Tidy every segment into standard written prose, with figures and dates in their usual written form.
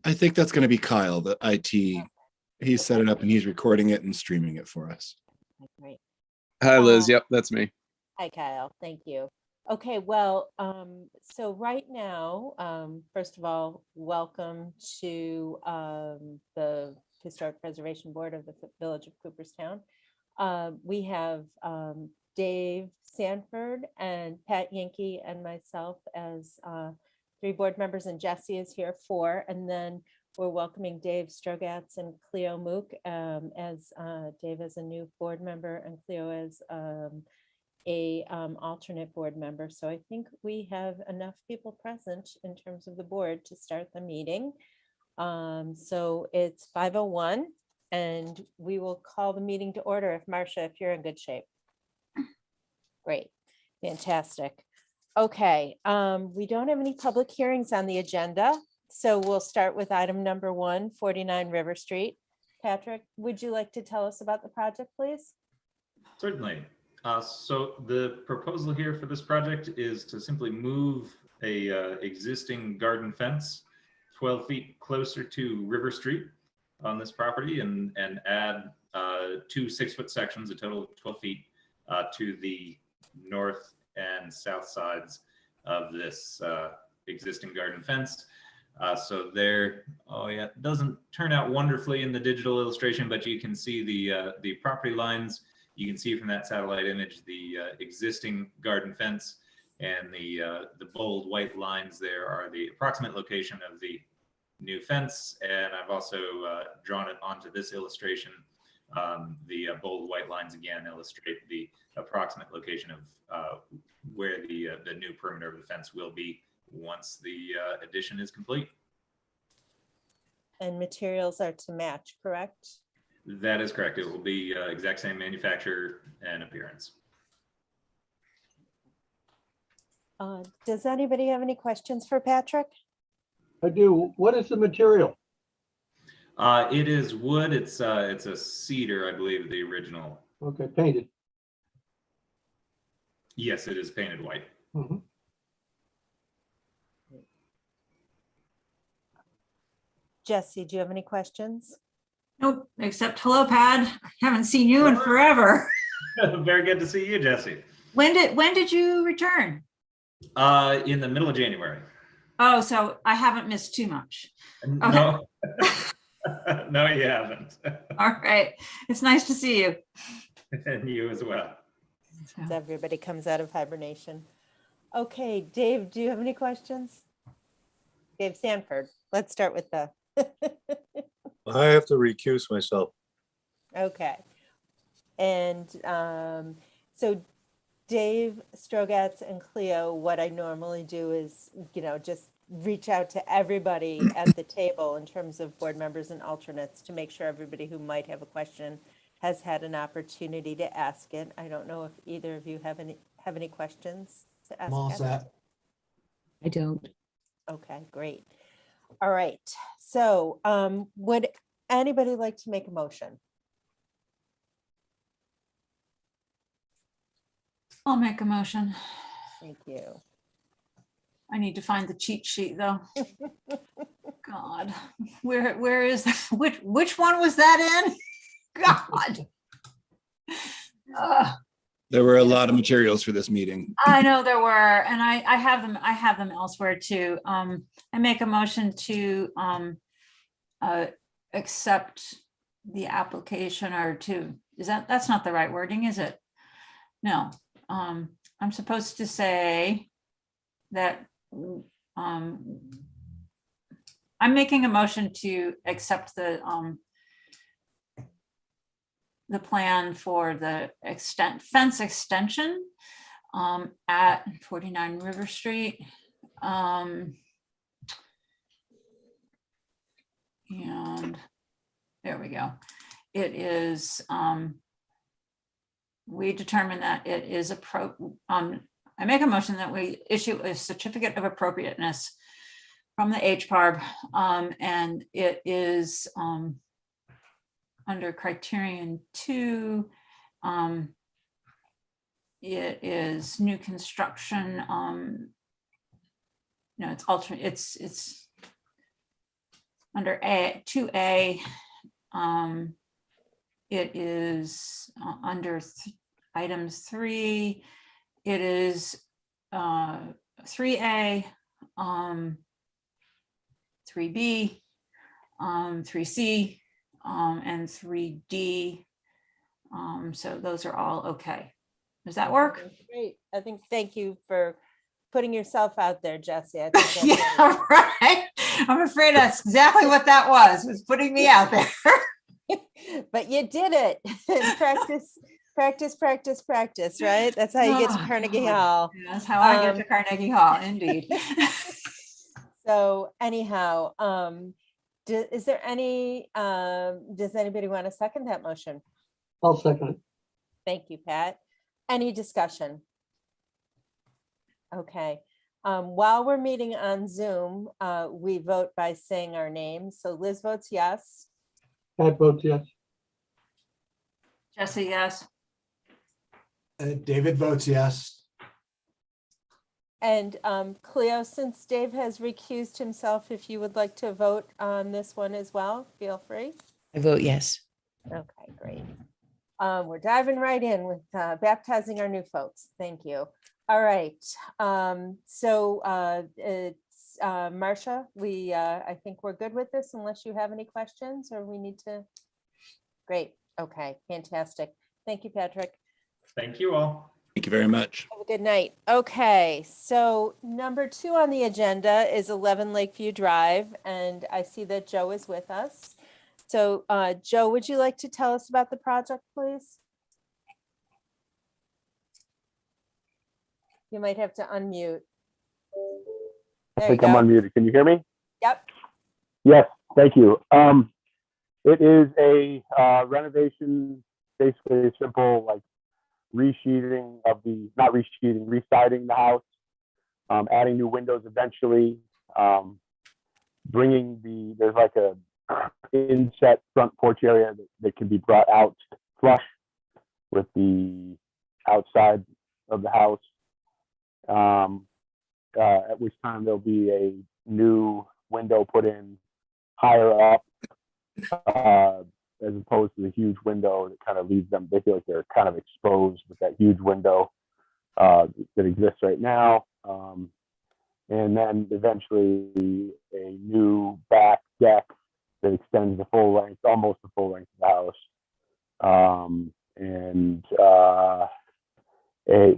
I think that's going to be Kyle, the IT. He's set it up and he's recording it and streaming it for us. Great. Hi, Liz. Yep, that's me. Hi, Kyle. Thank you. Okay, well, so right now, first of all, welcome to the Historic Preservation Board of the Village of Cooperstown. We have Dave Sanford and Pat Yankee and myself as 3 board members, and Jesse is here 4. And then we're welcoming Dave Strogatz and Cleo Mook as Dave as a new board member and Cleo as a alternate board member. So I think we have enough people present in terms of the board to start the meeting. So it's 5:01 and we will call the meeting to order if Marcia, if you're in good shape. Great, fantastic. Okay, we don't have any public hearings on the agenda. So we'll start with item number 1, 49 River Street. Patrick, would you like to tell us about the project, please? Certainly. So the proposal here for this project is to simply move a existing garden fence 12 feet closer to River Street on this property and add 2 6-foot sections, a total of 12 feet to the north and south sides of this existing garden fence. So there, it doesn't turn out wonderfully in the digital illustration, but you can see the property lines. You can see from that satellite image the existing garden fence, and the bold white lines there are the approximate location of the new fence. And I've also drawn it onto this illustration. The bold white lines again illustrate the approximate location of where the new perimeter of the fence will be once the addition is complete. And materials are to match, correct? That is correct. It will be exact same manufacturer and appearance. Does anybody have any questions for Patrick? I do. What is the material? It is wood. It's a cedar, I believe, the original. Okay, painted. Yes, it is painted white. Mhm. Jesse, do you have any questions? Nope, except hello, Pat. I haven't seen you in forever. Very good to see you, Jesse. When did you return? In the middle of January. Oh, so I haven't missed too much. No, no, you haven't. All right. It's nice to see you. And you as well. As everybody comes out of hibernation. Okay, Dave, do you have any questions? Dave Sanford, let's start with the. I have to recuse myself. Okay. And so Dave Strogatz and Cleo, what I normally do is, just reach out to everybody at the table in terms of board members and alternates to make sure everybody who might have a question has had an opportunity to ask it. I don't know if either of you have any questions to ask. I'm all set. I don't. Okay, great. All right. So would anybody like to make a motion? I'll make a motion. Thank you. I need to find the cheat sheet though. God, where is that? Which one was that in? God. There were a lot of materials for this meeting. I know there were, and I have them elsewhere too. I make a motion to accept the application, or to, that's not the right wording, is it? No. I'm supposed to say that I'm making a motion to accept the plan for the fence extension at 49 River Street. And there we go. It is, we determine that it is I make a motion that we issue a certificate of appropriateness from the HPARB, and it is under criterion 2. It is new construction. No, it's alternate. It's under A, 2A, it is under items 3, it is 3A, 3B, 3C, and 3D. So those are all okay. Does that work? Great. I think, thank you for putting yourself out there, Jesse. I think that's Yeah, right. I'm afraid that's exactly what that was putting me out there. But you did it. Practice, right? That's how you get to Oh, Carnegie God. Hall. Yeah, that's how I get to Carnegie Hall, indeed. So anyhow, is there any, does anybody want to second that motion? I'll second it. Thank you, Pat. Any discussion? Okay. While we're meeting on Zoom, we vote by saying our names. So Liz votes yes. Pat votes yes. Jesse, yes. David votes yes. And Cleo, since Dave has recused himself, if you would like to vote on this one as well, feel free. I vote yes. Okay, great. We're diving right in with baptizing our new folks. Thank you. All right. So it's Marcia. I think we're good with this unless you have any questions or we need to. Great. Okay, fantastic. Thank you, Patrick. Thank you all. Thank you very much. Have a good night. Okay, so number 2 on the agenda is 11 Lakeview Drive, and I see that Joe is with us. So Joe, would you like to tell us about the project, please? You might have to unmute. I There think you I'm go. unmuted. Can you hear me? Yep. Yes, thank you. It is a renovation, basically a simple like resheeting of the, not resheeting, residing the house, adding new windows eventually, bringing there's like a inset front porch area that can be brought out flush with the outside of the house. At which time there'll be a new window put in higher up, as opposed to the huge window that kind of leaves them, they feel like they're kind of exposed with that huge window that exists right now. And then eventually a new back deck that extends the full length, almost the full length of the house.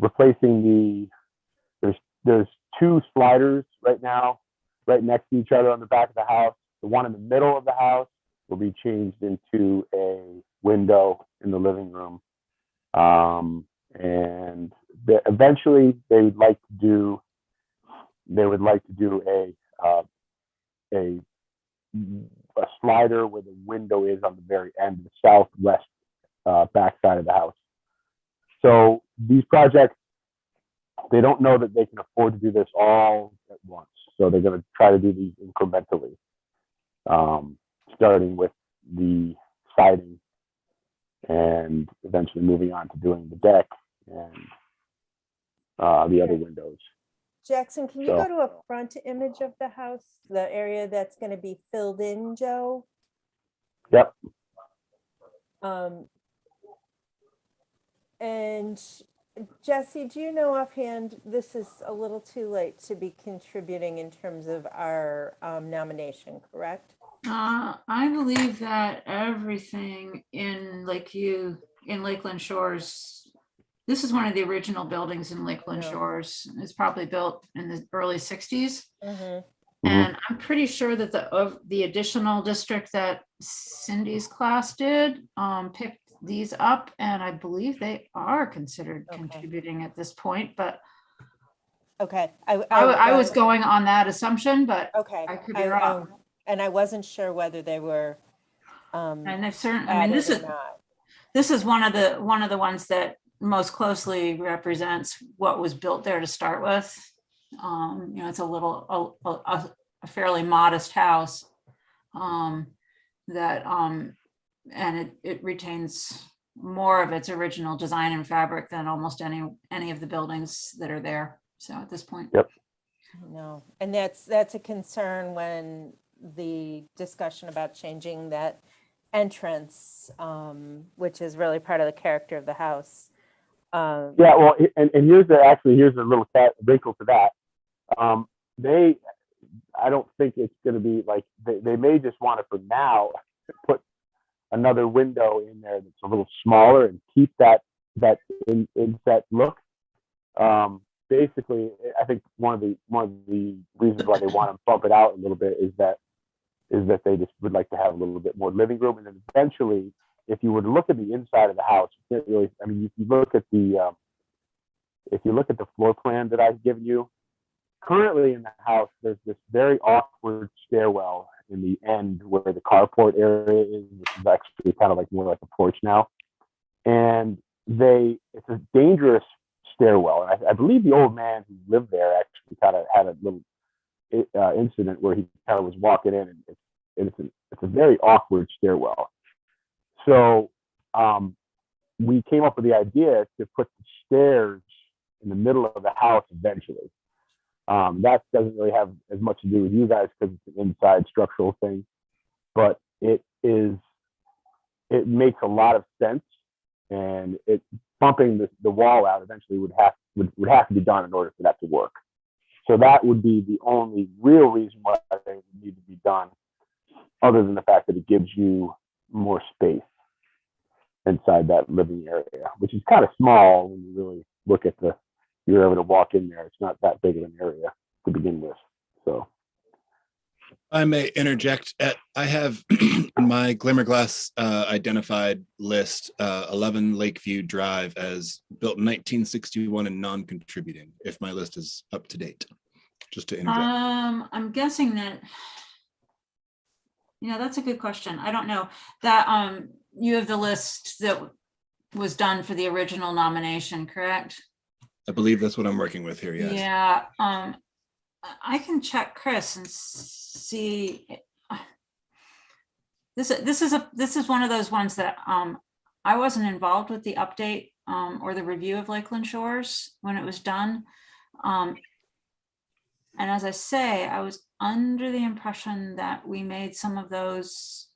Replacing there's 2 sliders right now, right next to each other on the back of the house. The one in the middle of the house will be changed into a window in the living room. Eventually they would like to do a slider where the window is on the very end, the southwest back side of the house. So these projects, they don't know that they can afford to do this all at once. So they're going to try to do these incrementally, starting with the siding and eventually moving on to doing the deck and the other windows. Jackson, can you So- go to a front image of the house, the area that's going to be filled in, Joe? Yep. And Jesse, do you know offhand, this is a little too late to be contributing in terms of our nomination, correct? I believe that everything in Lakeview, in Lakeland Shores, this is one of the original buildings in Lakeland Yeah. Shores. It's probably built in the early 60s. Mhm. And I'm pretty sure that the additional district that Cindy's class did picked these up, and I believe they are considered Okay. contributing at this point, but Okay. I was going on that assumption, but Okay. I could be wrong. And I wasn't sure whether they were And they've certainly, I mean, added this or is not. one of the ones that most closely represents what was built there to start with. It's a fairly modest house that and it retains more of its original design and fabric than almost any of the buildings that are there. So at this point. Yep. No, and that's a concern when the discussion about changing that entrance, which is really part of the character of the house. Yeah, well, and here's a little wrinkle to that. I don't think it's going to be like, they may just want to, for now, put another window in there that's a little smaller and keep that inset look. Basically, I think one of the reasons why they want to bump it out a little bit is that they just would like to have a little bit more living room, and then eventually, if you were to look at the inside of the house, you can't really. I mean, if you look at the floor plan that I've given you, currently in the house, there's this very awkward stairwell in the end where the carport area is, which is actually kind of like more like a porch now. And it's a dangerous stairwell. And I believe the old man who lived there actually kind of had a little incident where he kind of was walking in, and it's a very awkward stairwell. So we came up with the idea to put the stairs in the middle of the house eventually. That doesn't really have as much to do with you guys because it's an inside structural thing, but it makes a lot of sense, and bumping the wall out eventually would have to be done in order for that to work. So that would be the only real reason why they would need to be done, other than the fact that it gives you more space inside that living area, which is kind of small when you really look at you're able to walk in there. It's not that big of an area to begin with. So I may interject. I have in my Glimmerglass identified list 11 Lakeview Drive as built in 1961 and non-contributing, if my list is up to date. Just to interject. I'm guessing that, that's a good question. I don't know that you have the list that was done for the original nomination, correct? I believe that's what I'm working with here. Yes. Yeah. I can check Chris and see. This is one of those ones that I wasn't involved with the update or the review of Lakeland Shores when it was done. And as I say, I was under the impression that we made some of those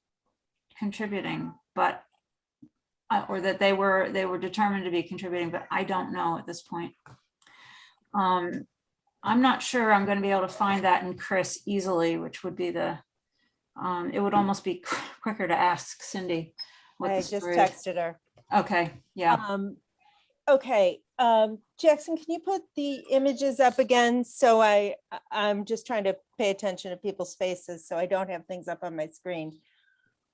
contributing, but or that they were determined to be contributing, but I don't know at this point. I'm not sure I'm going to be able to find that in Chris easily, which would be it would almost be quicker to ask Cindy. I just texted her. Okay, yeah. Okay, Jackson, can you put the images up again? So I'm just trying to pay attention to people's faces, so I don't have things up on my screen.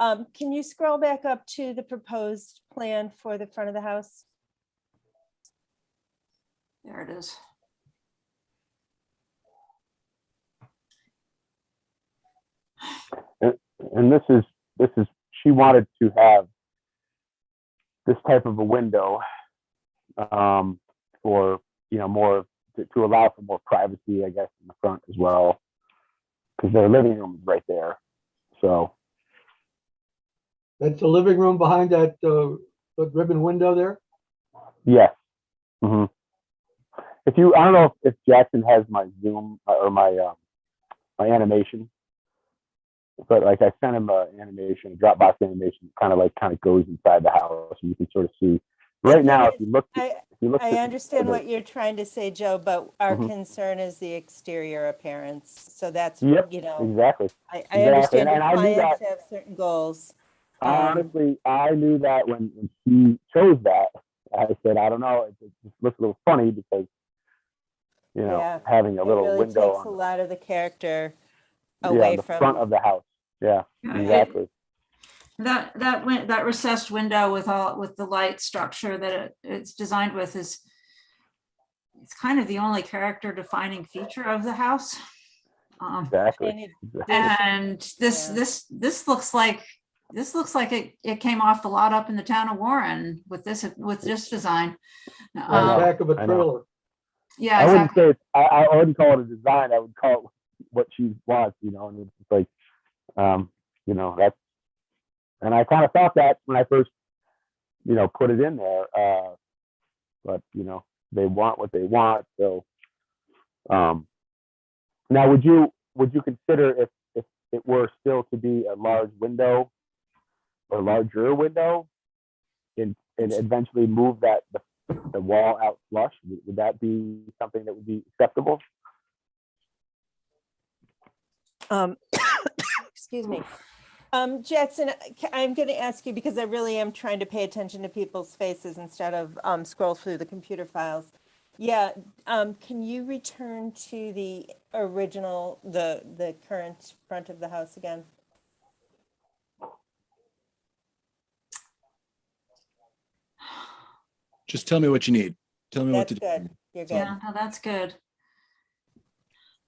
Can you scroll back up to the proposed plan for the front of the house? There it is. And this is she wanted to have this type of a window for more to allow for more privacy, I guess, in the front as well, because their living room is right there. So That's the living room behind that ribbon window there? yes. Mm-hmm. I don't know if Jackson has my Zoom or my animation, but like I sent him an animation, a Dropbox animation, kind of goes inside the house, and you can sort of see. Right now, if you look, I understand what you're trying to say, Joe, but our Mhm. concern is the exterior appearance. So that's, Yep, exactly. I Exactly. understand And your I knew clients that. have certain goals. Honestly, I knew that when she chose that. I said, I don't know, it just looks a little funny because Yeah, having a it little really window takes a on lot of the character the away front from. of the house. Yeah, Yeah, exactly. That recessed window with the light structure that it's designed with it's kind of the only character defining feature of the house. Exactly. And this looks like it came off the lot up in the town of Warren with this design. On the back of a I know. trailer. Yeah, I wouldn't exactly. say I wouldn't call it a design. I would call it what she wants, and it's just like, that's. And I kind of thought that when I first, put it in there. But they want what they want. So, now would you consider if it were still to be a large window or larger window and eventually move the wall out flush, would that be something that would be acceptable? Excuse me. Jackson, I'm going to ask you because I really am trying to pay attention to people's faces instead of scroll through the computer files. Yeah, can you return to the original, the current front of the house again? Just tell me what you need. Tell me what That's to do. good. You're good. Yeah, no, that's good.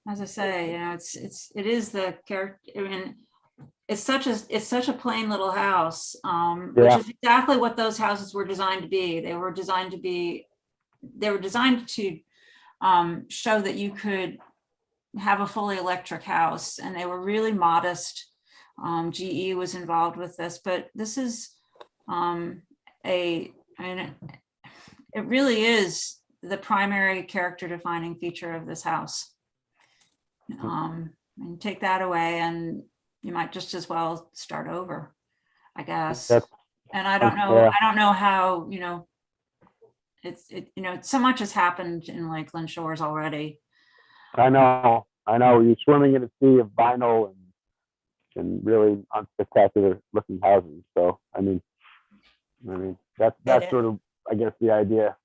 As I say, you know, it is the character. I mean, it's such a plain little house, which Yeah. is exactly what those houses were designed to be. They were designed to show that you could have a fully electric house, and they were really modest. GE was involved with this, but this is it really is the primary character defining feature of this house. And take that away and you might just as well start over, I guess. And I don't know, yeah. I don't know how, you know, so much has happened in Lakeland Shores already. I know. You're swimming in a sea of vinyl and really unspectacular looking houses. So I mean that's sort of, I guess, the idea.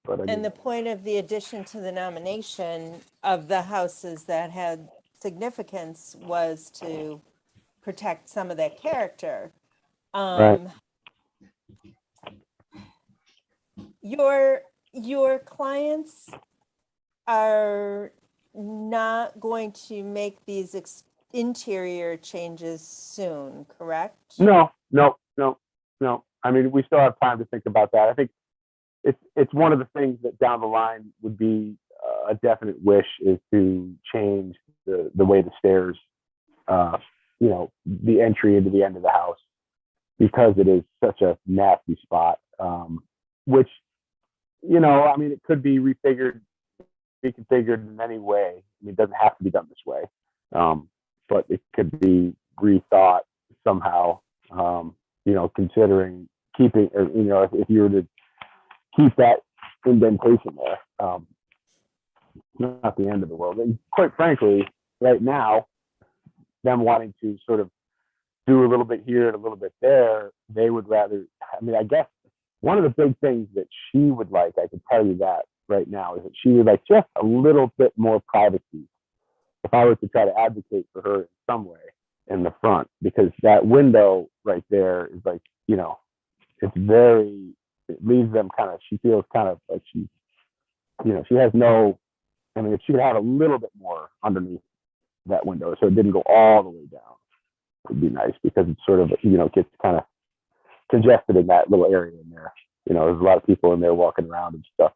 But And the point of the addition to the nomination of the houses that had significance was to protect some of that character. Right. Your clients are not going to make these interior changes soon, correct? No. I mean, we still have time to think about that. I think it's one of the things that down the line would be a definite wish, is to change the way the stairs, the entry into the end of the house, because it is such a nasty spot. Which, I mean, it could be reconfigured in any way. I mean, it doesn't have to be done this way, but it could be rethought somehow. Considering keeping, or if you were to keep that indentation there, not the end of the world. And quite frankly, right now, them wanting to sort of do a little bit here and a little bit there, they would rather, I mean, I guess one of the big things that she would like, I can tell you that right now, is that she would like just a little bit more privacy. If I were to try to advocate for her in some way in the front, because that window right there is like, it leaves them kind of, she feels kind of like she has no, I mean, if she could have a little bit more underneath that window so it didn't go all the way down, it would be nice, because it sort of, gets kind of congested in that little area in there. There's a lot of people in there walking around and stuff.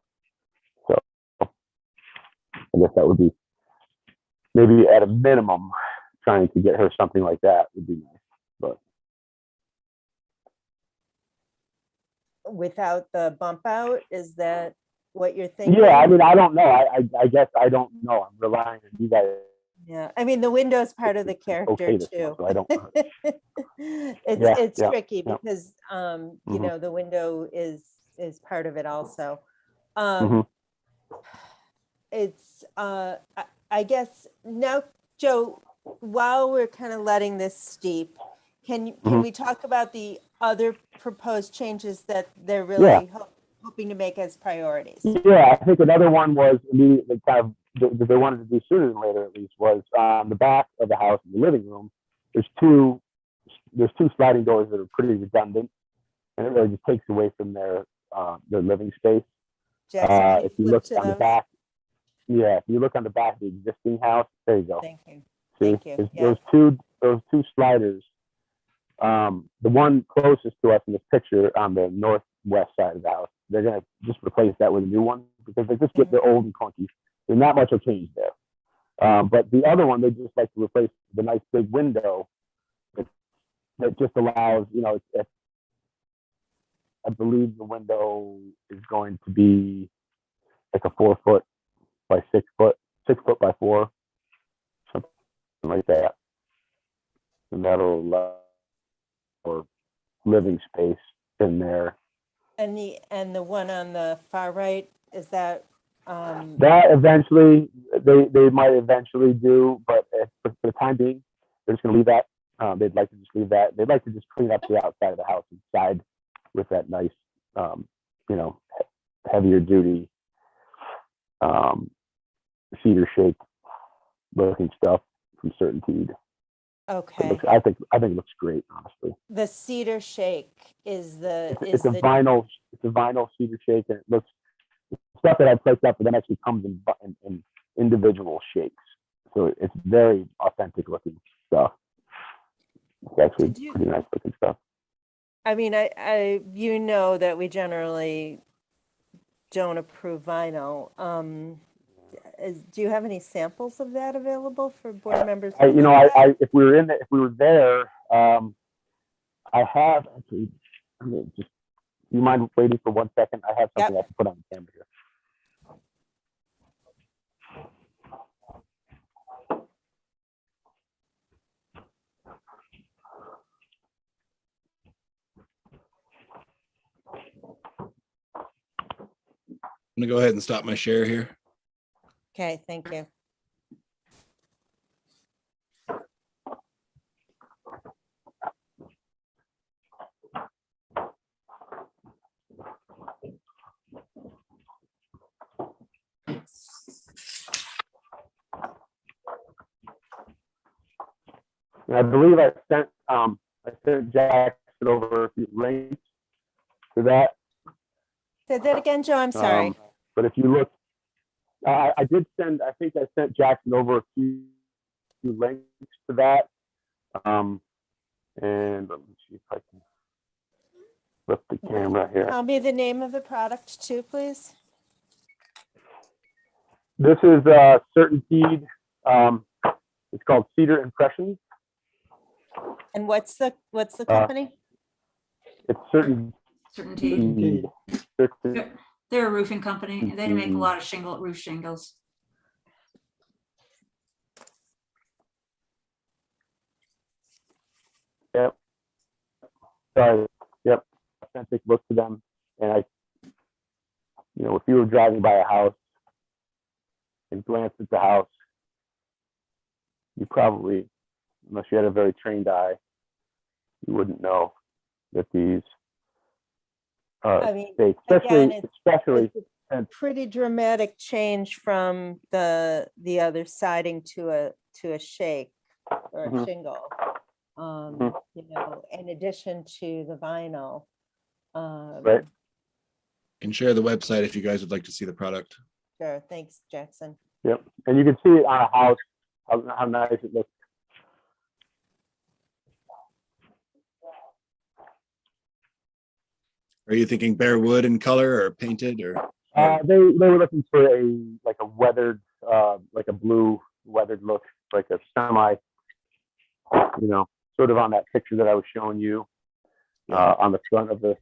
So I guess that would be, maybe at a minimum, trying to get her something like that would be nice. But Without the bump out, is that what you're thinking? yeah, I mean, I don't know. I guess I don't know. I'm relying on you guys. Yeah, I mean, the window is part of the character Okay, this too. one, so I don't. It's tricky yeah. because the window is part of it also. Mhm. It's I guess now, Joe, while we're kind of letting this steep, can we talk about the other proposed changes that they're really hoping to make as priorities? Yeah, I think another one was immediately kind of that they wanted to do sooner than later, at least, was the back of the house in the living room. There's two sliding doors that are pretty redundant, and it really just takes away from their living space. Jackson, If you look on the back, if you look on the back of the existing house, there you go. Thank you. See, Thank you. Yeah. those two sliders. The one closest to us in this picture on the northwest side of the house, they're gonna just replace that with a new one, because they just get, they're old and clunky. There's not much will change there. But the other one, they just like to replace the nice big window that just allows, I believe the window is going to be like a 4 foot by 6 foot, 6 foot by 4, something like that. and that'll allow for living space in there. And the one on the far right, is that, That eventually, they might eventually do, but for the time being, they're just gonna leave that. They'd like to just leave that. They'd like to just clean up the outside of the house inside with that nice, you know, heavier duty cedar shake looking stuff from Certainteed. okay, I think it looks great, honestly. the cedar shake is the, It's a vinyl cedar shake, and it looks, the stuff that I placed up for them actually comes in individual shakes, so it's very authentic looking stuff. It's actually Did you- pretty nice looking stuff. I mean, I you know that we generally don't approve vinyl. Do you have any samples of that available for board members? to look at? If we were there, I have actually. Do you mind waiting for 1 second? I have something I can put on the camera here. I'm gonna go ahead and stop my share here. Okay, thank you. And I believe I sent Jackson over a few links to that. Say that again, Joe, I'm sorry. But if you look, I think I sent Jackson over a few links to that. And let me see if I can flip the camera here. Tell me the name of the product too, please. This is Certainteed. It's called Cedar Impressions. And what's the company? It's Certainteed. Certainty. Certainteed. They're a roofing company. They make a lot of roof shingles. Yep. Sorry. Yep. Authentic look to them. And if you were driving by a house and glanced at the house, you probably, unless you had a very trained eye, you wouldn't know that these are I mean, fake. again, Especially It's a pretty dramatic change from the other siding to a shake or a Mhm. shingle. Mhm. In addition to the vinyl. Right. Can share the website if you guys would like to see the product. Sure, thanks, Jackson. Yep. And you can see it on a house, how nice it looks. Are you thinking bare wood in color or painted or? They were looking for a weathered, like a blue weathered look, like a semi, sort of on that picture that I was showing you, on the front of the.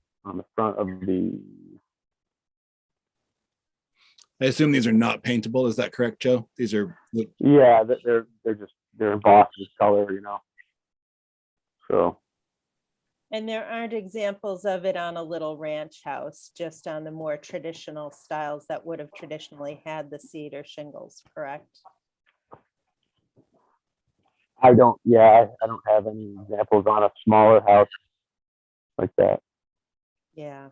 I assume these are not paintable. Is that correct, Joe? These are. Yeah, they're embossed with color, So. And there aren't examples of it on a little ranch house, just on the more traditional styles that would have traditionally had the cedar shingles, correct? I don't have any examples on a smaller house like that. Yeah.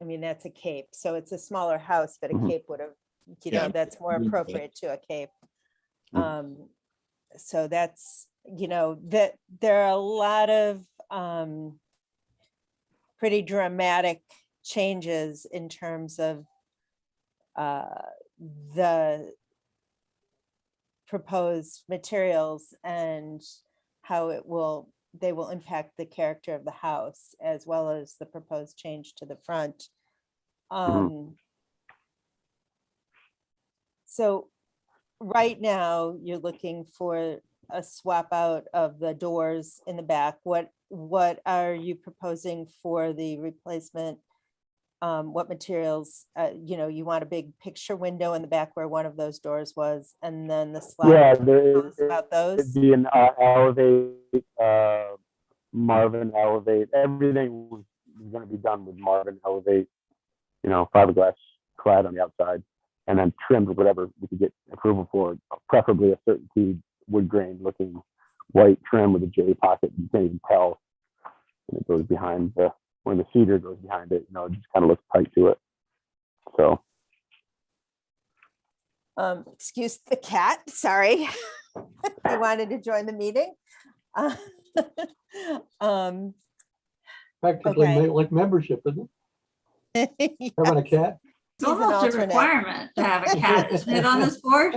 I mean, that's a cape, so it's a smaller house, but a Mhm. cape would have, Yeah. that's more appropriate to a cape. So that's, that there are a lot of pretty dramatic changes in terms of the proposed materials and how they will impact the character of the house, as well as the proposed change to the front. So right now, you're looking for a swap out of the doors in the back. What are you proposing for the replacement what materials, you want a big picture window in the back where one of those doors was, and then the Yeah, slide. there Tell us about it'd those. be an Elevate, Marvin Elevate. Everything was going to be done with Marvin Elevate, fiberglass clad on the outside, and then trimmed with whatever we could get approval for, preferably a certainty wood grain looking white trim with a J pocket. You can't even tell. And it goes behind when the cedar goes behind it, it just kind of looks tight to it. So. Excuse the cat, sorry. He wanted to join the meeting. Practically Okay. like membership, isn't it? Yes. Having a cat. It's He's an almost a alternate. requirement to have a cat, isn't it, on this board?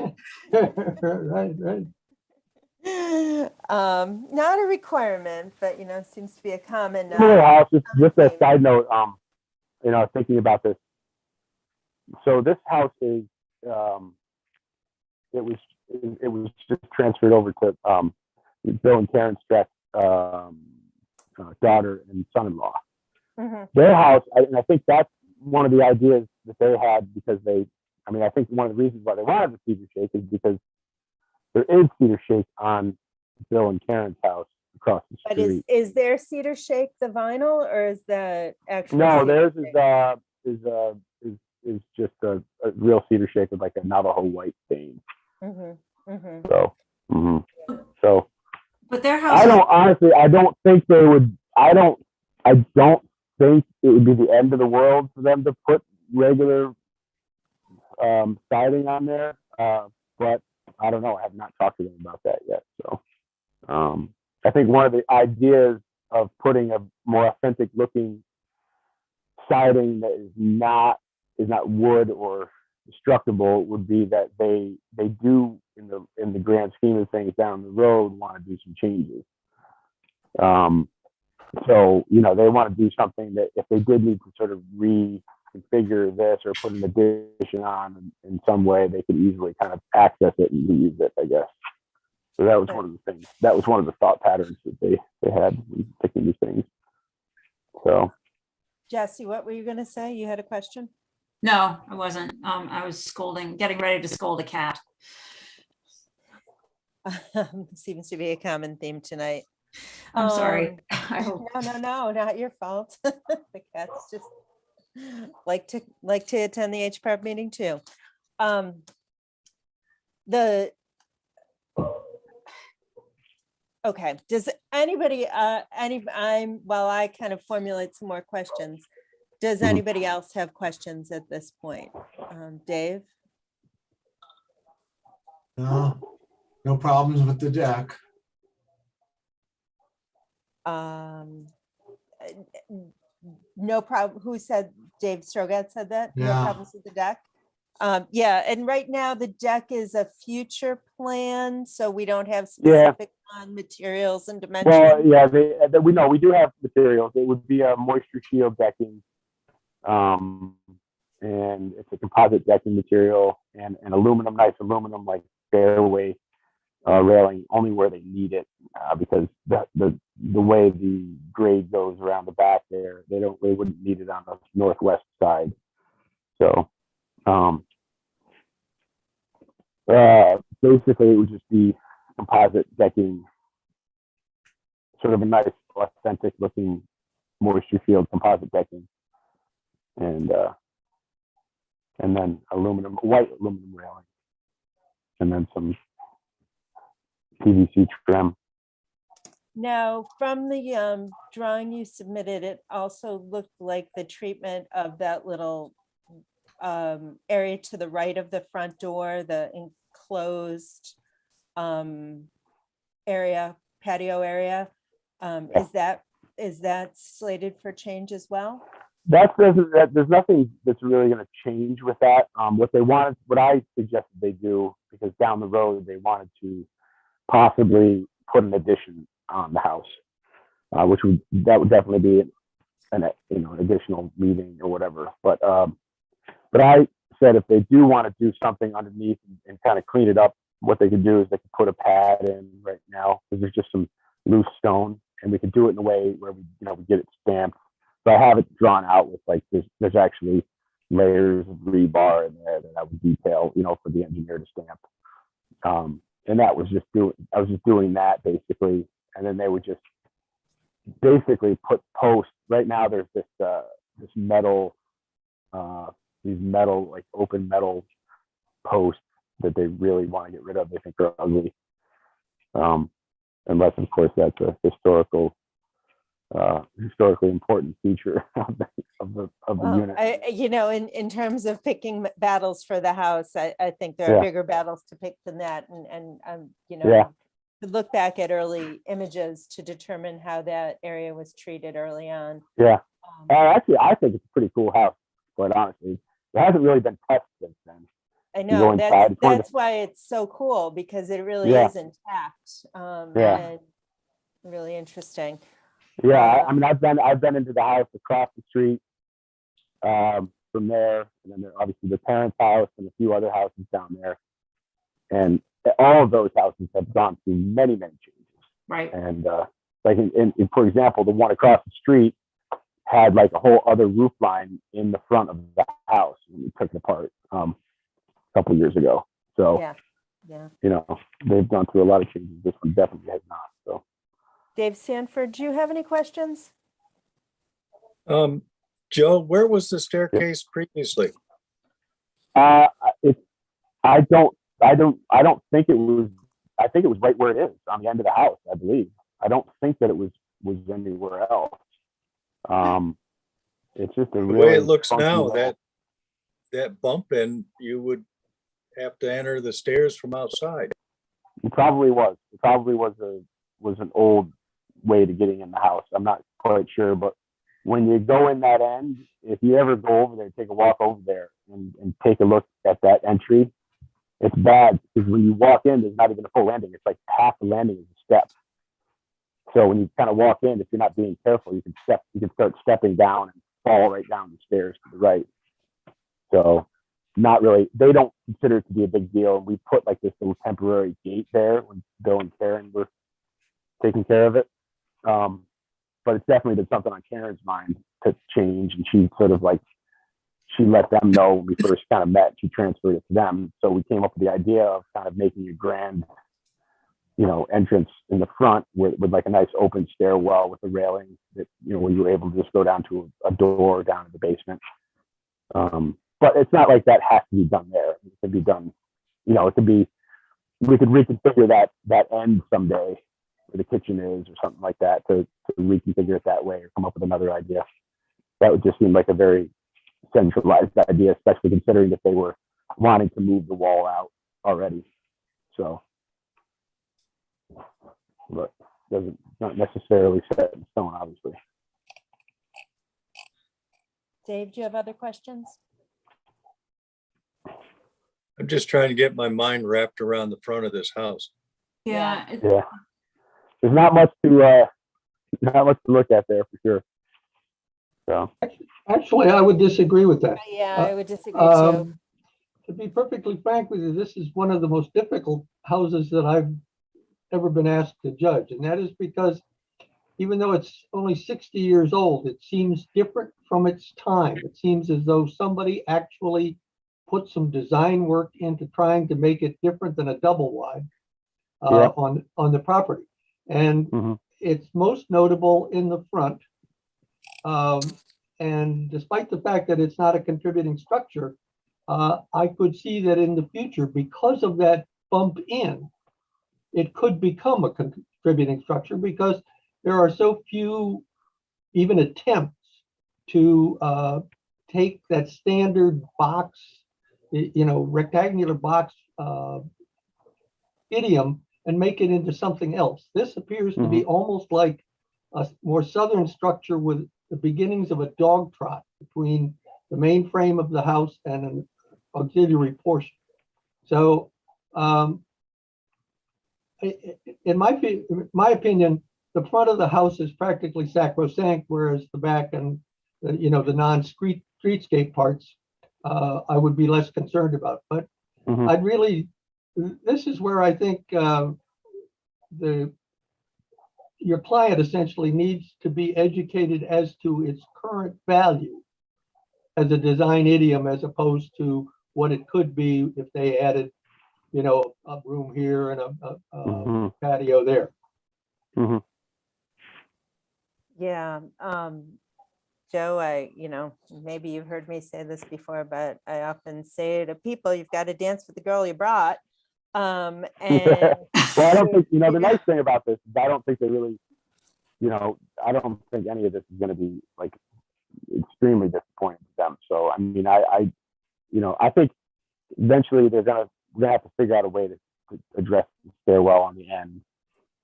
Right. Not a requirement, but seems to be a common. Similar house, just a theme. side note, thinking about this. So this house is, it was just transferred over to Bill and Karen Streck's daughter and son-in-law. Mhm. Their house, and I think that's one of the ideas that they had, because I think one of the reasons why they wanted the cedar shake is because there is cedar shake on Bill and Karen's house across the But street. is their cedar shake the vinyl, or is that actually? No, theirs is just a real cedar shake with like a Navajo white stain. So, so But their house. I don't think they would. I don't think it would be the end of the world for them to put regular siding on there. But I don't know. I have not talked to them about that yet. So, I think one of the ideas of putting a more authentic looking siding that is not wood or destructible would be that they do in the grand scheme of things down the road want to do some changes. So they want to do something that if they did need to sort of reconfigure this or put an addition on in some way, they could easily kind of access it and reuse it, I guess. So that was one of the things. That was one of the thought patterns that they had when picking these things. So. Jesse, what were you going to say? You had a question? No, I wasn't. I was getting ready to scold a cat. Seems to be a common theme tonight. I'm sorry. I hope. No, not your fault. The cats just like to attend the HPARP meeting too. Okay, does anybody, while I kind of formulate some more questions, does anybody else have questions at this point? Dave? No problems with the deck. No problem. Who said? Dave Strogat said that? No Yeah. problems with the deck? Yeah, and right now the deck is a future plan, so we don't have specific on materials and dimensions. Well, yeah, we do have materials. It would be a moisture shield decking, and it's a composite decking material and aluminum, nice aluminum like fairway railing, only where they need it, because the way the grade goes around the back there, they wouldn't need it on the northwest side. So. Basically, it would just be composite decking, sort of a nice, authentic looking moisture shield composite decking, and then white aluminum railing, and then some PVC trim. Now, from the drawing you submitted, it also looked like the treatment of that little area to the right of the front door, the enclosed area, patio area. Is that slated for change as well? There's nothing that's really going to change with that. What I suggested they do, because down the road they wanted to possibly put an addition on the house, that would definitely be an additional meeting or whatever. But I said if they do want to do something underneath and kind of clean it up, what they could do is they could put a pad in right now, because there's just some loose stone, and we could do it in a way where we get it stamped So I have it drawn out with like there's actually layers of rebar in there that I would detail, for the engineer to stamp. And I was just doing that basically, and then they would just basically put posts. Right now there's this metal, these metal, like open metal posts that they really want to get rid of. They think they're ugly, unless of course that's a historically important feature of the unit. In terms of picking battles for the house, I think there are bigger battles to pick than that. To look back at early images to determine how that area was treated early on. Yeah. Actually, I think it's a pretty cool house, quite honestly. It hasn't really been touched since then. I know, that's why it's so cool, because it really is intact. And really interesting. Yeah, I've been into the house across the street from there, and then obviously the parents' house and a few other houses down there, and all of those houses have gone through many changes. Right. And like for example, the one across the street had like a whole other roof line in the front of the house when we took it apart a couple years ago. So they've gone through a lot of changes. This one definitely has not. So. Dave Sanford, do you have any questions? Joe, where was the staircase previously? I don't think it was. I think it was right where it is on the end of the house, I believe. I don't think that it was anywhere else. It's just the way it looks now, that bump in, you would have to enter the stairs from outside. It probably was. It probably was an old way to getting in the house. I'm not quite sure, but when you go in that end, if you ever go over there, take a walk over there and take a look at that entry, it's bad because when you walk in, there's not even a full landing. It's like half the landing is a step. So when you kind of walk in, if you're not being careful, you can start stepping down and fall right down the stairs to the right. So not really, they don't consider it to be a big deal. We put like this little temporary gate there when Bill and Karen were taking care of it. But it's definitely been something on Karen's mind to change. And she sort of like, she let them know when we first kind of met, she transferred it to them. So we came up with the idea of kind of making a grand, entrance in the front with like a nice open stairwell with a railing that, where you were able to just go down to a door down in the basement. But it's not like that has to be done there. It can be done, it could be, we could reconfigure that end someday where the kitchen is or something like that to reconfigure it that way or come up with another idea. That would just seem like a very centralized idea, especially considering that they were wanting to move the wall out already. So, but not necessarily set in stone, obviously. Dave, do you have other questions? I'm just trying to get my mind wrapped around the front of this house. Yeah. There's not much to look at there for sure. So Actually, I would disagree with that. Yeah, I would disagree too. To be perfectly frank with you, this is one of the most difficult houses that I've ever been asked to judge. And that is because even though it's only 60 years old, it seems different from its time. It seems as though somebody actually put some design work into trying to make it different than a double wide on the property. And it's most notable in the front. And despite the fact that it's not a contributing structure, I could see that in the future, because of that bump in, it could become a contributing structure because there are so few even attempts to take that standard box, rectangular box idiom and make it into something else. This appears to be almost like a more southern structure with the beginnings of a dog trot between the main frame of the house and an auxiliary portion. So in my opinion, the front of the house is practically sacrosanct, whereas the back and the non-streetscape parts I would be less concerned about. But I'd really, this is where I think the your client essentially needs to be educated as to its current value as a design idiom, as opposed to what it could be if they added, a room here and a patio there. Yeah, Joe, maybe you've heard me say this before, but I often say to people, you've got to dance with the girl you brought. And Well, I don't think, the nice thing about this is I don't think they really, I don't think any of this is going to be like extremely disappointing to them. So, I mean, I think eventually we're going to have to figure out a way to address the stairwell on the end.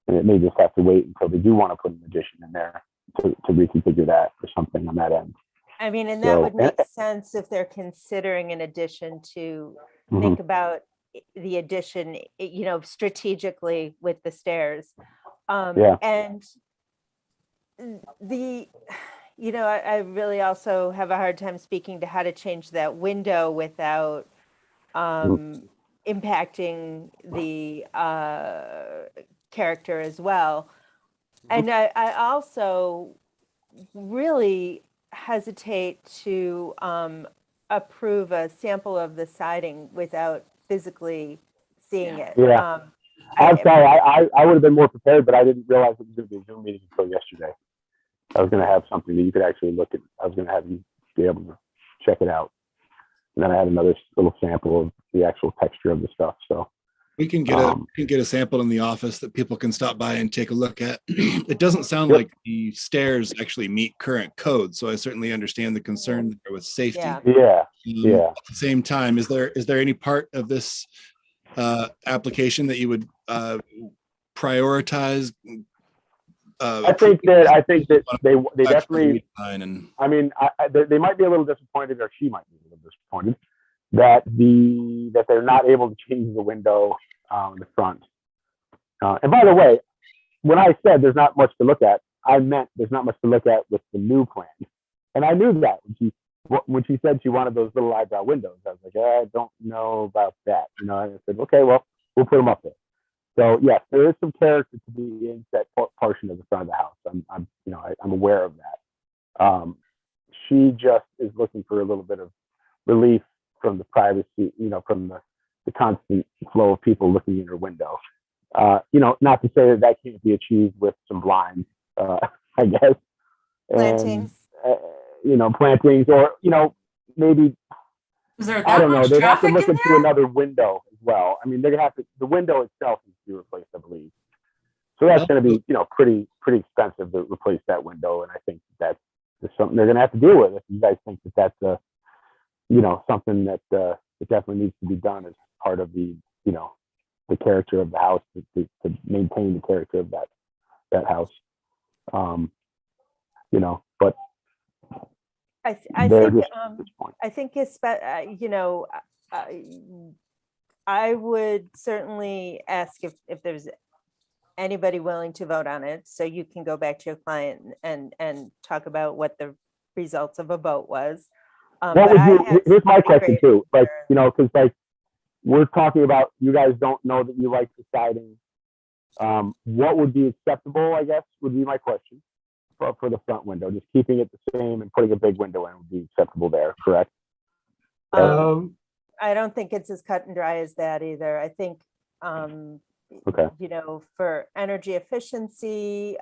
And it may just have to wait until they do want to put an addition in there to reconfigure that or something on that end. I mean, and that would make sense if they're considering an addition to think about the addition, strategically with the stairs. And I really also have a hard time speaking to how to change that window without impacting the character as well. And I also really hesitate to approve a sample of the siding without physically seeing it. Yeah. I'm sorry, I would have been more prepared, but I didn't realize it was going to be a Zoom meeting until yesterday. I was going to have something that you could actually look at. I was going to have you be able to check it out. And then I had another little sample of the actual texture of the stuff. So we can get a sample in the office that people can stop by and take a look at. It doesn't sound like the stairs actually meet current code, so I certainly understand the concern there with safety. Yeah. At the same time, is there any part of this application that you would prioritize? I think that they definitely. I mean, they might be a little disappointed, or she might be a little disappointed that they're not able to change the window in the front. And by the way, when I said there's not much to look at, I meant there's not much to look at with the new plan. And I knew that when she said she wanted those little eyebrow windows. I was like, I don't know about that. And I said, okay, well, we'll put them up there. So yes, there is some character to be in that portion of the front of the house. I'm aware of that. She just is looking for a little bit of relief from the privacy, from the constant flow of people looking in her window. Not to say that can't be achieved with some blinds, I guess. Plantings. And, plantings, or, maybe, Is there I that don't know, much they'd have to traffic look in into there? another window as well. I mean, they're gonna have to, the window itself needs to be replaced, I believe. So that's going to be, pretty expensive to replace that window. And I think that's something they're going to have to deal with. If you guys think that that's something that it definitely needs to be done as part of the, the character of the house to maintain the character of that house. But I think I would certainly ask if there's anybody willing to vote on it, so you can go back to your client and talk about what the results of a vote was. Here's my question too, because we're talking about, you guys don't know that you like the siding. What would be acceptable, I guess, would be my question for the front window. Just keeping it the same and putting a big window in would be acceptable there, correct? I don't think it's as cut and dry as that either. I think, for energy efficiency,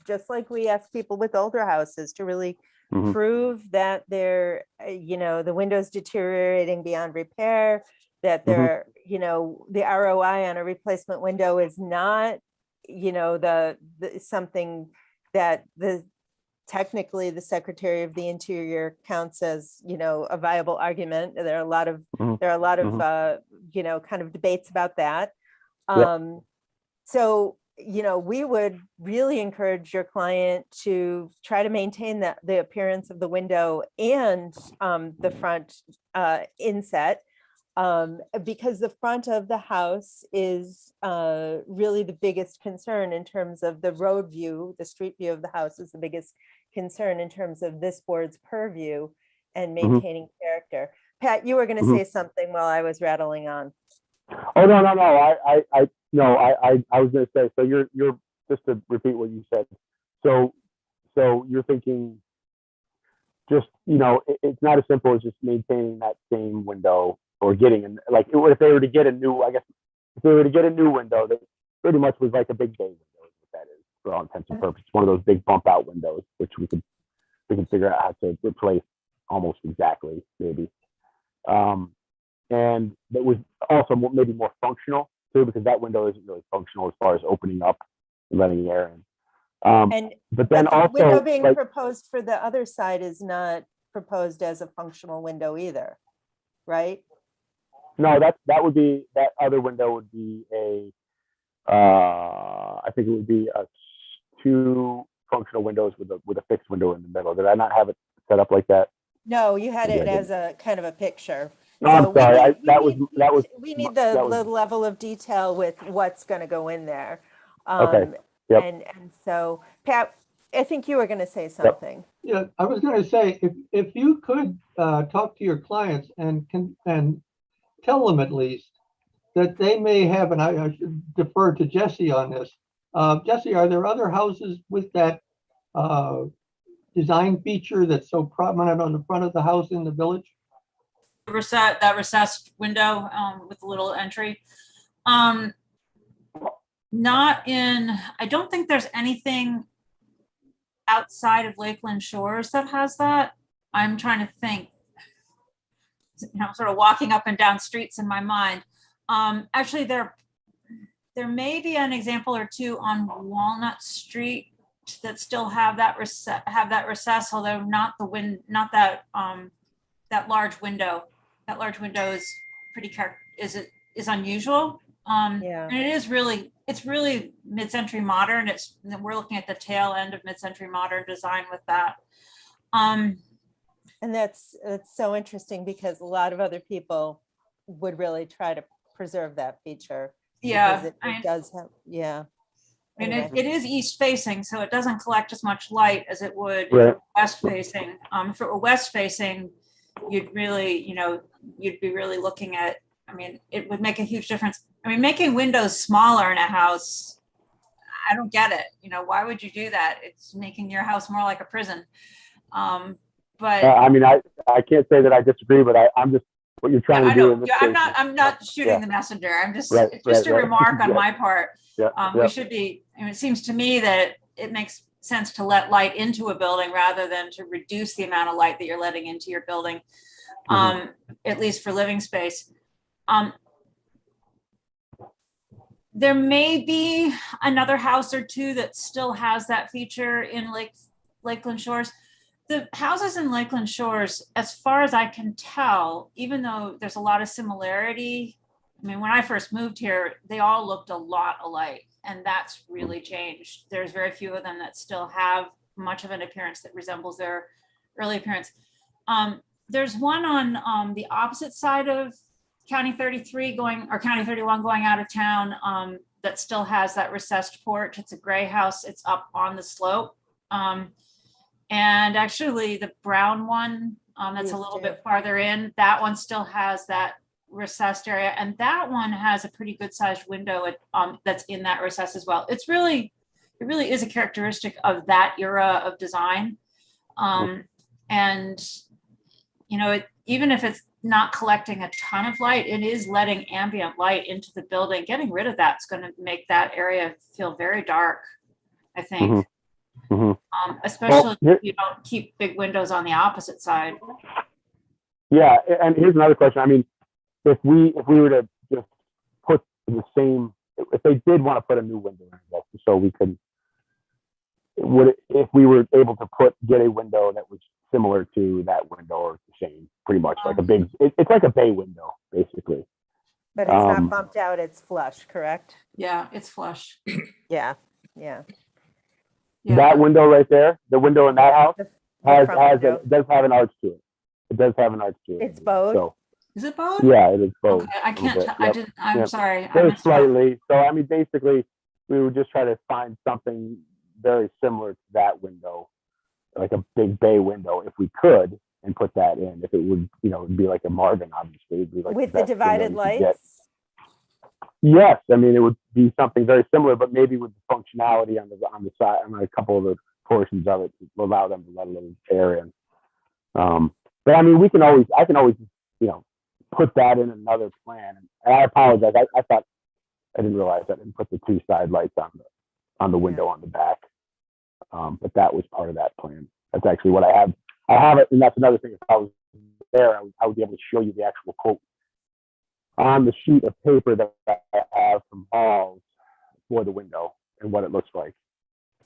just like we ask people with older houses to really prove that they're, the window's deteriorating beyond repair, that they're, the ROI on a replacement window is not, the something that technically the Secretary of the Interior counts as, a viable argument. There are a lot of kind of debates about that. So, we would really encourage your client to try to maintain the appearance of the window and the front inset, because the front of the house is really the biggest concern in terms of the road view. The street view of the house is the biggest concern in terms of this board's purview and maintaining character. Pat, you were going to say something while I was rattling on. Oh, no. No, I was going to say, so you're just to repeat what you said. So you're thinking just, it's not as simple as just maintaining that same window or getting, like, if they were to get a new, I guess, if they were to get a new window, that pretty much was like a big bay window, is what that is, for all intents and purposes. One of those big bump out windows, which we can figure out how to replace almost exactly, maybe. And that was also maybe more functional too, because that window isn't really functional as far as opening up and letting air in. But then the also, window being like, proposed for the other side is not proposed as a functional window either, right? no, that would be, that other window would be I think it would be two functional windows with a fixed window in the middle. Did I not have it set up like that? No, you had Maybe it I as a kind of a picture. No, I'm we sorry. need- we need the that was- level of detail with what's going to go in there. Okay. Yep. And so, Pat, I think you were going to say something. Yeah, I was going to say, if you could talk to your clients and tell them at least that they may have, and I should defer to Jesse on this. Jesse, are there other houses with that design feature that's so prominent on the front of the house in the village? That recessed window with the little entry. Not in, I don't think there's anything outside of Lakeland Shores that has that. I'm trying to think, sort of walking up and down streets in my mind. Actually, there may be an example or two on Walnut Street that still have that recess, although not that large window. That large window is pretty is unusual. Yeah. And it's really mid-century modern. We're looking at the tail end of mid-century modern design with that. And that's so interesting because a lot of other people would really try to preserve that feature. Yeah, It does have, yeah. I mean, Anyway. it is east facing, so it doesn't collect as much light as it would if Right. it were west facing. If it were west facing, you'd be really looking at, I mean, it would make a huge difference. I mean, making windows smaller in a house, I don't get it. Why would you do that? It's making your house more like a prison. But I mean, I can't say that I disagree, but I'm just, what you're trying to do in this case. I'm not shooting Yeah. the messenger. I'm just, Right, it's just right, a right. remark on Yeah. my part. Yeah, We should be, I mean, it seems to me that it makes sense to let light into a building rather than to reduce the amount of light that you're letting into your building, at least for living space. There may be another house or two that still has that feature in Lakeland Shores. The houses in Lakeland Shores, as far as I can tell, even though there's a lot of similarity, I mean, when I first moved here, they all looked a lot alike, and that's really changed. There's very few of them that still have much of an appearance that resembles their early appearance. There's one on the opposite side of County 33 County 31 going out of town that still has that recessed porch. It's a gray house. It's up on the slope. And actually the brown one that's a little bit farther in, that one still has that recessed area. And that one has a pretty good sized window that's in that recess as well. It really is a characteristic of that era of design. And, even if it's not collecting a ton of light, it is letting ambient light into the building. Getting rid of that's going to make that area feel very dark, I think. Especially if you don't keep big windows on the opposite side. Yeah, and here's another question. I mean, if we were to just put the same, if they did want to put a new window in, so we could, if we were able to get a window that was similar to that window or the same, pretty much like a big, it's like a bay window, basically. But it's not bumped out, it's flush, correct? Yeah, it's flush. Yeah. That window right there, the window in that house, does have an arch to it. It does have an arch to it. It's bowed? So, Is it bowed? yeah, it is bowed. Okay, I can't, I'm Yep. sorry. I Very missed that. slightly. So, I mean, basically, we would just try to find something very similar to that window, like a big bay window, if we could, and put that in. If it would, it'd be like a Marvin, obviously. It'd be like With the best window divided you could get. lights? Yes, I mean, it would be something very similar, but maybe with the functionality on the side, on a couple of the portions of it to allow them to let a little air in. But I mean, I can always, put that in another plan. And I apologize. I thought, I didn't realize I didn't put the two side lights on the window on the back. But that was part of that plan. That's actually what I have. I have it, and that's another thing. If I was there, I would be able to show you the actual quote on the sheet of paper that I have from Halls for the window and what it looks like.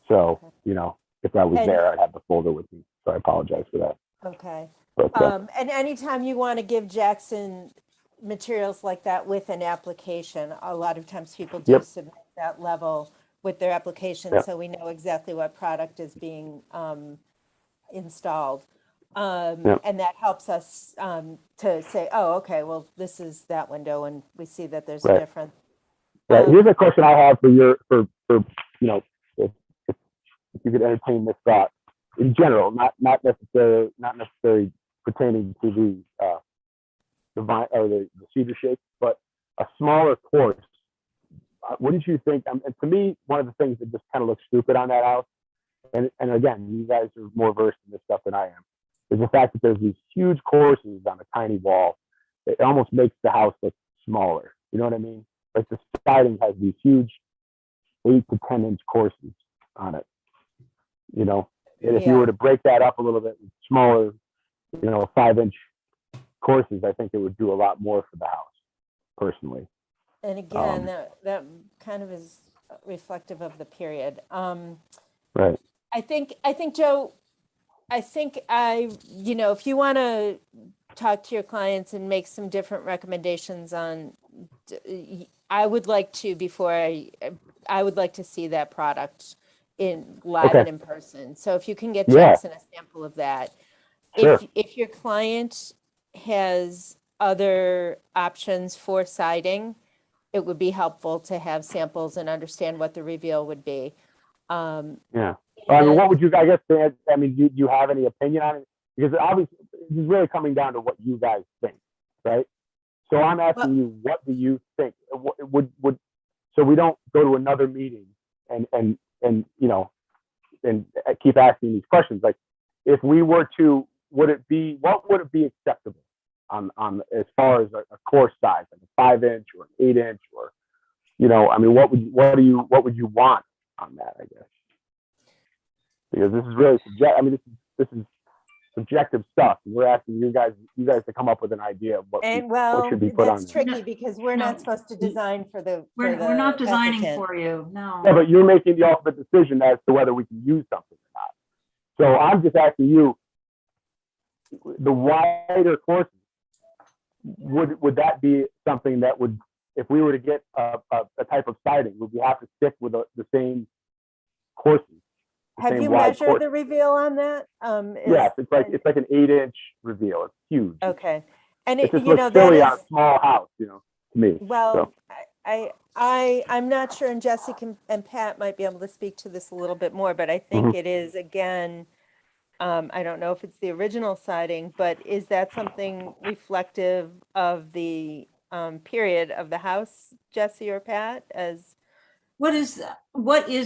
So, if I was there, I'd have the folder with me. So I apologize for that. Okay. But, And anytime you want to give Jackson materials like that with an application, a lot of times people do Yep. submit that level with their application, Yep. so we know exactly what product is being installed. Yep. And that helps us to say, oh, okay, well, this is that window, and we see that there's a Right. difference. Yeah, here's a question I have for if you could entertain this thought in general, not necessarily pertaining to the vine or the cedar shake, but a smaller course. Wouldn't you think? And to me, one of the things that just kind of looks stupid on that house, and again, you guys are more versed in this stuff than I am, is the fact that there's these huge courses on a tiny wall. It almost makes the house look smaller. You know what I mean? Like the siding has these huge 8 to 10 inch courses on it. And if you were to break that up a little bit with smaller, 5-inch courses, I think it would do a lot more for the house, personally. And again, that kind of is reflective of the period. Right. I think Joe, if you want to talk to your clients and make some different recommendations on, I would like to, I would like to see that product in live and in person. So if you can get Jackson a sample of that. Sure. If your client has other options for siding, it would be helpful to have samples and understand what the reveal would be. Yeah. What would you, I guess, do you have any opinion on it? Because obviously, this is really coming down to what you guys think, right? So I'm asking you, what do you think? So we don't go to another meeting and keep asking these questions. Like, if we were to, what would it be acceptable on as far as a course size, like a 5-inch or an 8-inch, or what would you want on that? I guess, because this is really this is subjective stuff. We're asking you guys to come up with an idea of what should be put on. That's tricky because we're not supposed to design for the. We're not designing applicant. for you, no. Yeah, but you're making the ultimate decision as to whether we can use something or not. So I'm just asking you, the wider courses, would that be something that would, if we were to get a type of siding, would we have to stick with the same courses? Have you measured the reveal on that? Yes, it's like an 8-inch reveal. It's huge. Okay, and it just looks silly on a small house, to me. Well, so. I'm not sure, and Jessica and Pat might be able to speak to this a little bit more, but I think it is, again, I don't know if it's the original siding, but is that something reflective of the period of the house, Jesse or Pat? What is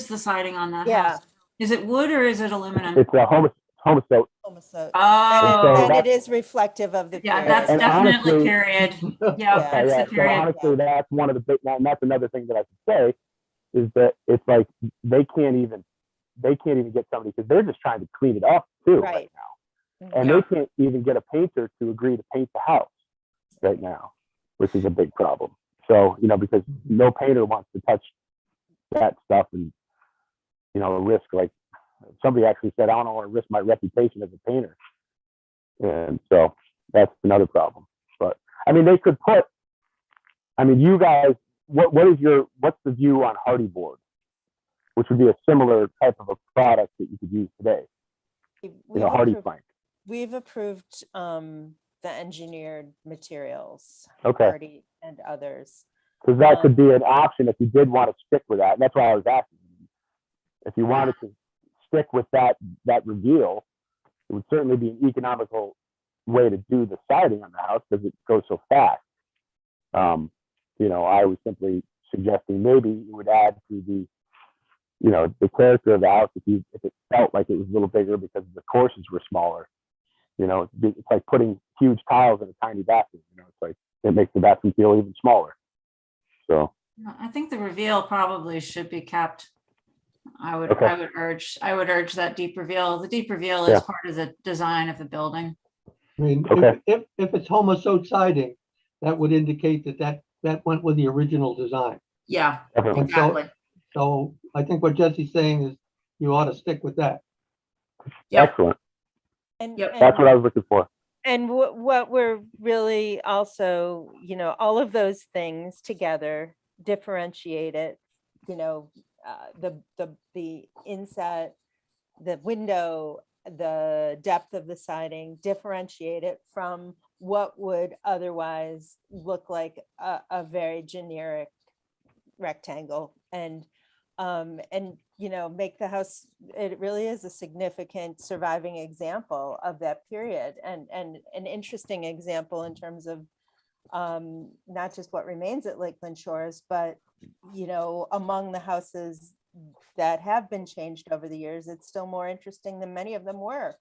the siding on that house? Is it wood or is it aluminum? It's a homosote. Oh, then it is reflective of the period. Yeah, that's definitely period. Yeah, that's the period. So honestly, that's one of the big, and that's another thing that I should say, is that it's like they can't even get somebody, because they're just trying to clean it up too right now, and they can't even get a painter to agree to paint the house right now, which is a big problem. So because no painter wants to touch that stuff and risk, like somebody actually said, I don't want to risk my reputation as a painter. And so that's another problem. But they could put, you guys, what's the view on hardy board, which would be a similar type of a product that you could use today? Hardy plank. We've approved the engineered materials, okay, hardy and others. Because that could be an option if you did want to stick with that. And that's why I was asking. If you wanted to stick with that reveal, it would certainly be an economical way to do the siding on the house because it goes so fast. I would simply suggesting maybe it would add to the, you know, the character of the house if it felt like it was a little bigger because the courses were smaller. You know, it's like putting huge tiles in a tiny bathroom. You know, it's like it makes the bathroom feel even smaller. So I think the reveal probably should be kept. I would urge that deep reveal. The deep reveal is part of the design of the building. I mean, if it's homosote siding, that would indicate that went with the original design. Yeah, definitely. exactly. So I think what Jesse's saying is you ought to stick with that. Yep. Excellent. And, Yep. That's what I was looking for. And what we're really also, you know, all of those things together differentiate it, you know, the inset, the window, the depth of the siding, differentiate it from what would otherwise look like a very generic rectangle, and you know, make the house, it really is a significant surviving example of that period, and an interesting example in terms of not just what remains at Lakeland Shores, but, you know, among the houses that have been changed over the years, it's still more interesting than many of them were.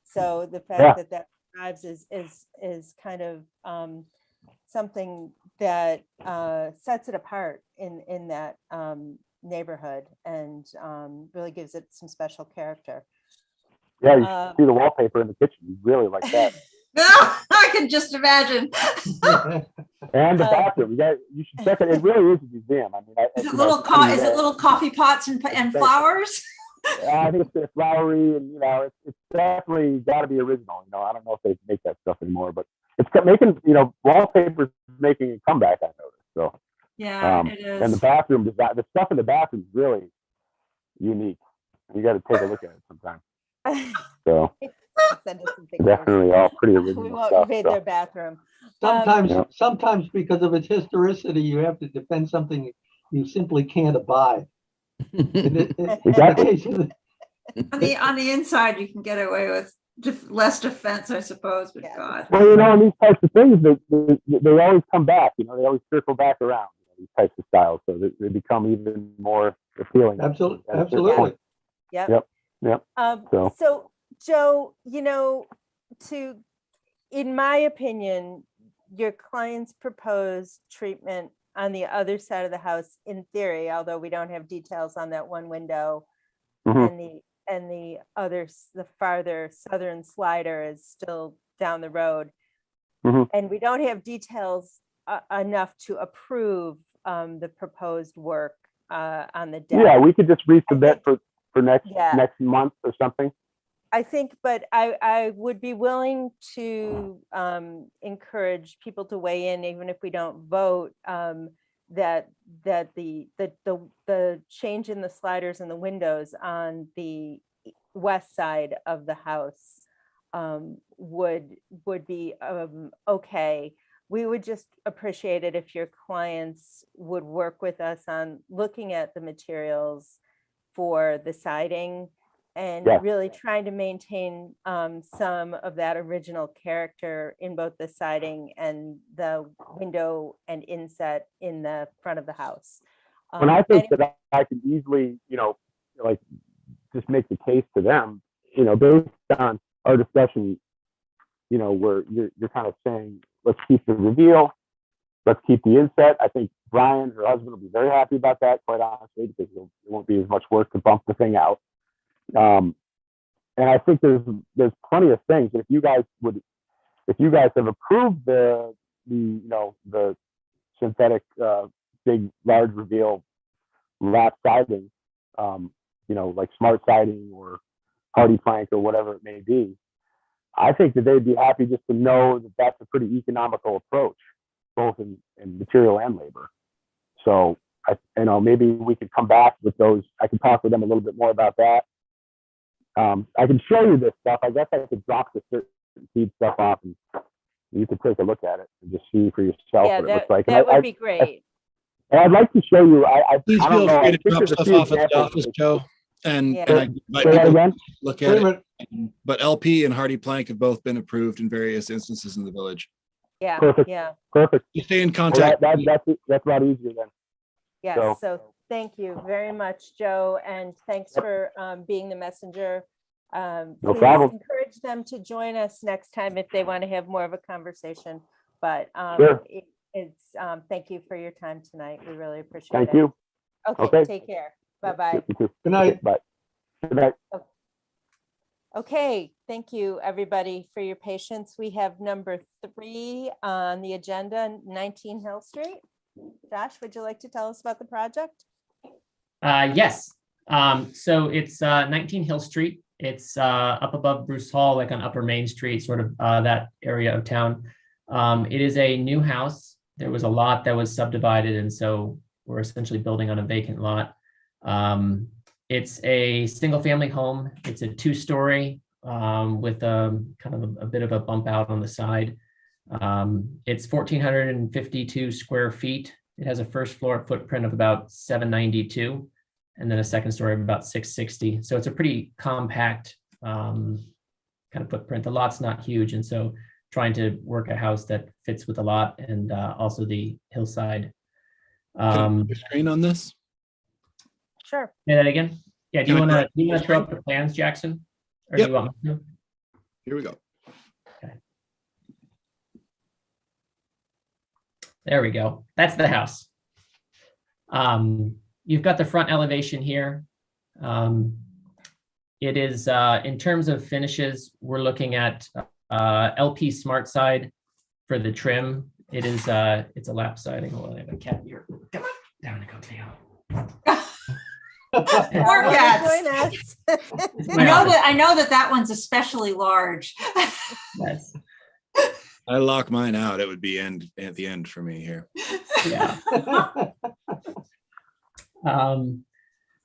So the fact that survives is kind of something that sets it apart in that neighborhood, and really gives it some special character. Yeah, you should see the wallpaper in the kitchen. You really like that. I can just imagine. And the bathroom. You should check it. It really is a museum. I mean, Is it little coffee pots and flowers? I think it's flowery, and you know, it's definitely got to be original. You know, I don't know if they make that stuff anymore, but it's making, you know, wallpaper's making a comeback, I noticed. So yeah, it is. And the bathroom design, the stuff in the bathroom is really unique. You got to take a look at it sometime. So definitely all pretty original. We won't stuff, invade so. their bathroom. Sometimes because of its historicity, you have to defend something you simply can't abide. Exactly. On the inside, you can get away with less defense, I suppose. But God. Well, you know, and these types of things, they always come back. You know, they always circle back around, you know, these types of styles, so they become even more appealing. Absolutely. Yep. So Joe, you know, in my opinion, your client's proposed treatment on the other side of the house, in theory, although we don't have details on that one window, and the farther southern slider is still down the road, and we don't have details enough to approve the proposed work on the deck. Yeah, we could just resubmit for next month or something. I think, but I would be willing to encourage people to weigh in, even if we don't vote, that the change in the sliders and the windows on the west side of the house would be okay. We would just appreciate it if your clients would work with us on looking at the materials for the siding, and really trying to maintain some of that original character in both the siding and the window and inset in the front of the house. And I think that I can easily, you know, like just make the case to them, you know, based on our discussion, you know, where you're kind of saying, let's keep the reveal, let's keep the inset. I think Brian, her husband, will be very happy about that, quite honestly, because it won't be as much work to bump the thing out. And I think there's plenty of things. If you guys have approved the synthetic big large reveal lap siding, you know, like smart siding or hardy plank or whatever it may be, I think that they'd be happy just to know that that's a pretty economical approach, both in material and labor. So maybe we could come back with those. I can talk with them a little bit more about that. I can show you this stuff. I guess I could drop the certain feed stuff off, and you could take a look at it and just see for yourself what it looks like. That would be great. I'd like to show you. Please feel free to drop stuff off at the office, Joe, and I might look at it. But LP and hardy plank have both been approved in various instances in the village. Yeah. Perfect. Yeah. Perfect. You stay in contact. That's a lot easier then. Yes, So- so thank you very much, Joe, and thanks for being the messenger. No Please problem. encourage them to join us next time if they want to have more of a conversation. But Sure. it's thank you for your time tonight. We really appreciate Thank it. you. Okay, Okay. take care. Bye-bye. You too. Good night. Bye. Good night. Okay, thank you, everybody, for your patience. We have number 3 on the agenda, 19 Hill Street. Josh, would you like to tell us about the project? Yes. So it's 19 Hill Street. It's up above Bruce Hall, like on Upper Main Street, sort of that area of town. It is a new house. There was a lot that was subdivided, and so we're essentially building on a vacant lot. It's a single-family home. It's a 2-story with a kind of a bit of a bump out on the side. It's 1,452 square feet. It has a first floor footprint of about 792, and then a second story of about 660. So it's a pretty compact kind of footprint. The lot's not huge, and so trying to work a house that fits with the lot and also the hillside. Can I put your screen on this? Sure. Say that again? Yeah, do you Can I want to throw up the plans, Jackson? Or Yep. do you want me to? Here we go. There we go. That's the house. You've got the front elevation here. It is, in terms of finishes, we're looking at LP Smart Side for the trim. It is, it's a lap siding. Hold on, I have a cat here. Come on, down to go down. Poor Wanna cats. join us? I know that one's especially large. Yes. I lock mine out. It would be at the end for me here. Yeah.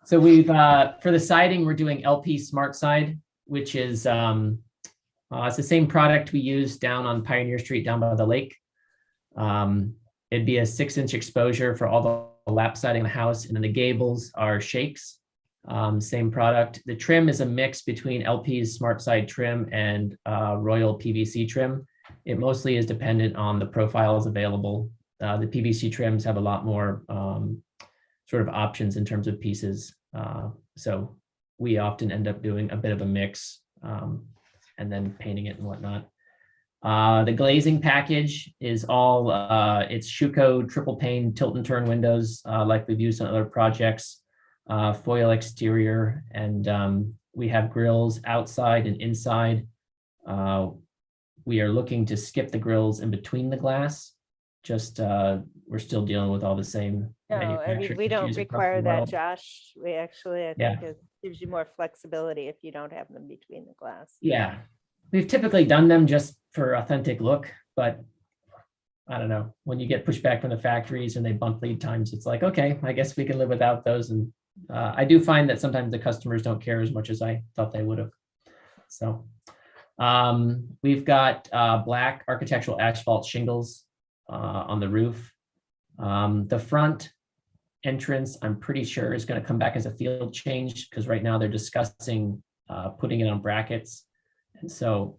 So we've for the siding, we're doing LP Smart Side, which is it's the same product we use down on Pioneer Street down by the lake. It'd be a 6-inch exposure for all the lap siding in the house, and then the gables are shakes. Same product. The trim is a mix between LP's Smart Side trim and Royal PVC trim. It mostly is dependent on the profiles available. The PVC trims have a lot more sort of options in terms of pieces. So we often end up doing a bit of a mix and then painting it and whatnot. The glazing package is all, it's Schuco triple pane tilt and turn windows like we've used on other projects, foil exterior, and we have grills outside and inside. We are looking to skip the grills in between the glass. Just we're still dealing with all the same. No, I mean, manufacturing we don't issues across require the that, world. Josh. We actually, I Yeah. think it gives you more flexibility if you don't have them between the glass. Yeah, we've typically done them just for authentic look, but I don't know, when you get pushback from the factories and they bump lead times, it's like, okay, I guess we can live without those. And I do find that sometimes the customers don't care as much as I thought they would have. So we've got black architectural asphalt shingles on the roof. The front entrance, I'm pretty sure, is going to come back as a field change, because right now they're discussing putting it on brackets. And so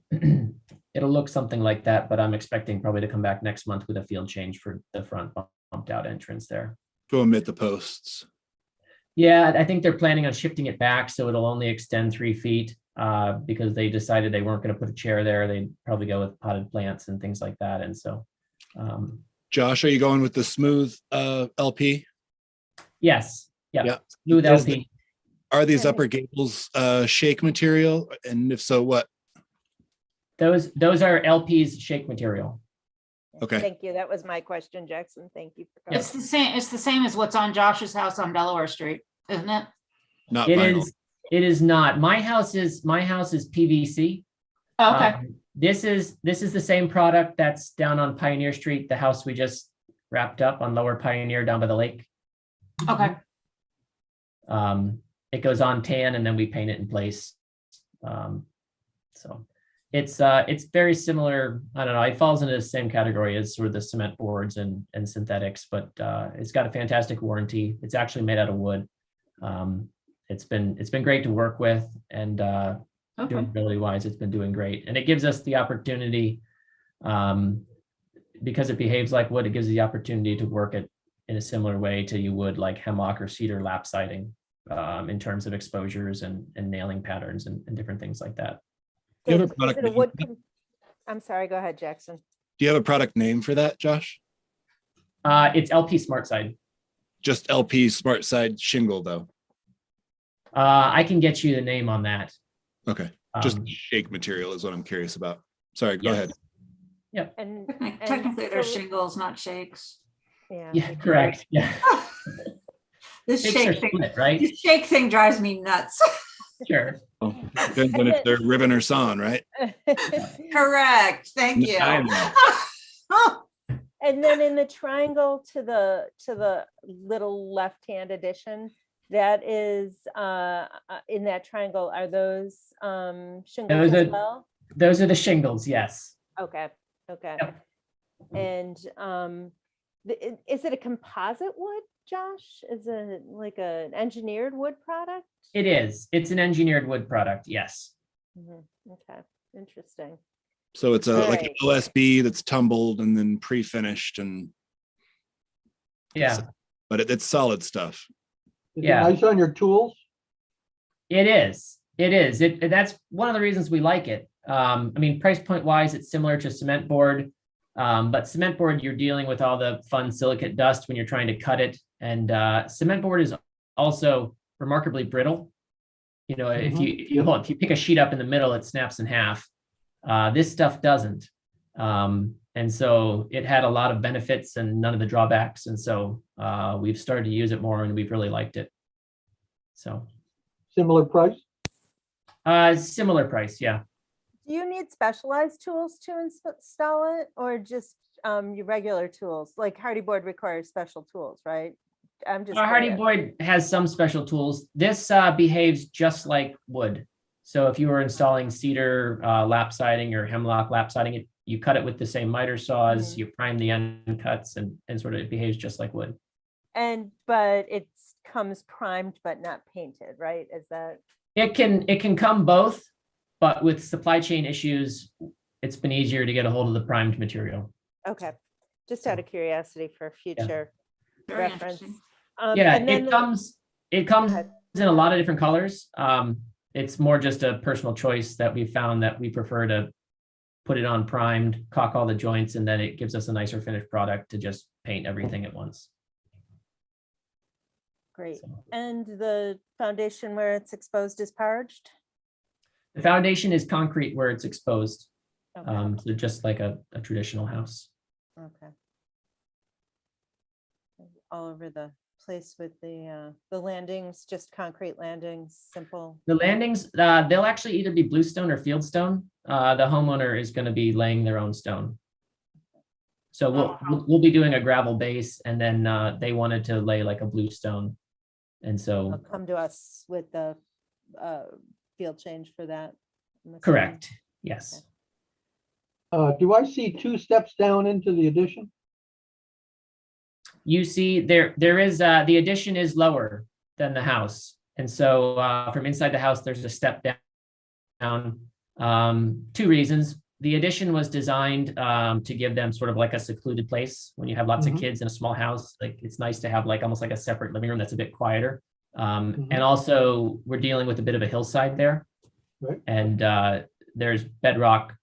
it'll look something like that, but I'm expecting probably to come back next month with a field change for the front bumped out entrance there. To omit the posts. Yeah, I think they're planning on shifting it back so it'll only extend 3 feet because they decided they weren't going to put a chair there. They'd probably go with potted plants and things like that. And so. Josh, are you going with the smooth LP? Yes. Yeah. Yeah. Smooth Is LP. Are these upper gables shake material? And if so, what? Those are LP's shake material. Okay. Thank you. That was my question, Jackson. Thank you. For It's the same. It's the same as what's on Josh's house on Delaware Street, isn't it? Not It vinyl. is. It is not. My house is PVC. Okay. This is the same product that's down on Pioneer Street, the house we just wrapped up on Lower Pioneer down by the lake. Okay. It goes on tan and then we paint it in place. So it's very similar. I don't know. It falls into the same category as sort of the cement boards and synthetics, but it's got a fantastic warranty. It's actually made out of wood. It's been great to work with, and durability wise, it's been doing great. And it gives us the opportunity, because it behaves like wood, it gives the opportunity to work it in a similar way to you would like hemlock or cedar lap siding, in terms of exposures and nailing patterns and different things like that. Do you have a Is product it a name? wood? I'm sorry, go ahead, Jackson. Do you have a product name for that, Josh? It's LP Smart Side. Just LP Smart Side shingle, though. I can get you the name on that. Okay. Just Um, shake material is what I'm curious about. Sorry, go yes. ahead. Yep. And Technically, they're so- shingles, not shakes. Yeah. Yeah, correct. Yeah. This Shakes are shake thing, split, right? this shake thing drives me nuts. Sure. Oh, depends on if they're riven or sawn, right? Correct. Thank you. And then in the triangle to the little left-hand addition, that is in that triangle, are those shingles Those as are- well? Those are the shingles, yes. Okay, okay. Yep. And is it a composite wood, Josh? Is it like an engineered wood product? It is. It's an engineered wood product, yes. Mhm, okay, interesting. So it's like an Right. OSB that's tumbled and then pre-finished, and Yeah, but it's solid stuff. Is it Yeah. nice on your tools? it is. It is. That's one of the reasons we like it. I mean, price point wise, it's similar to cement board. But cement board, you're dealing with all the fun silicate dust when you're trying to cut it. And cement board is also remarkably brittle. You know, if you pick a sheet up in the middle, it snaps in half. This stuff doesn't. And so it had a lot of benefits and none of the drawbacks. And so we've started to use it more and we've really liked it. So Similar price? similar price, yeah. Do you need specialized tools to install it, or just your regular tools? Like hardy board requires special tools, right? I'm just Hardy curious. board has some special tools. This behaves just like wood. So if you were installing cedar lap siding or hemlock lap siding, you cut it with the same miter saws, Mhm. you prime the end cuts, and sort of it behaves just like wood. But it comes primed but not painted, right? Is that? It can come both, but with supply chain issues, it's been easier to get a hold of the primed material. Okay, just out of curiosity for future Very reference. interesting. Yeah, And then it comes ahead. in a lot of different colors. It's more just a personal choice that we found that we prefer to put it on primed, caulk all the joints, and then it gives us a nicer finished product to just paint everything at once. Great. So, And the foundation where it's exposed is parged? the foundation is concrete where it's exposed, Okay, so just like a traditional house. okay. All over the place with the landings, just concrete landings, simple. The landings, they'll actually either be bluestone or fieldstone. The homeowner is going to be laying their own stone. So we'll be doing a gravel base, and then they wanted to lay like a bluestone, and They'll so come to us with the field change for that. I'm assuming. correct, yes. Do I see 2 steps down into the addition? You see, there is the addition is lower than the house, and so from inside the house, there's a step down. 2 reasons. The addition was designed to give them sort of like a secluded place. When you have lots of kids in a small house, like it's nice to have like almost like a separate living room that's a bit quieter. And also we're dealing with a bit of a hillside there. Right. And there's bedrock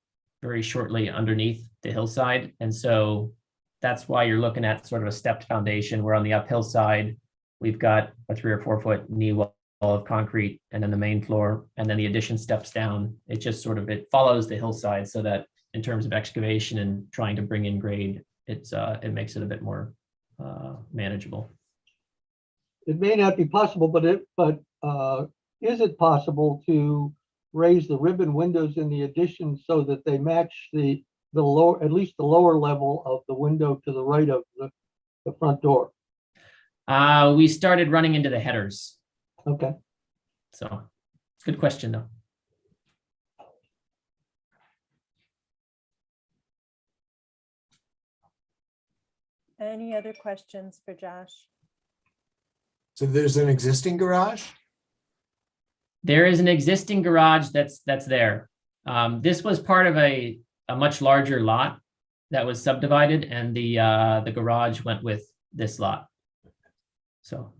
very shortly underneath the hillside. And so that's why you're looking at sort of a stepped foundation. Where on the uphill side, we've got a 3 or 4 foot knee wall of concrete, and then the main floor, and then the addition steps down. It just sort of, it follows the hillside, so that in terms of excavation and trying to bring in grade, it makes it a bit more manageable. It may not be possible, but is it possible to raise the ribbon windows in the addition so that they match the lower, at least the lower level of the window to the right of the front door? We started running into the headers. Okay. So good question though. Any other questions for Josh? So there's an existing garage? There is an existing garage that's there. This was part of a much larger lot that was subdivided, and the garage went with this lot. So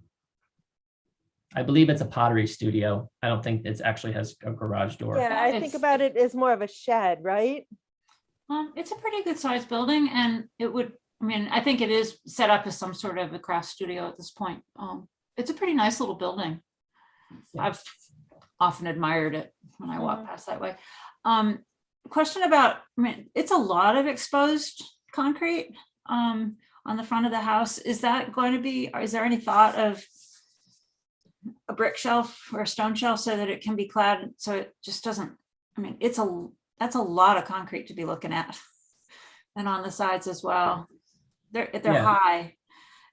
I believe it's a pottery studio. I don't think it actually has a garage door. Yeah, I think about it as more of a shed, right? It's a pretty good sized building, and it would, I mean, I think it is set up as some sort of a craft studio at this point. It's a pretty nice little building. Yeah. I've often admired it when I walk past that way. Question about, I mean, it's a lot of exposed concrete on the front of the house. Is that going to be, or is there any thought of a brick shelf or a stone shelf so that it can be clad so it just doesn't, I mean, that's a lot of concrete to be looking at. And on the sides as well. They're Yeah. high.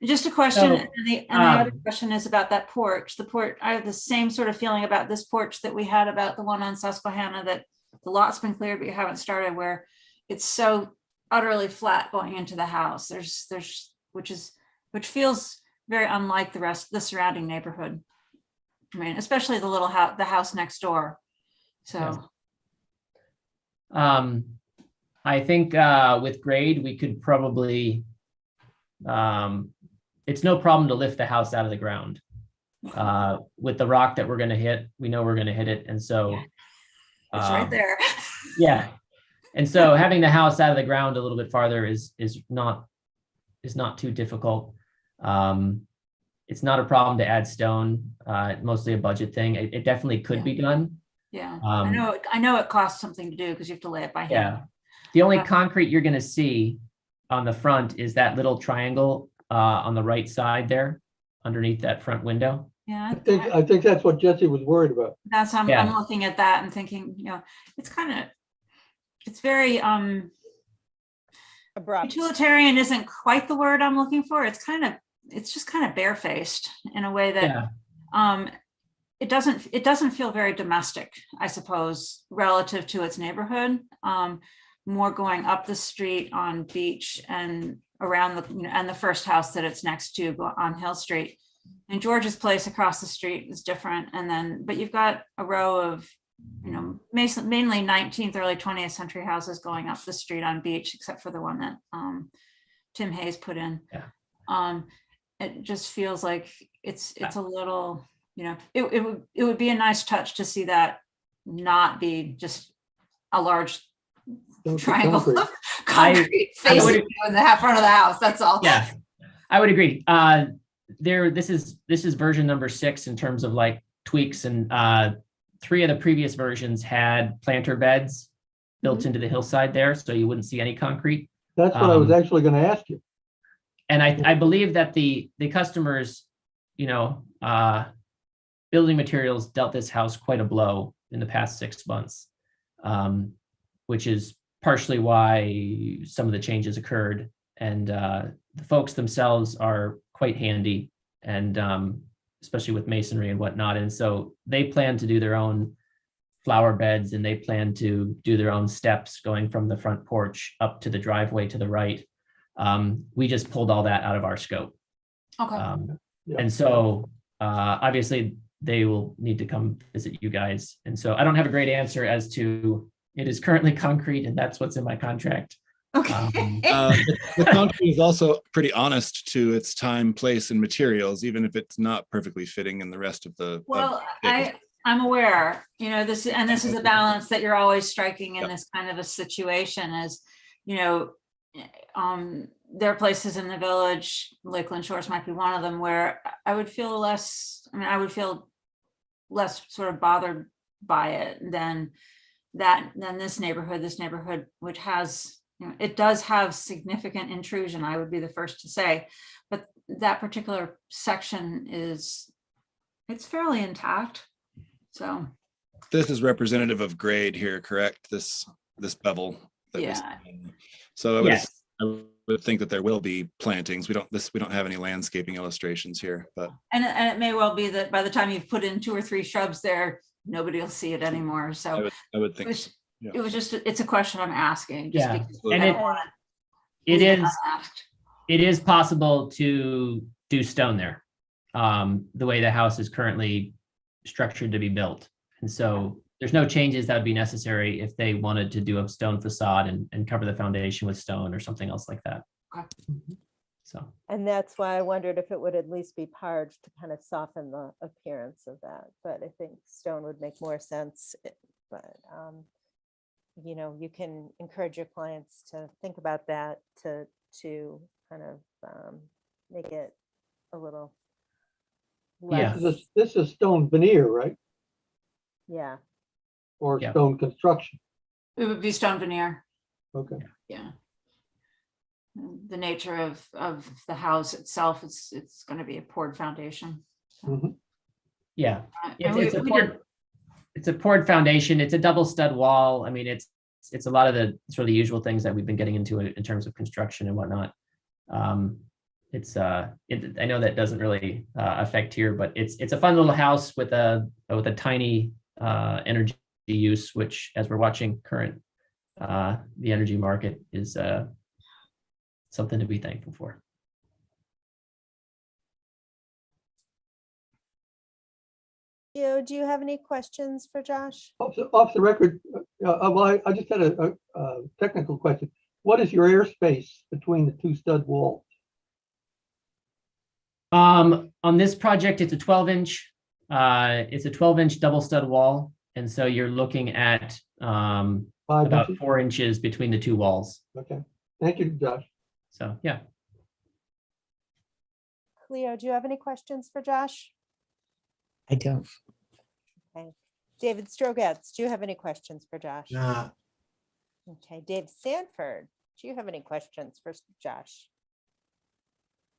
Just a question, So, and the other question is about that porch. The porch, I have the same sort of feeling about this porch that we had about the one on Susquehanna, that the lot's been cleared, but you haven't started, where it's so utterly flat going into the house. Which feels very unlike the surrounding neighborhood. I mean, especially the little house, the house next door. So. I think with grade, we could probably, it's no problem to lift the house out of the ground. With the rock that we're going to hit, we know we're going to hit it. And so It's right there. Yeah. And so having the house out of the ground a little bit farther is not too difficult. It's not a problem to add stone, mostly a budget thing. It definitely could be done. Yeah, I know it costs something to do because you have to lay it by hand. Yeah. The only concrete you're going to see on the front is that little triangle on the right side there, underneath that front window. Yeah, I think that's what Jesse was worried about. that's I'm looking at that and thinking, it's very Abrupt. utilitarian isn't quite the word I'm looking for. It's just kind of barefaced in a way that it doesn't feel very domestic, I suppose, relative to its neighborhood. More going up the street on Beach and around and the first house that it's next to on Hill Street. And George's place across the street is different. But you've got a row of, mainly 19th, early 20th century houses going up the street on Beach, except for the one that Tim Hayes put in. Yeah. It just feels like it's a little, it would be a nice touch to see that not be just a large triangle of concrete facing in the front of the house. That's all. Yeah, I would agree. This is version number 6 in terms of like tweaks, and 3 of the previous versions had planter beds built into the hillside there, so you wouldn't see any concrete. That's what I was actually going to ask you. And I believe that the customers, building materials dealt this house quite a blow in the past 6 months, which is partially why some of the changes occurred. And the folks themselves are quite handy, and especially with masonry and whatnot. And so they plan to do their own flower beds, and they plan to do their own steps going from the front porch up to the driveway to the right. We just pulled all that out of our scope. Okay. And so obviously they will need to come visit you guys. And so I don't have a great answer as to, it is currently concrete and that's what's in my contract. Okay. The concrete is also pretty honest to its time, place, and materials, even if it's not perfectly fitting in the rest of the. Well, I'm aware, this is a balance that you're always striking in this kind of a situation, is, there are places in the village, Lakeland Shores might be one of them, where I would feel less sort of bothered by it than this neighborhood, which has, it does have significant intrusion, I would be the first to say, but that particular section it's fairly intact. So this is representative of grade here, correct? This bevel. So I would think that there will be plantings. We don't have any landscaping illustrations here, but and it may well be that by the time you've put in 2 or 3 shrubs there, nobody will see it anymore. So I would think it's a question I'm asking. Just because and it is possible to do stone there, the way the house is currently structured to be built. And so there's no changes that would be necessary if they wanted to do a stone facade and cover the foundation with stone or something else like that. Okay. So And that's why I wondered if it would at least be parged to kind of soften the appearance of that. But I think stone would make more sense. But, you know, you can encourage your clients to think about that to kind of make it a little Yeah. less. This is stone veneer, right? Yeah. Or Yeah. stone construction. It would be stone veneer. Okay. Yeah. The nature of the house itself, it's going to be a poured foundation. Mhm. yeah, And it's a we poured, did- it's a poured foundation. It's a double stud wall. I mean, it's a lot of the sort of the usual things that we've been getting into in terms of construction and whatnot. I know that doesn't really affect here, but it's a fun little house with a tiny energy use, which, as we're watching current the energy market, is something to be thankful for. Do you have any questions for Josh? Off the record, well, I just had a technical question. What is your airspace between the two stud walls? On this project, it's a 12-inch. It's a 12-inch double stud wall, and so you're looking at 5 about inches? 4 inches between the two walls. Okay, thank you, Josh. So yeah. Cleo, do you have any questions for Josh? I don't. Okay. David Strogatz, do you have any questions for Josh? Nah, Okay, Dave Sanford, do you have any questions for Josh?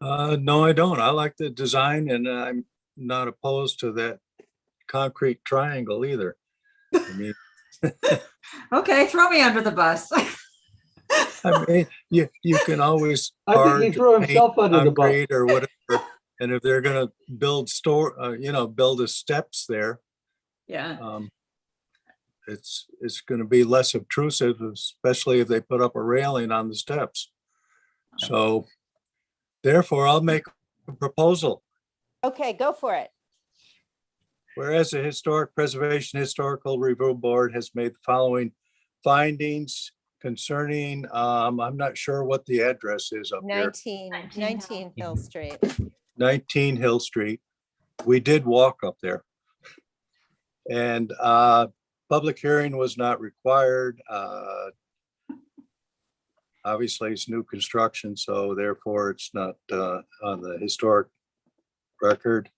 No, I don't. I like the design and I'm not opposed to that concrete triangle either. I mean, Okay, throw me under the bus. you can always I think he hard threw paint himself under the bus. concrete or whatever. And if they're gonna build build the steps there, Yeah. it's gonna be less obtrusive, especially if they put up a railing on the steps. So therefore, I'll make a proposal. Okay, go for it. Whereas the Historic Preservation Historical Review Board has made the following findings concerning, I'm not sure what the address is up here, 19 Hill Street. 19 Hill Street. We did walk up there. And public hearing was not required. Obviously, it's new construction, so therefore it's not on the historic record.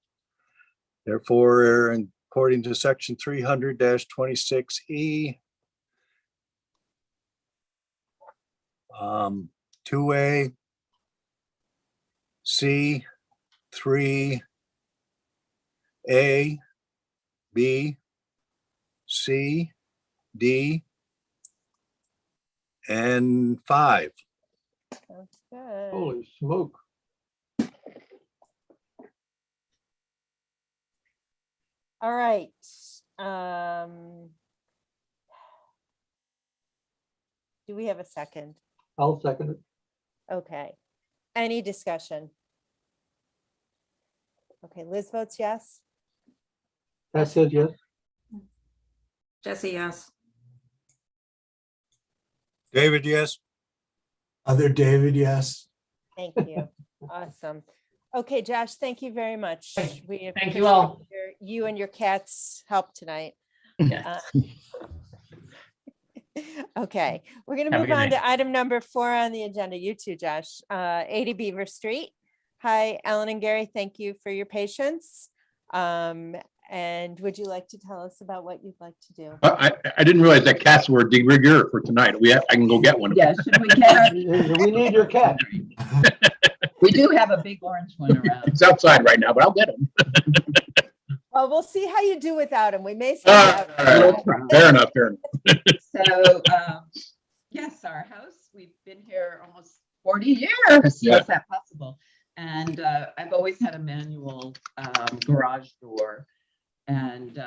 Therefore, according to section 300-26E, 2A, C, 3, A, B, C, D, and 5. That's good. Holy smoke. All right. Do we have a second? I'll second it. Okay. Any discussion? Okay, Liz votes yes. That says yes. Jesse, yes. David, yes? other David, yes. Thank you. Awesome. Okay, Josh, thank you very much. We Thank you all. appreciate you and your cat's help tonight. Yeah. Okay, we're gonna Have a move good on night. to item number 4 on the agenda. You too, Josh. 80 Beaver Street. Hi, Ellen and Gary. Thank you for your patience. And would you like to tell us about what you'd like to do? I didn't realize that cats were de rigueur for tonight. I can go get one. Yeah, should we get We need your cat. we do have a big orange one around. It's outside right now, but I'll get him. Well, we'll see how you do without him. We may send All out. right. Fair enough, fair enough. So, yes, our house, we've been here almost 40 years. Yeah. Is that possible? And I've always had a manual garage door. And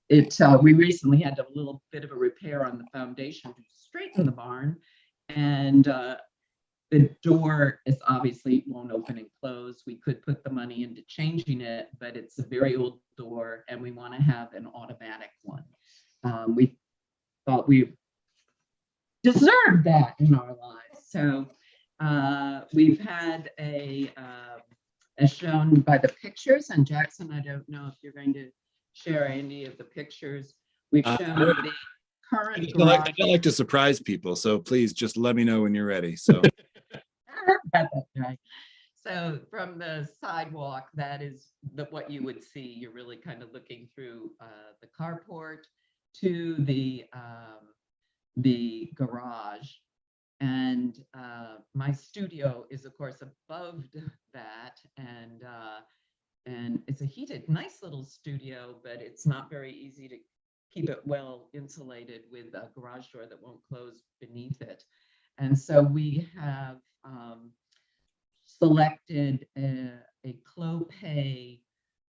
we recently had a little bit of a repair on the foundation to straighten the barn. And the door is obviously won't open and close. We could put the money into changing it, but it's a very old door and we want to have an automatic one. We thought we deserved that in our lives. So We've had as shown by the pictures, and Jackson, I don't know if you're going to share any of the pictures. We've shown the current I don't like to surprise people, so please just let me know when you're ready. So, That's right. So from the sidewalk, that is what you would see. You're really kind of looking through the carport to the garage. And my studio is, of course, above that, and it's a heated, nice little studio, but it's not very easy to keep it well insulated with a garage door that won't close beneath it. And so we have selected a Clopay.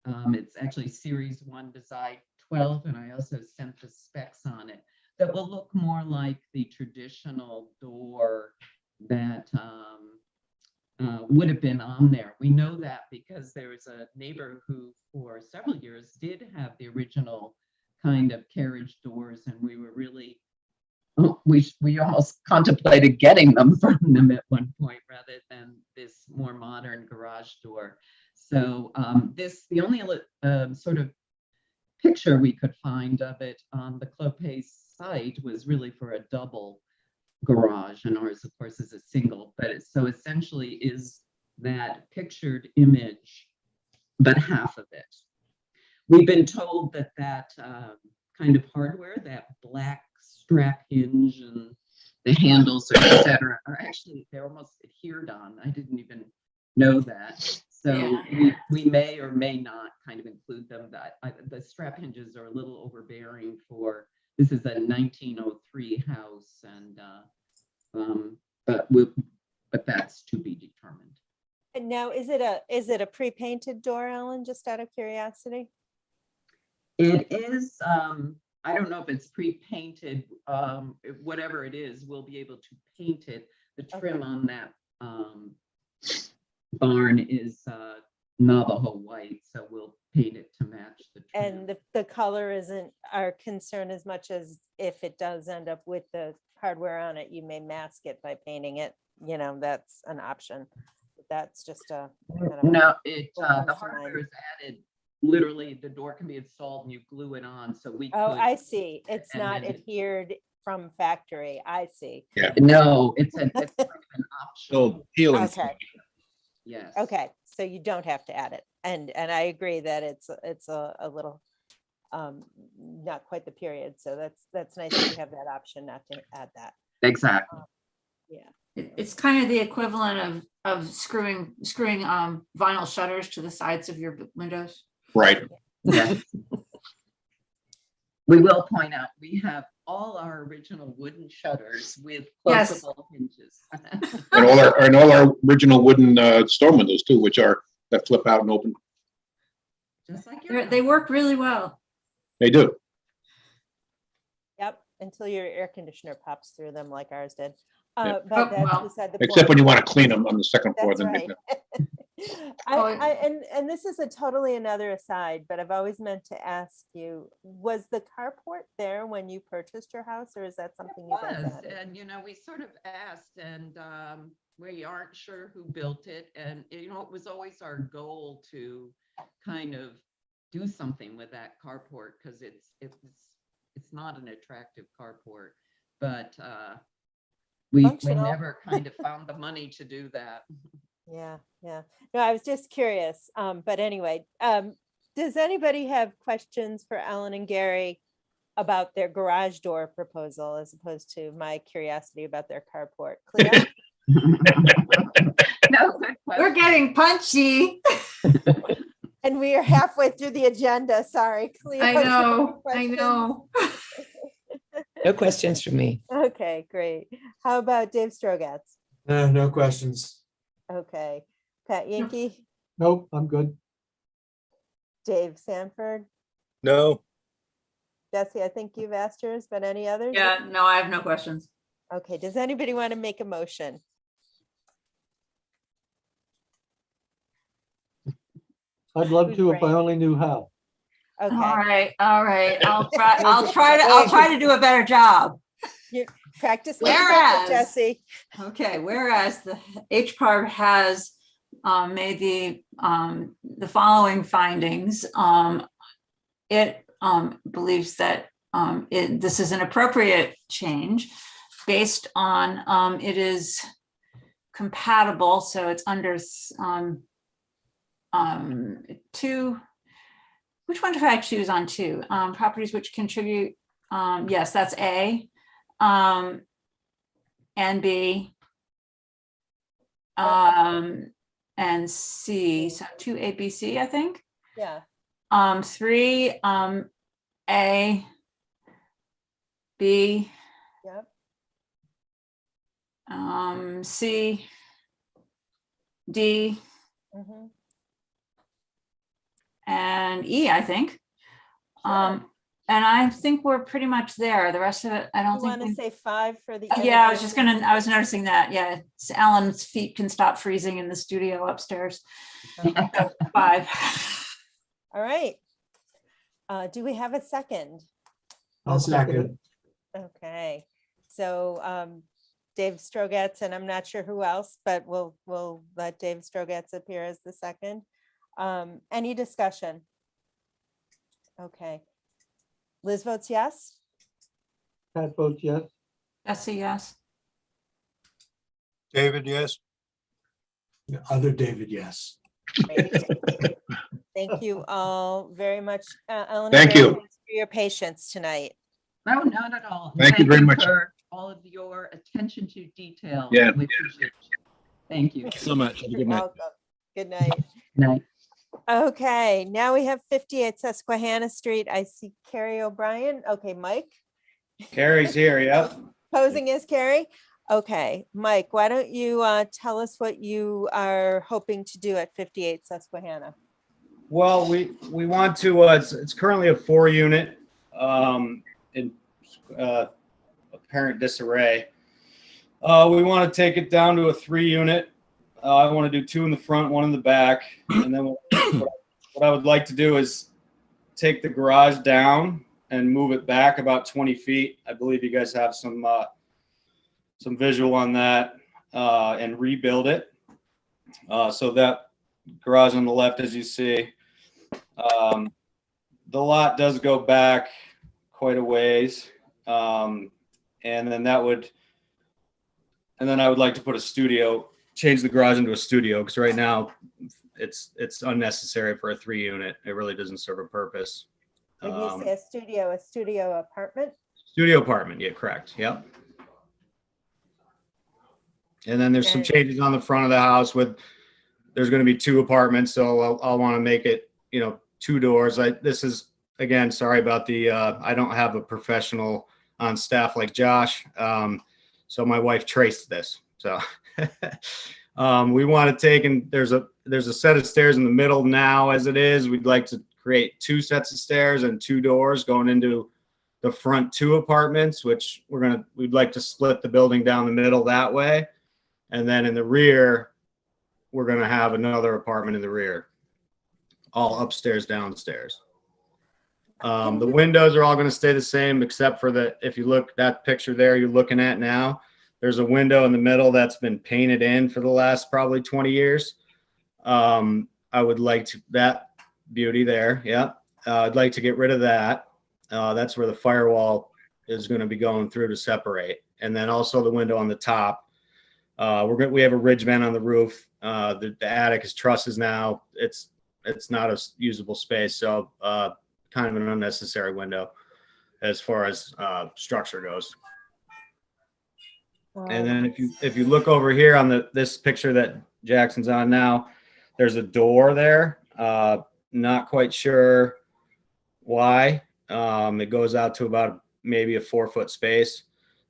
It's actually Series 1 Design 12, and I also sent the specs on it that will look more like the traditional door that would have been on there. We know that because there was a neighbor who for several years did have the original kind of carriage doors, and we were really, we almost contemplated getting them from them at one point rather than this more modern garage door. So the only sort of picture we could find of it on the Clopay site was really for a double garage, and ours, of course, is a single. But so essentially is that pictured image, but half of it. We've been told that kind of hardware, that black strap hinge and the handles, etc., are actually, they're almost adhered on. I didn't even know that. So we may or may not kind of include them. The strap hinges are a little overbearing for, this is a 1903 house, and but that's to be determined. And now, is it a pre-painted door, Ellen, just out of curiosity? It is, I don't know if it's pre-painted, whatever it is, we'll be able to paint it. The trim on that barn is Navajo white, so we'll paint it to match the trim. And the color isn't our concern as much as if it does end up with the hardware on it, you may mask it by painting it. You know, that's an option. That's just a kind of no. The hardware is added. Literally, the door can be installed and you glue it on. So we. Oh, could, I see. It's not adhered from factory. I see. Yeah. No, it's kind of an optional. Peeling. Okay. Yes. Okay, so you don't have to add it, and I agree that it's a little not quite the period. So that's nice that you have that option not to add that. Exactly. Yeah. It's kind of the equivalent of screwing vinyl shutters to the sides of your windows. Right. Yes. We will point out we have all our original wooden shutters with closable hinges. And all our original wooden storm windows too, which are that flip out and open. Just like your They work really well. They do. Yep, until your air conditioner pops through them like ours did. Yep. But that's well, beside the Except point. when you want to clean them on the second floor. That's Then right. And this is a totally another aside, but I've always meant to ask you, was the carport there when you purchased your house, or is that something you guys added? And you know, we sort of asked, and we aren't sure who built it, and you know, it was always our goal to kind of do something with that carport, because it's not an attractive carport, but we never kind of found the money to do that. Yeah. No, I was just curious. But anyway, does anybody have questions for Ellen and Gary about their garage door proposal as opposed to my curiosity about their carport? Cleo? No, we're getting punchy. And we are halfway through the agenda. Sorry, Cleo. I know. No questions for me. Okay, great. How about Dave Strogatz? No questions. Okay. Pat Yankee? Nope, I'm good. Dave Sanford? No. Jesse, I think you've asked yours, but any others? Yeah, no, I have no questions. Okay, does anybody want to make a motion? I'd love to if I only knew how. Okay. All right. I'll try to do a better job. Practice makes Whereas- perfect, Jesse. Okay, whereas the HPARB has made the following findings. It believes that this is an appropriate change based on it is compatible, so it's under two. Which one did I choose on two? Properties which contribute. Yes, that's A. And B. And C. So 2A, B, C, I think. Yeah. 3, A, B, Yep. C, D, Mhm. and E, I think. And I think we're pretty much there. The rest of it, I don't You think. want to say 5 for the. Yeah, I was energy I was noticing that. Yeah, Alan's feet can stop freezing in the studio upstairs. 5. All right. Do we have a second? I'll second. Okay, so Dave Strogatz, and I'm not sure who else, but we'll let Dave Strogatz appear as the second. Any discussion? Okay. Liz votes yes. Pat votes yes. Jesse, yes. David, yes. Other David, yes. Great. Thank you all very much. Eleanor, Thank you. thanks for your patience tonight. No, not at all. Thank you very much. For all of your attention to detail. Yeah. We appreciate it. Thank you. Thank you so much. Have a You're good night. welcome. Good night. Night. Okay, now we have 58 Susquehanna Street. I see Carrie O'Brien. Okay, Mike, Carrie's here, yep. posing as Carrie. Okay, Mike, why don't you tell us what you are hoping to do at 58 Susquehanna? Well, we want to, it's currently a 4-unit in apparent disarray. We want to take it down to a 3-unit. I want to do 2 in the front, 1 in the back. And then what I would like to do is take the garage down and move it back about 20 feet. I believe you guys have some visual on that, and rebuild it. So that garage on the left, as you see, the lot does go back quite a ways. And then I would like to put a studio, change the garage into a studio, because right now it's unnecessary for a 3-unit. It really doesn't serve a purpose. When you say a studio apartment? Studio apartment, yeah, correct, yep. And then there's some changes on the front of the house there's going to be 2 apartments, so I'll want to make it, 2 doors. This is, again, sorry about I don't have a professional on staff like Josh. So my wife traced this. So we want to take, and there's a set of stairs in the middle now as it is. We'd like to create 2 sets of stairs and 2 doors going into the front 2 apartments, which we'd like to split the building down the middle that way. And then in the rear, we're going to have another apartment in the rear, all upstairs, downstairs. The windows are all going to stay the same, except for if you look, that picture there you're looking at now, there's a window in the middle that's been painted in for the last probably 20 years. I would like to, that beauty there. Yeah. I'd like to get rid of that. That's where the firewall is going to be going through to separate. And then also the window on the top. We have a ridge vent on the roof. The attic is trusses now. It's not a usable space. So kind of an unnecessary window as far as structure goes. And then if you look over here on this picture that Jackson's on now, there's a door there. Not quite sure why. It goes out to about maybe a 4-foot space.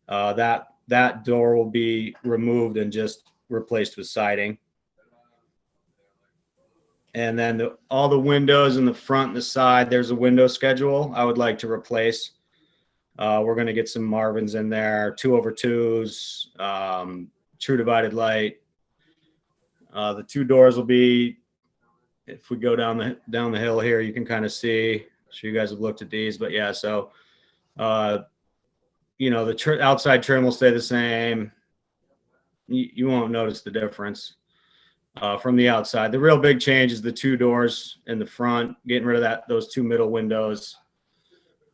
That door will be removed and just replaced with siding. And then all the windows in the front and the side, there's a window schedule I would like to replace. We're going to get some Marvins in there, 2x2s, true divided light. The 2 doors will be, if we go down the hill here, you can kind of see. I'm sure you guys have looked at these, but yeah, so you know, the outside trim will stay the same. You won't notice the difference from the outside. The real big change is the 2 doors in the front, getting rid of those 2 middle windows.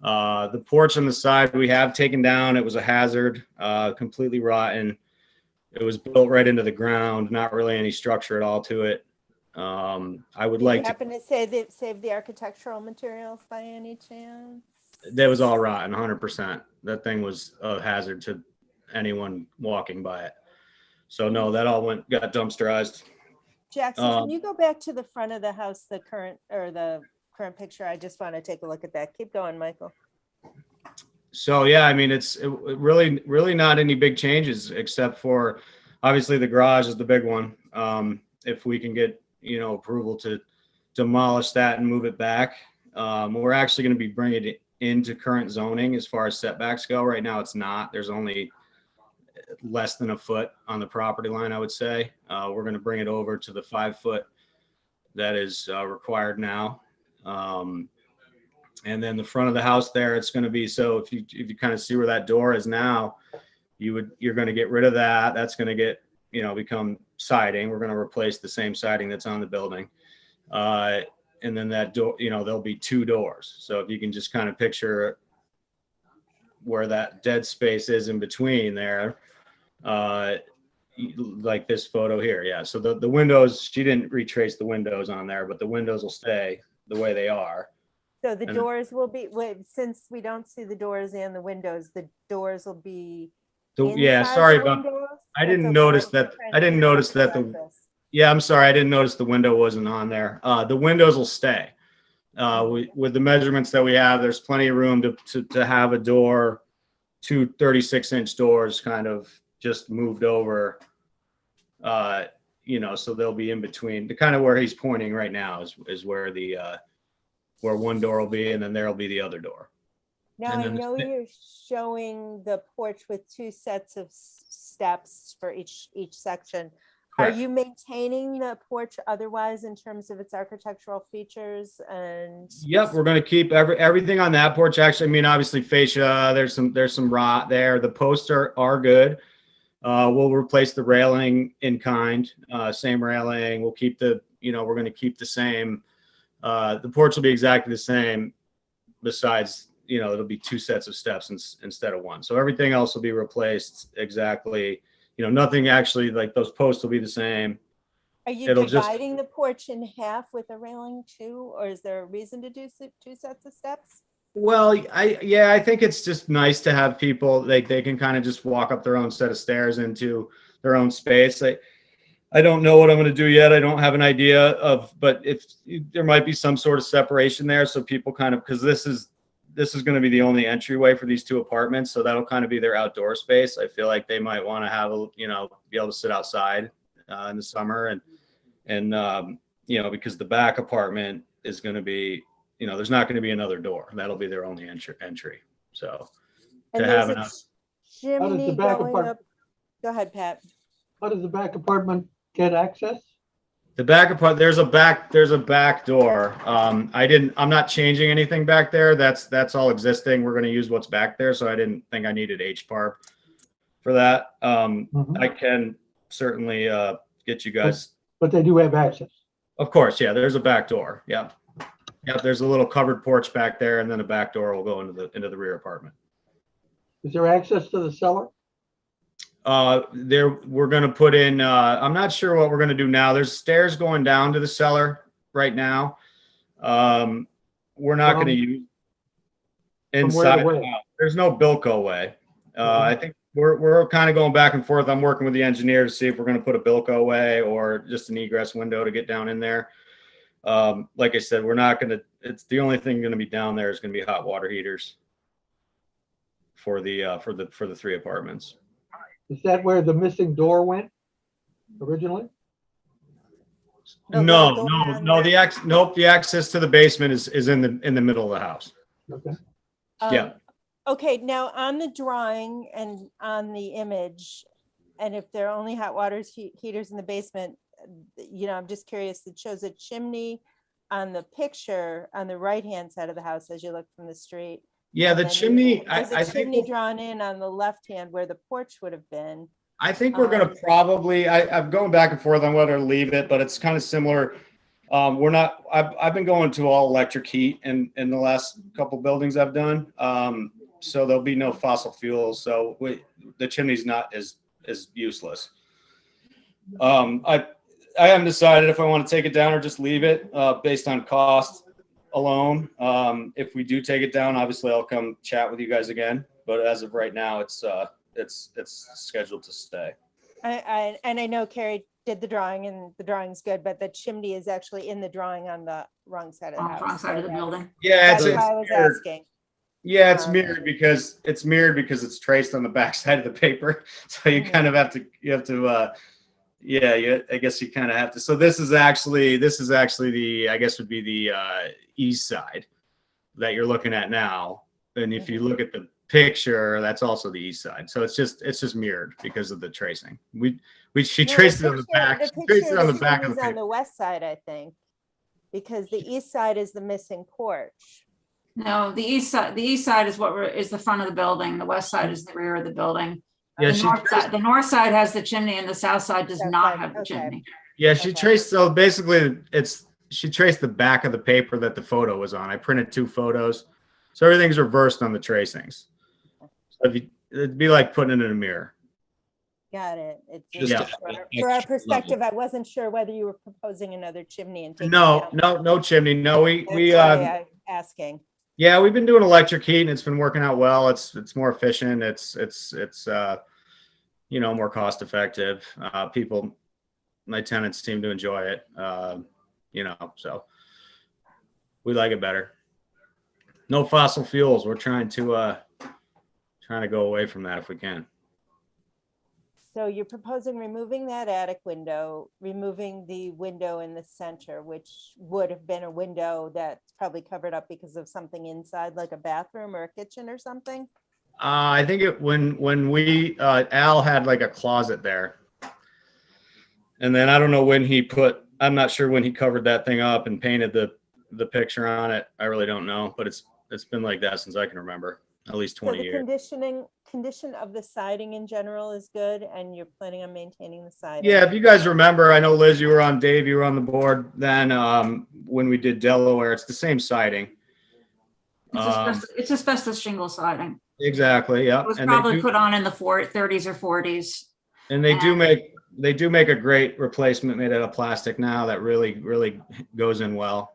The porch on the side we have taken down. It was a hazard, completely rotten. It was built right into the ground, not really any structure at all to it. I would Did like you to, happen to say that save the architectural materials by any chance? that was all rotten, 100%. That thing was a hazard to anyone walking by it. So no, that all got dumpsterized. Jackson, can you go back to the front of the house, the current current picture? I just want to take a look at that. Keep going, Michael. So yeah, I mean, it's really not any big changes except for obviously the garage is the big one. If we can get, you know, approval to demolish that and move it back, we're actually going to be bringing it into current zoning as far as setbacks go. Right now, it's not. There's only less than a foot on the property line, I would say. We're going to bring it over to the 5 foot that is required now. And then the front of the house there, it's going to be, so if you kind of see where that door is now, you're going to get rid of that. That's going to get, you know, become siding. We're going to replace the same siding that's on the building. And then that door, you know, there'll be 2 doors. So if you can just kind of picture where that dead space is in between there, like this photo here. Yeah. So the windows, she didn't retrace the windows on there, but the windows will stay the way they are. So the doors will be, since we don't see the doors and the windows will be. Yeah, inside sorry the about, windows? I That's didn't okay. notice We're that. trying I to didn't do notice something that like this. yeah, I'm sorry. I didn't notice the window wasn't on there. The windows will stay. With the measurements that we have, there's plenty of room to have a door, 2 36-inch doors kind of just moved over, you know, so they'll be in between. The kind of where he's pointing right now is where where one door will be, and then there'll be the other door. Now, And I then know you're showing the porch with 2 sets of steps for each section. Correct. Are you maintaining the porch otherwise in terms of its architectural features and? Yep, we're going to keep everything on that porch. Actually, I mean, obviously fascia, there's some rot there. The posts are good. We'll replace the railing in kind, same railing. We'll keep we're going to keep the same. The porch will be exactly the same, besides, you know, it'll be 2 sets of steps instead of 1. So everything else will be replaced exactly. You know, nothing actually, like those posts will be the same. Are you It'll just- dividing the porch in half with a railing too, or is there a reason to do 2 sets of steps? Well, I think it's just nice to have people, they can kind of just walk up their own set of stairs into their own space. I don't know what I'm going to do yet. I don't have an idea but if there might be some sort of separation there, so people kind of, because this is going to be the only entryway for these 2 apartments, so that'll kind of be their outdoor space. I feel like they might want to have be able to sit outside in the summer, and you know, because the back apartment is going to be, you know, there's not going to be another door. That'll be their only entry. So And to there's have a enough. chimney back going apart- up. Go ahead, Pat. How does the back apartment get access? The back apart, there's a back door. I'm not changing anything back there. That's all existing. We're going to use what's back there. So I didn't think I needed HPARP for that. I can certainly get you guys. But they do have access. Of course. Yeah. There's a back door. Yeah. Yeah. There's a little covered porch back there, and then a back door will go into the rear apartment. Is there access to the cellar? We're going to put in, I'm not sure what we're going to do now. There's stairs going down to the cellar right now. We're not going to use inside. There's no Bilco way. I think we're kind of going back and forth. I'm working with the engineer to see if we're going to put a Bilco way or just an egress window to get down in there. Like I said, we're not going to, it's the only thing going to be down there is going to be hot water heaters for the 3 apartments. Is that where the missing door went originally? No. The access to the basement is in the middle of the house. Okay. Yeah. Okay, now on the drawing and on the image, and if there are only hot water heaters in the basement, you know, I'm just curious, it shows a chimney on the picture on the right-hand side of the house as you look from the street. Yeah, And the then chimney, There's a I think, chimney drawn in on the left hand where the porch would have been. I think we're gonna Um, probably, I'm going back and forth on whether to leave it, but it's kind of similar. We're not, I've been going to all electric heat in the last couple buildings I've done. So there'll be no fossil fuels. So the chimney's not as useless. I haven't decided if I want to take it down or just leave it, based on cost alone. If we do take it down, obviously I'll come chat with you guys again. But as of right now, it's scheduled to stay. and I know Carrie did the drawing and the drawing's good, but the chimney is actually in the drawing on the wrong side of the house. Wrong side so of the that's- building. Yeah, That's why I was asking. Yeah, it's Um, mirrored because it's traced on the back side of the paper. So you kind of have to, I guess you kind of have to. So this is actually the, I guess would be the east side that you're looking at now. And if you look at the picture, that's also the east side. So it's just mirrored because of the tracing. She traced it on the back. The She traced it picture on of the the back of chimney's the on paper. the west side, I think, because the east side is the missing porch. No, the east side is is the front of the building. The west side is the rear of the building. Yeah, The north side has the chimney and the south side does South not side, have the okay. chimney. Yeah, she Okay. traced, so basically she traced the back of the paper that the photo was on. I printed 2 photos. So everything's reversed on the tracings. So it'd be like putting it in a mirror. Got it. It's Just just to add for our extra perspective, I wasn't sure whether you were proposing another chimney and taking it No, down. no chimney. No, we That's why I'm asking. yeah, we've been doing electric heat and it's been working out well. It's more efficient. It's more cost effective. My tenants seem to enjoy it. So we like it better. No fossil fuels. We're trying to go away from that if we can. So you're proposing removing that attic window, removing the window in the center, which would have been a window that's probably covered up because of something inside, like a bathroom or a kitchen or something? I think when we Al had like a closet there, and then I don't know when I'm not sure when he covered that thing up and painted the picture on it. I really don't know, but it's been like that since I can remember, at least So 20 the years. condition of the siding in general is good, and you're planning on maintaining the siding? Yeah, if you guys remember, I know Liz, you were on the board then, when we did Delaware. It's the same siding. It's asbestos shingle siding. Exactly, yeah. It was And probably put on in the 30s or 40s. they do make a great replacement made out of plastic now that really, really goes in well.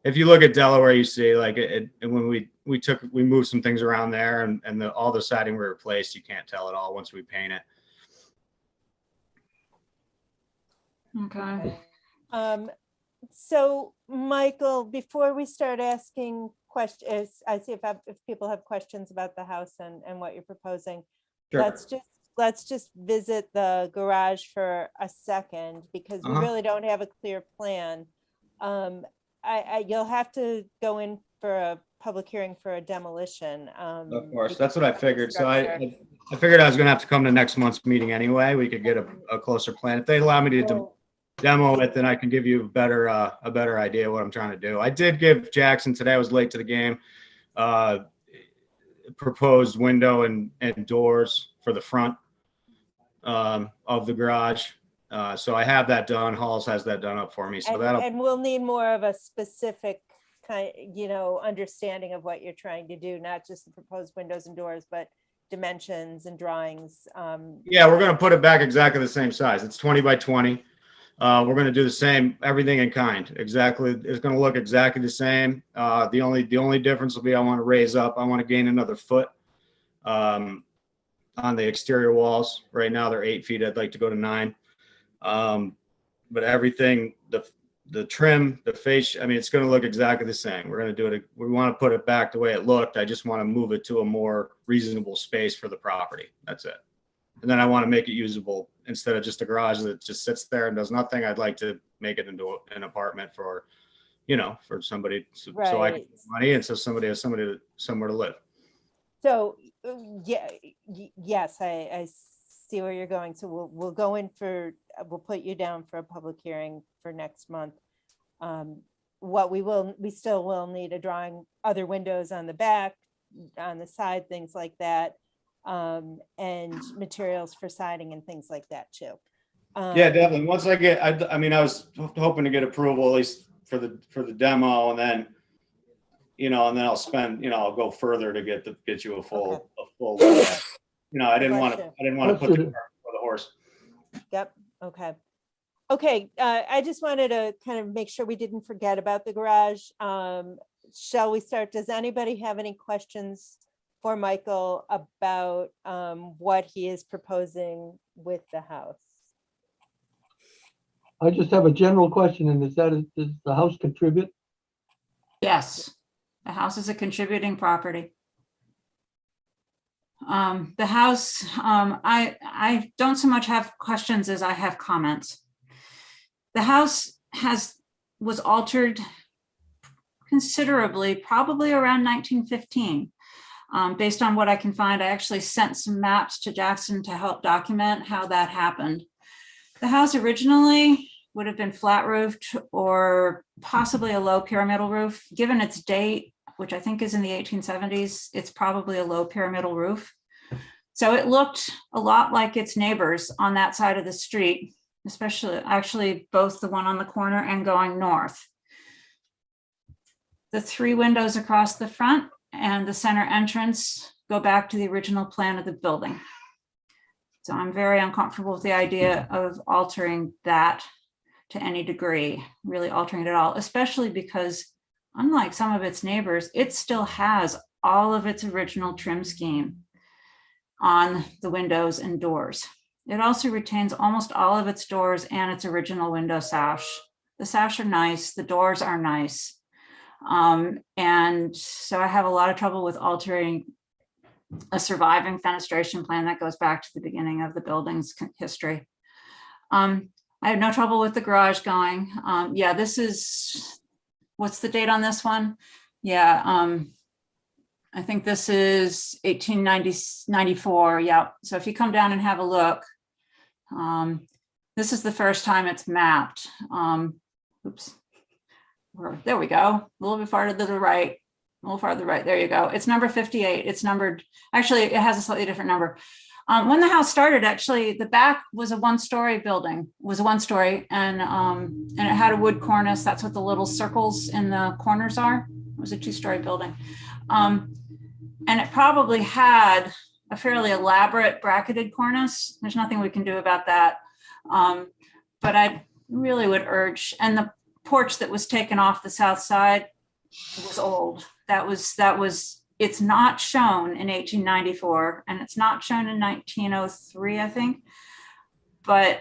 If you look at Delaware, you see like and when we moved some things around there and all the siding we replaced, you can't tell at all once we paint it. Okay. So Michael, before we start asking questions, I see if people have questions about the house and what you're proposing. Sure. Let's just visit the garage for a second, because we really don't have a clear plan. You'll have to go in for a public hearing for a demolition. Of course, that's what I figured. So I figured I was gonna have to come to next month's meeting anyway. We could get a closer plan. If they allow me to demo it, then I can give you a better idea of what I'm trying to do. I did give Jackson today, I was late to the game, proposed window and doors for the front of the garage. So I have that done. Halls has that done up for me. So And we'll need more of a specific kind, understanding of what you're trying to do, not just the proposed windows and doors, but dimensions and drawings. Yeah, we're going to put it back exactly the same size. It's 20 by 20. We're going to do the same, everything in kind. Exactly. It's going to look exactly the same. The only difference will be I want to raise up. I want to gain another foot on the exterior walls. Right now they're 8 feet. I'd like to go to 9. But everything, the trim, the face, I mean, it's going to look exactly the same. We're going to do it. We want to put it back the way it looked. I just want to move it to a more reasonable space for the property. That's it. And then I want to make it usable instead of just a garage that just sits there and does nothing. I'd like to make it into an apartment for somebody, so I can get money and so somebody has somewhere to live. So, yes, I see where you're going. So we'll go in we'll put you down for a public hearing for next month. we still will need a drawing, other windows on the back, on the side, things like that. And materials for siding and things like that too. Yeah, definitely. Once I get, I mean, I was hoping to get approval at least for the demo, and then, and then I'll spend, I'll go further to get you a full, I didn't want to put the cart before the horse. Yep. Okay. Okay. I just wanted to kind of make sure we didn't forget about the garage. Shall we start? Does anybody have any questions for Michael about what he is proposing with the house? I just have a general question, and does the house contribute? Yes, the house is a contributing property. The house, I don't so much have questions as I have comments. The house was altered considerably, probably around 1915. Based on what I can find, I actually sent some maps to Jackson to help document how that happened. The house originally would have been flat roofed or possibly a low pyramidal roof. Given its date, which I think is in the 1870s, it's probably a low pyramidal roof. So it looked a lot like its neighbors on that side of the street, especially actually both the one on the corner and going north. The 3 windows across the front and the center entrance go back to the original plan of the building. So I'm very uncomfortable with the idea of altering that to any degree, really altering it at all, especially because unlike some of its neighbors, it still has all of its original trim scheme on the windows and doors. It also retains almost all of its doors and its original window sash. The sash are nice, the doors are nice. And so I have a lot of trouble with altering a surviving fenestration plan that goes back to the beginning of the building's history. I have no trouble with the garage going. Yeah, this is, what's the date on this one? Yeah, I think this is 1894. Yeah, so if you come down and have a look, this is the first time it's mapped. Oops. There we go. A little bit farther to the right, a little farther right. There you go. It's number 58. It's numbered. Actually, it has a slightly different number. When the house started, actually, the back was a one-story building. It was a one-story, and it had a wood cornice. That's what the little circles in the corners are. It was a 2-story building, and it probably had a fairly elaborate bracketed cornice. There's nothing we can do about that, but I really would urge. And the porch that was taken off the south side was old. That was. It's not shown in 1894, and it's not shown in 1903, I think, but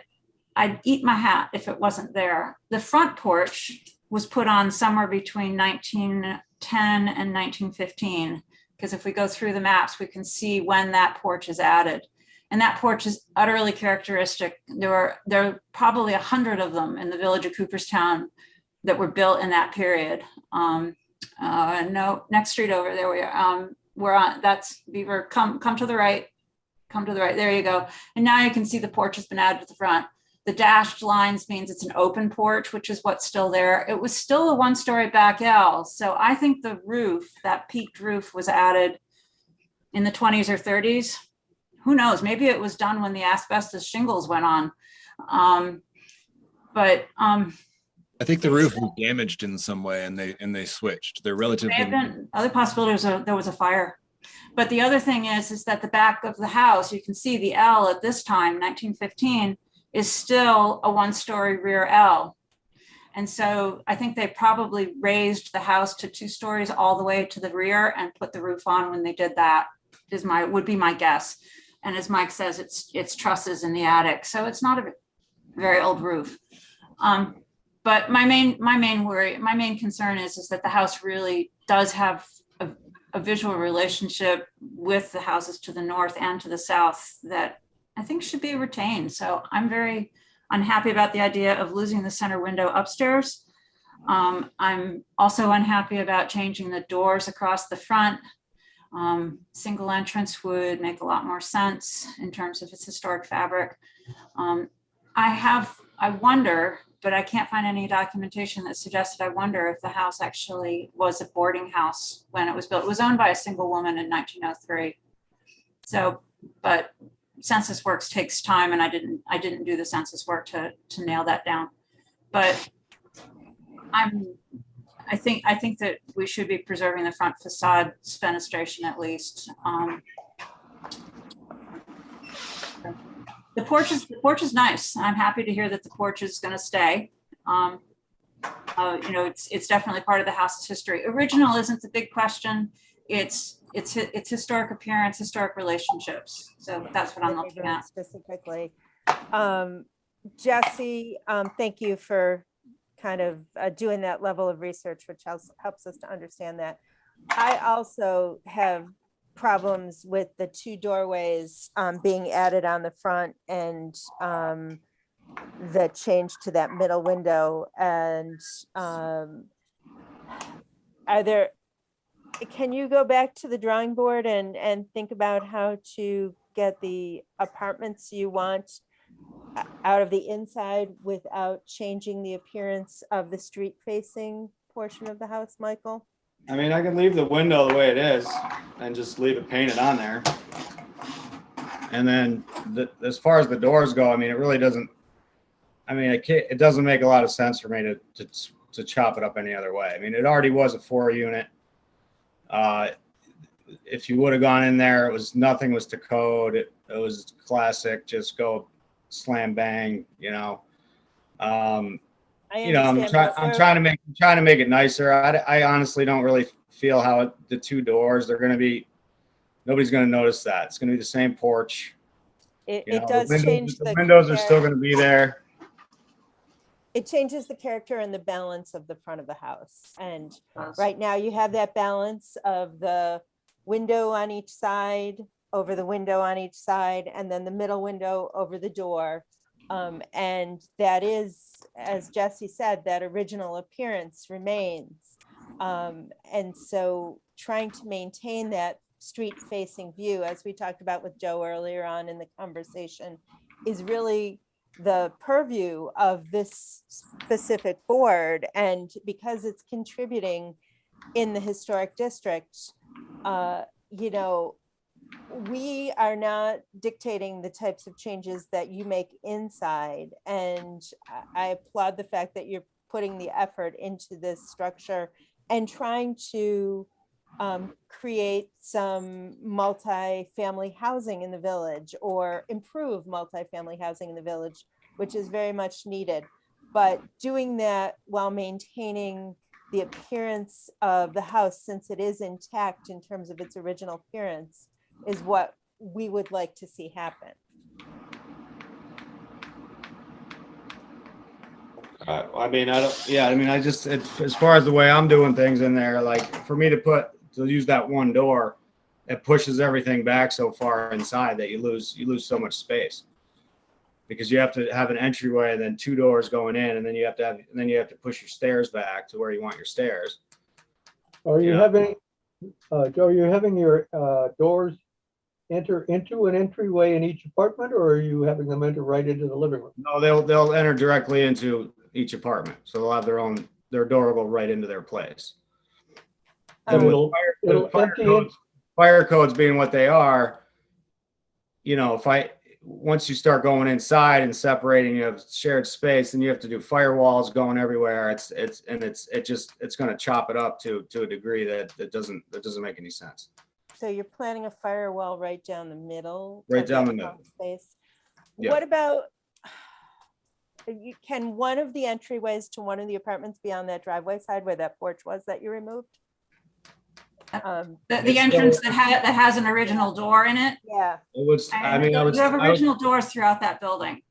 I'd eat my hat if it wasn't there. The front porch was put on somewhere between 1910 and 1915, because if we go through the maps, we can see when that porch is added. And that porch is utterly characteristic. There are probably 100 of them in the village of Cooperstown that were built in that period. No, next street over, there we are. We're on, that's Beaver, come to the right, there you go. And now you can see the porch has been added to the front. The dashed lines means it's an open porch, which is what's still there. It was still a 1-story back L. So I think the roof, that peaked roof, was added in the 20s or 30s. Who knows, maybe it was done when the asbestos shingles went on. I think the roof was damaged in some way, and they switched. They're relatively. There have been other possibilities. There was a fire, but the other thing is that the back of the house, you can see the L at this time, 1915, is still a 1-story rear L, and so I think they probably raised the house to 2 stories all the way to the rear and put the roof on when they did that. Would be my guess. And as Mike says, it's trusses in the attic, so it's not a very old roof. But my main concern is that the house really does have a visual relationship with the houses to the north and to the south that I think should be retained. So I'm very unhappy about the idea of losing the center window upstairs. I'm also unhappy about changing the doors across the front. Single entrance would make a lot more sense in terms of its historic fabric. I wonder but I can't find any documentation that suggested. I wonder if the house actually was a boarding house when it was built. It was owned by a single woman in 1903. So, but census works takes time, and I didn't do the census work to nail that down. But I think that we should be preserving the front facade fenestration at least. The porch is nice. I'm happy to hear that the porch is going to stay. You know, it's definitely part of the house's history. Original isn't the big question. It's historic appearance, historic relationships. So that's what I'm looking at specifically. Jesse, thank you for kind of doing that level of research, which helps us to understand that. I also have problems with the two doorways being added on the front and the change to that middle window. And can you go back to the drawing board and think about how to get the apartments you want out of the inside without changing the appearance of the street facing portion of the house, Michael? I mean, I can leave the window the way it is and just leave it painted on there. And then as far as the doors go, I mean, it really doesn't, I mean, it doesn't make a lot of sense for me to chop it up any other way. I mean, it already was a 4-unit. If you would have gone in there, nothing was to code. It was classic, just go slam bang, you know. You know, I'm trying to make it nicer. I honestly don't really feel how the two doors, nobody's going to notice that. It's going to be the same porch. It does change. The windows are still going to be there. It changes the character and the balance of the front of the house. And right now you have that balance of the window on each side, over the window on each side, and then the middle window over the door. And that is, as Jesse said, that original appearance remains. And so trying to maintain that street facing view, as we talked about with Joe earlier on in the conversation, is really the purview of this specific board. And because it's contributing in the historic district, you know, we are not dictating the types of changes that you make inside. And I applaud the fact that you're putting the effort into this structure and trying to create some multi-family housing in the village or improve multi-family housing in the village, which is very much needed. But doing that while maintaining the appearance of the house, since it is intact in terms of its original appearance, is what we would like to see happen. I mean, I just, as far as the way I'm doing things in there, like for me to use that one door, it pushes everything back so far inside that you lose so much space, because you have to have an entryway and then two doors going in, and then you have to push your stairs back to where you want your stairs. Are you having, Joe, are you having your doors enter into an entryway in each apartment, or are you having them enter right into the living room? No, they'll enter directly into each apartment, so they'll have their door will go right into their place. And fire codes being what they are, you know, once you start going inside and separating, you have shared space, and you have to do firewalls going everywhere. It's going to chop it up to a degree that doesn't make any sense. So you're planning a firewall right down the middle? Right down the middle. Space. Yeah. What about, can one of the entryways to one of the apartments be on that driveway side where that porch was that you removed? The entrance that has an original door in it. Yeah. You have original doors throughout that building.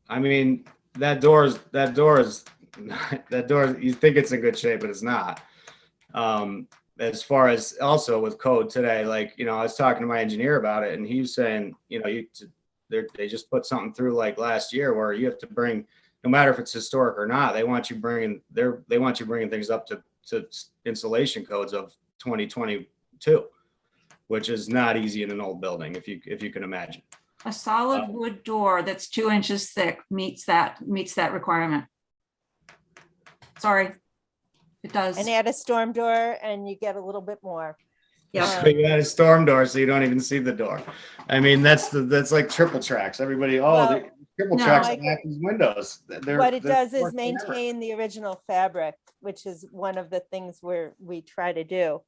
I mean, that door is you think it's in good shape, but it's not. As far as also with code today, like, you know, I was talking to my engineer about it, and he was saying, you know, they just put something through like last year where you have to bring, no matter if it's historic or not, they want you bringing things up to insulation codes of 2022, which is not easy in an old building, if you can imagine. A solid wood door that's 2 inches thick meets that requirement. Sorry, it does. And add a storm door and you get a little bit more. Yeah. So you got a storm door, so you don't even see the door. I mean, that's like triple tracks. Everybody, Well, the triple no, tracks like- have these windows. What it does is maintain the original fabric, which is one of the things we try to do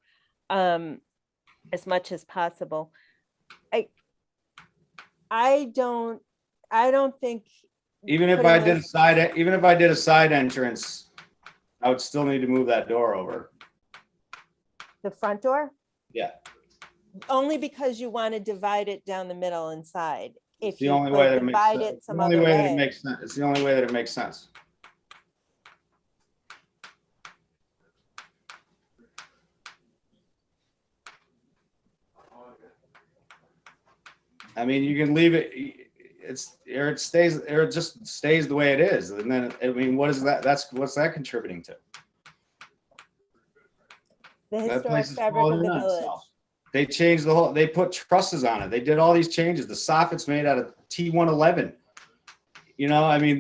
as much as possible. I don't think. Even if putting I did those- a side entrance, I would still need to move that door over. The front door, Yeah, only because you want to divide it down the middle inside. If it's the you only could way that it makes divide sense. it It's some the only other way that it way. makes sense. It's the only way that it makes sense. I mean, you can leave it. It just stays the way it is, and then I mean, what is that? What's that contributing to? The That historic place is fabric of falling the in on village. itself. They changed the whole. They put trusses on it. They did all these changes. The soffit's made out of T111. You know, I mean,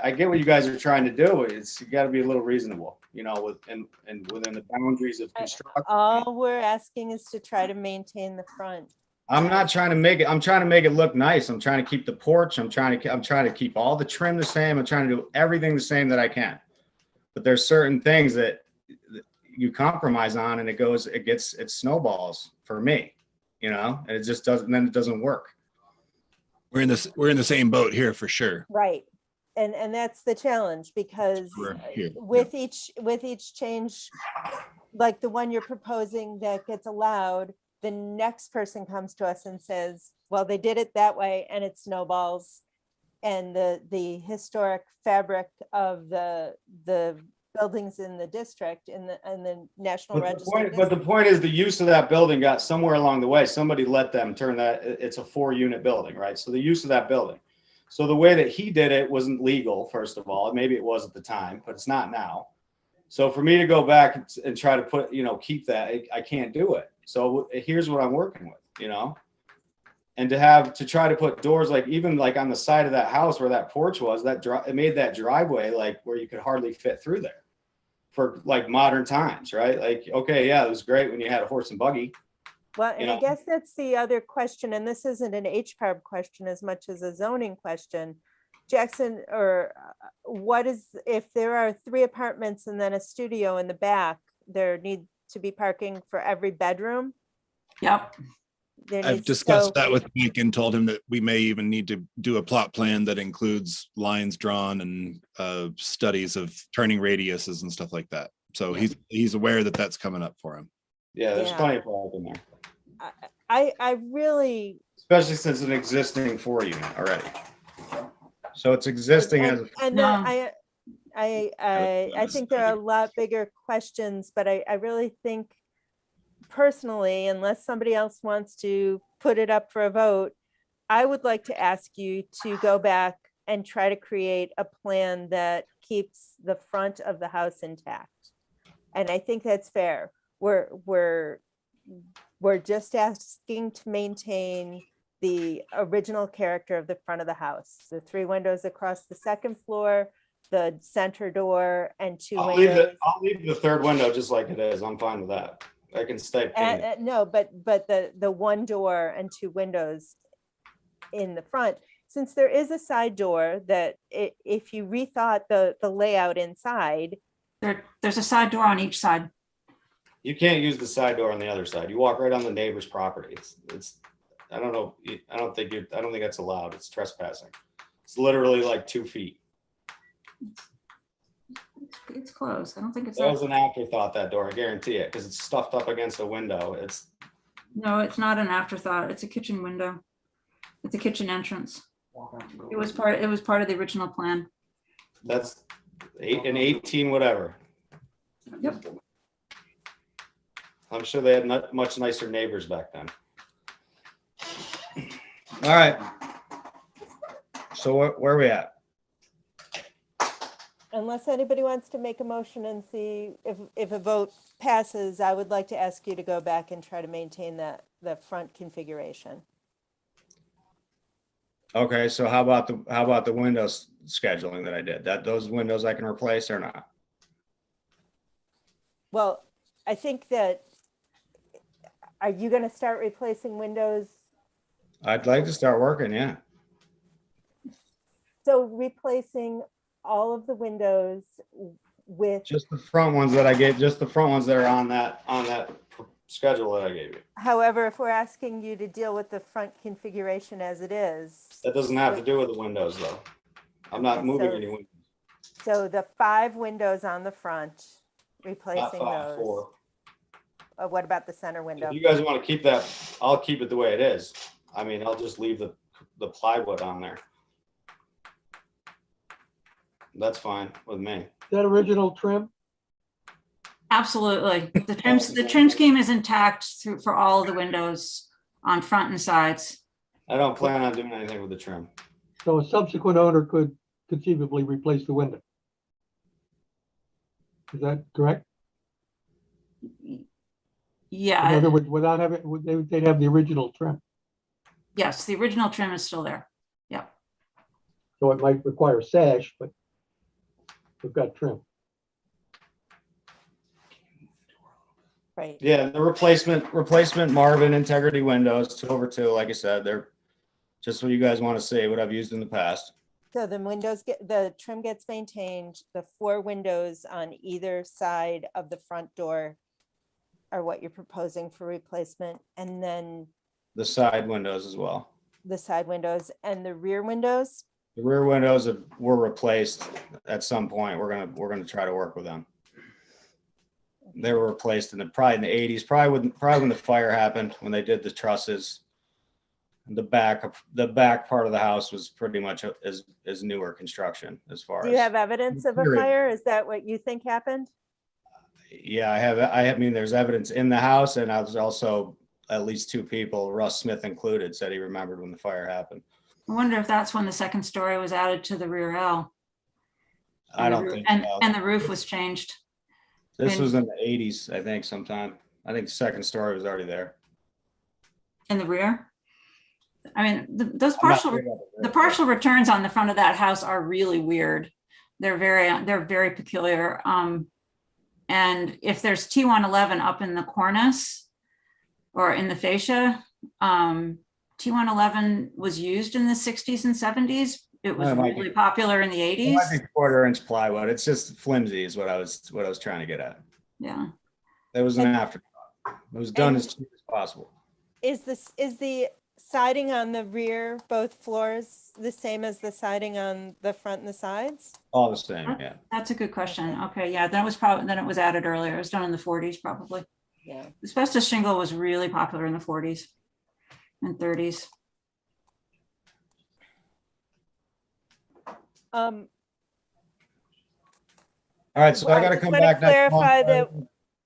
I get what you guys are trying to do. It's you got to be a little reasonable. You know, and within the boundaries of construction. All we're asking is to try to maintain the front. I'm not trying to make it. I'm trying to make it look nice. I'm trying to keep the porch. I'm trying to keep all the trim the same. I'm trying to do everything the same that I can. But there's certain things that you compromise on, and it snowballs for me, you know, and it just doesn't. Then it doesn't work. We're in the same boat here for sure. Right. And that's the challenge, because We're here, with each change, like the one you're proposing that gets allowed, the next person comes to us and says, well, they did it that way and it snowballs. And the historic fabric of the buildings in the district in the National Register. But the point is, the use of that building got somewhere along the way. Somebody let them turn that. It's a 4-unit building, right? So the use of that building. So the way that he did it wasn't legal, first of all. Maybe it was at the time, but it's not now. So for me to go back and try to keep that, I can't do it. So here's what I'm working with, you know, and to try to put doors, like even like on the side of that house where that porch was, it made that driveway like where you could hardly fit through there for like modern times, right? Like, okay, yeah, it was great when you had a horse and buggy. Well, and I know. guess that's the other question, and this isn't an HCARB question as much as a zoning question. Jackson, or if there are 3 apartments and then a studio in the back, there need to be parking for every bedroom? Yep. I've discussed that with Mike and told him that we may even need to do a plot plan that includes lines drawn and studies of turning radiuses and stuff like that. So he's aware that that's coming up for him. Yeah, there's plenty of parking there. I really, Especially since it's an existing 4-unit already. So it's existing as. I think there are a lot bigger questions, but I really think personally, unless somebody else wants to put it up for a vote, I would like to ask you to go back and try to create a plan that keeps the front of the house intact. And I think that's fair. We're just asking to maintain the original character of the front of the house. The 3 windows across the second floor, the center door, and 2 windows. I'll leave the 3rd window just like it is. I'm fine with that. I can stay painted. No, but the 1 door and 2 windows in the front, since there is a side door that if you rethought the layout inside. There's a side door on each side. You can't use the side door on the other side. You walk right on the neighbor's property. It's I don't know. I don't think that's allowed. It's trespassing. It's literally like 2 feet. It's closed. I don't think it's. That was an afterthought, that door. I guarantee it, because it's stuffed up against a window. No, it's not an afterthought. It's a kitchen window. It's a kitchen entrance. It was part of the original plan. That's an 18 whatever. Yep. I'm sure they had much nicer neighbors back then. All right. So where are we at? Unless anybody wants to make a motion and see if a vote passes, I would like to ask you to go back and try to maintain the front configuration. Okay, so how about the windows scheduling that I did? Those windows I can replace or not? Well, I think that, are you gonna start replacing windows? I'd like to start working, yeah. So replacing all of the windows with, Just the front ones that I gave, just the front ones that are on that schedule that I gave you. however, if we're asking you to deal with the front configuration as it is. That doesn't have to do with the windows though. I'm not Okay, moving so- any windows. So the 5 windows on the front, Not replacing 5, those. 4. What about the center window? If you guys want to keep that, I'll keep it the way it is. I mean, I'll just leave the plywood on there. That's fine with me. That original trim? Absolutely. The trim scheme is intact for all of the windows on front and sides. I don't plan on doing anything with the trim. So a subsequent owner could conceivably replace the window. Is that correct? In Yeah, other words, without having, they'd have the original trim. yes, the original trim is still there. Yeah. So it might require sash, but we've got trim. Right. Yeah, the replacement Marvin integrity windows 2/2. Like I said, they're just what you guys want to see, what I've used in the past. So the trim gets maintained, the 4 windows on either side of the front door are what you're proposing for replacement, and then The side windows as well. the side windows and the rear windows. The rear windows were replaced at some point. We're gonna try to work with them. They were replaced probably in the 80s, probably when the fire happened, when they did the trusses. The back part of the house was pretty much as newer construction as far as. Do you have evidence of a Period. fire? Is that what you think happened? Yeah, I mean, there's evidence in the house, and I was also at least 2 people, Russ Smith included, said he remembered when the fire happened. I wonder if that's when the second story was added to the rear L. I don't think so. And the roof was changed. This was in the 80s, I think, sometime. I think the second story was already there. In the rear? I mean, those I'm not partial, sure about the partial returns on the front of that house are really weird. They're very peculiar. And if there's T111 up in the cornice or in the fascia, T111 was used in the 60s and 70s. It was really popular in the 80s. It might be 1/4-inch plywood. It's just flimsy is what I was trying to get at. Yeah. It was an afterthought. It was done as cheap as possible. Is the siding on the rear, both floors, the same as the siding on the front and the sides? All the same, yeah. That's a good question. Okay, yeah, then it was added earlier. It was done in the 40s probably. Yeah. Asbestos shingle was really popular in the 40s and 30s. All right, so I got to come back next month. Clarify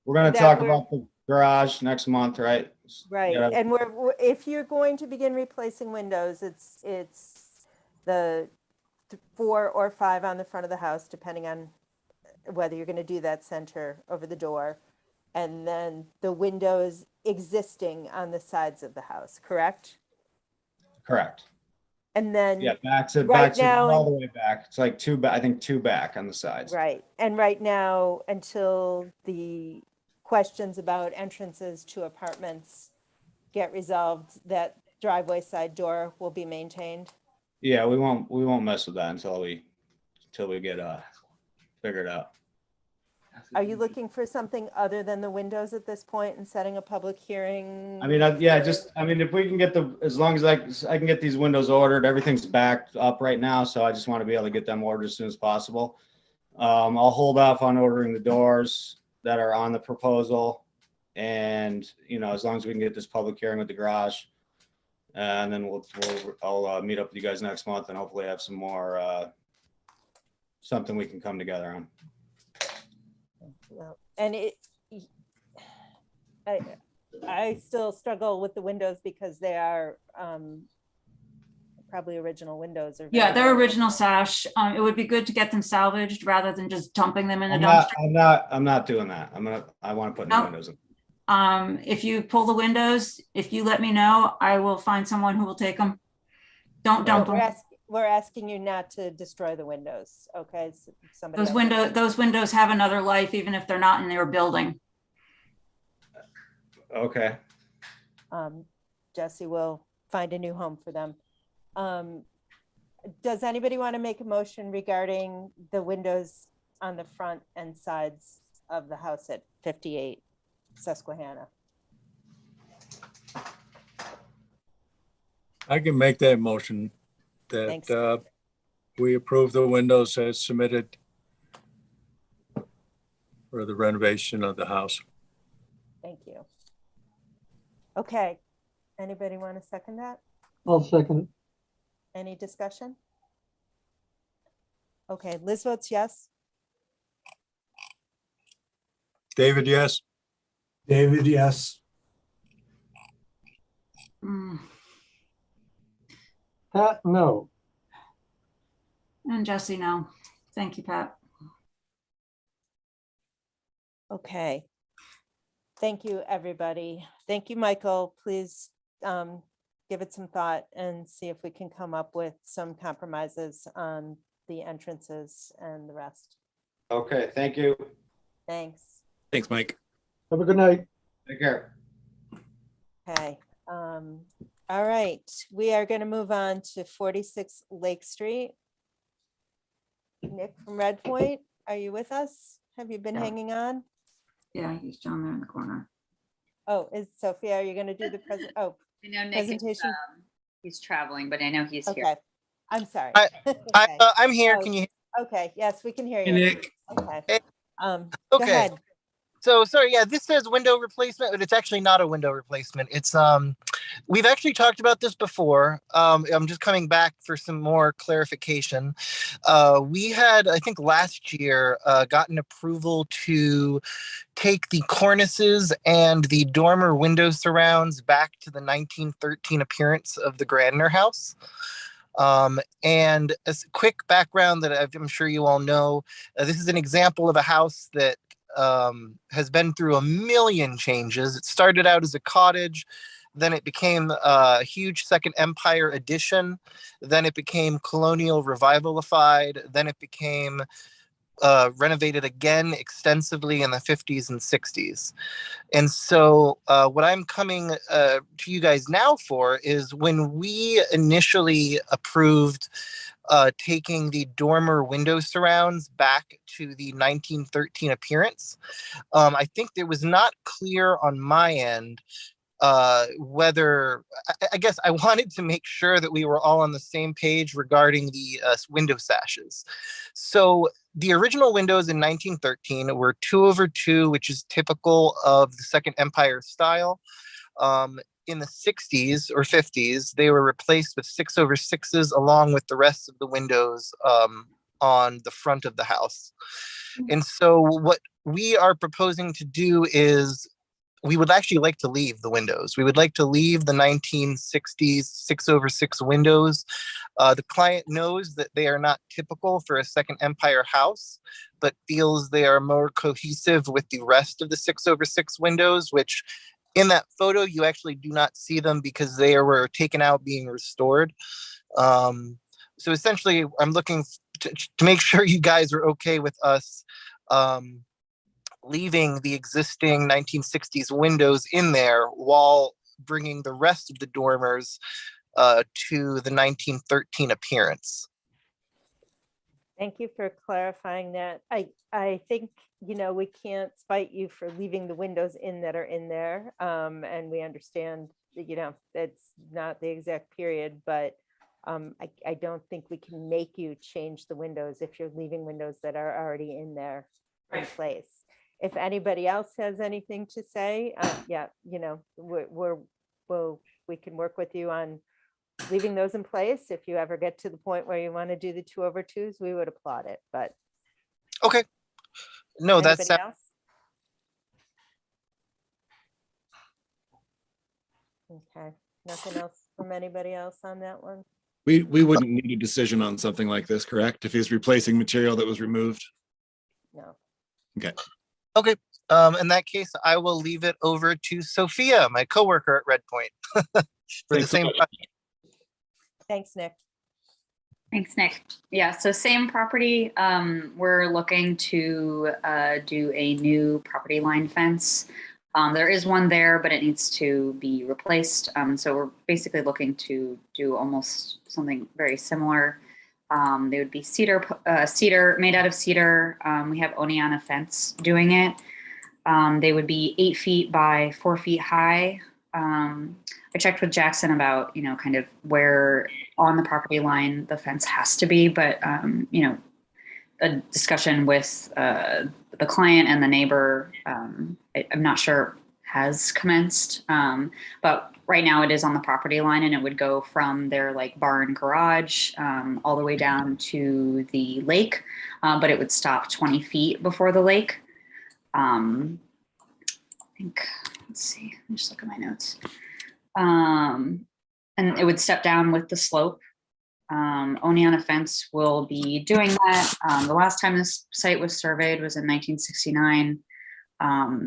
We're going to talk about the garage next month, right? Right, Yeah. and if you're going to begin replacing windows, it's the 4 or 5 on the front of the house, depending on whether you're gonna do that center over the door. And then the windows existing on the sides of the house, correct? Correct. And then. Yeah, back to now, all the way back. It's like 2 back, I think 2 back on the sides. Right, and right now, until the questions about entrances to apartments get resolved, that driveway side door will be maintained. Yeah, we won't mess with that until we get figured out. Are you looking for something other than the windows at this point and setting a public hearing? I mean, if we can get as long as I can get these windows ordered, everything's backed up right now, so I just want to be able to get them ordered as soon as possible. I'll hold off on ordering the doors that are on the proposal, and as long as we can get this public hearing with the garage, and then I'll meet up with you guys next month and hopefully have some more something we can come together on. Well, and I still struggle with the windows because they are probably original windows. Yeah, they're original sash. It would be good to get them salvaged rather than just dumping them in the I'm dumpster. I'm not doing that. I want to put new windows in. If you pull the windows, if you let me know, I will find someone who will take them. Don't dump them. We're asking you not to destroy the windows, okay? So somebody Those windows have another life, even if they're not in your building. Okay. Jesse will find a new home for them. Does anybody want to make a motion regarding the windows on the front and sides of the house at 58 Susquehanna? I can make that motion Thanks. that we approve the windows as submitted for the renovation of the house. Thank you. Okay, anybody want to second that? I'll second it. Any discussion? Okay, Liz votes yes. David, yes? David, yes. Pat, no. And Jesse, no. Thank you, Pat. Okay. Thank you, everybody. Thank you, Michael. Please give it some thought and see if we can come up with some compromises on the entrances and the rest. Okay, thank you. Thanks. Thanks, Mike. Have a good night. Take care. Okay. All right. We are going to move on to 46 Lake Street. Nick from Red Point, are you with us? Have you been hanging on? Yeah, he's down there in the corner. Oh, is Sophia, are you going to do the present? Oh, I know Nick presentation? he's traveling, but I know he's okay. here. I'm sorry. I'm here. Oh, Can you? Okay. Yes, we can hear Hey, you. Nick. Okay. Hey. Go Okay. ahead. So sorry, yeah, this says window replacement, but it's actually not a window replacement. It's we've actually talked about this before. I'm just coming back for some more clarification. We had, I think last year, gotten approval to take the cornices and the dormer window surrounds back to the 1913 appearance of the Gradner house. And a quick background that I'm sure you all know, this is an example of a house that has been through a million changes. It started out as a cottage, then it became a huge Second Empire addition, then it became colonial revivalified, then it became renovated again extensively in the 50s and 60s. And so what I'm coming to you guys now for is when we initially approved taking the dormer window surrounds back to the 1913 appearance, I think it was not clear on my end whether, I guess I wanted to make sure that we were all on the same page regarding the window sashes. So the original windows in 1913 were 2/2, which is typical of the Second Empire style. In the 60s or 50s, they were replaced with 6/6s along with the rest of the windows on the front of the house. And so what we are proposing to do is we would actually like to leave the windows. We would like to leave the 1960s 6/6 windows. The client knows that they are not typical for a Second Empire house, but feels they are more cohesive with the rest of the 6/6 windows, which in that photo, you actually do not see them because they were taken out being restored. So essentially, I'm looking to make sure you guys are okay with us leaving the existing 1960s windows in there while bringing the rest of the dormers to the 1913 appearance. Thank you for clarifying that. I think, you know, we can't spite you for leaving the windows in that are in there. And we understand that, you know, that's not the exact period, but I don't think we can make you change the windows if you're leaving windows that are already in there in place. If anybody else has anything to say, yeah, you know, we can work with you on leaving those in place. If you ever get to the point where you want to do the 2/2s, we would applaud it, but. Okay. No, that's. Anybody else? Okay, nothing else from anybody else on that one? We wouldn't need a decision on something like this, correct? If he's replacing material that was removed? No. Okay. Okay. In that case, I will leave it over to Sophia, my coworker at Red Point. For the same. Thanks, Nick. Thanks, Nick. Yeah, so same property. We're looking to do a new property line fence. There is one there, but it needs to be replaced. So we're basically looking to do almost something very similar. They would be cedar, made out of cedar. We have Oneana Fence doing it. They would be 8 feet by 4 feet high. I checked with Jackson about, kind of where on the property line the fence has to be, but, a discussion with the client and the neighbor, I'm not sure has commenced, but right now it is on the property line, and it would go from their like barn garage all the way down to the lake, but it would stop 20 feet before the lake. I think, let's see, let me just look at my notes. And it would step down with the slope. Oneana Fence will be doing that. The last time this site was surveyed was in 1969.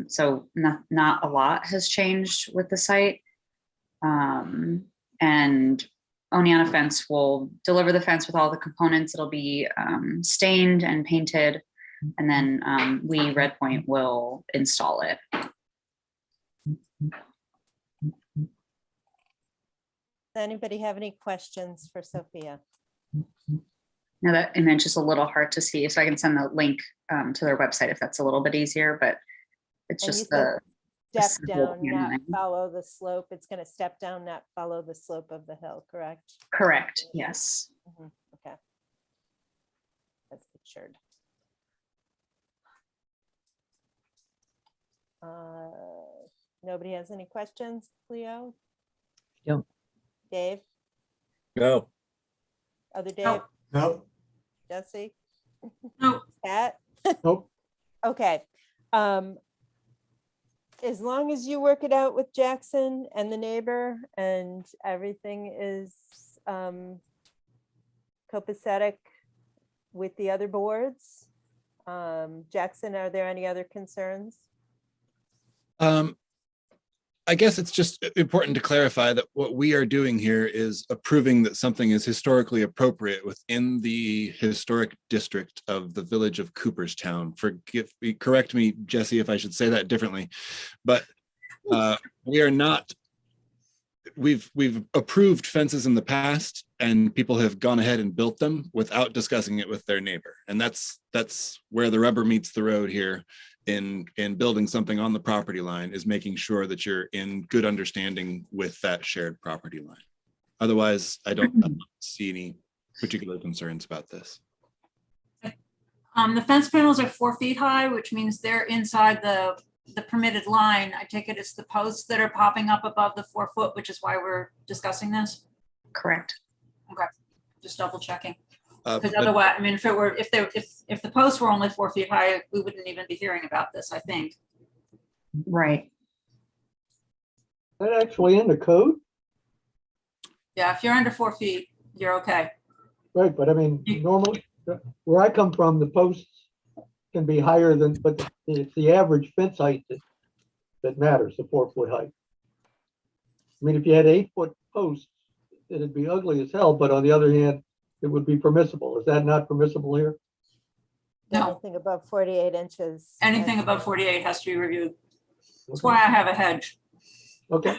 So not a lot has changed with the site. And Oneana Fence will deliver the fence with all the components. It'll be stained and painted. And then we, Red Point, will install it. Does anybody have any questions for Sophia? Now that image is a little hard to see, so I can send the link to their website if that's a little bit easier, but it's And just you said the step down, not paneling. follow the slope. It's going to step down, not follow the slope of the hill, correct? Correct, yes. Okay. That's pictured. Nobody has any questions, Cleo? No. Dave? No. Other Dave? No. Jesse? No. Pat? Nope. Okay. As long as you work it out with Jackson and the neighbor and everything is copacetic with the other boards. Jackson, are there any other concerns? I guess it's just important to clarify that what we are doing here is approving that something is historically appropriate within the historic district of the village of Cooperstown. Correct me, Jesse, if I should say that differently, but we are not, we've approved fences in the past and people have gone ahead and built them without discussing it with their neighbor. And that's where the rubber meets the road here. In building something on the property line is making sure that you're in good understanding with that shared property line. Otherwise, I don't see any particular concerns about this. The fence panels are 4 feet high, which means they're inside the permitted line. I take it it's the posts that are popping up above the 4 foot, which is why we're discussing this. Correct. Okay, just double checking. But Because otherwise, I mean, if the posts were only 4 feet high, we wouldn't even be hearing about this, I think. Right. That actually in the code, Yeah, if you're under 4 feet, you're okay. right? But I mean, normally, where I come from, the posts can be higher than, but it's the average fence height that matters, the 4 foot height. I mean, if you had 8 foot posts, it'd be ugly as hell, but on the other hand, it would be permissible. Is that not permissible here? No. Anything above 48 inches. Anything above 48 has to be reviewed. That's why I have a hedge. Okay.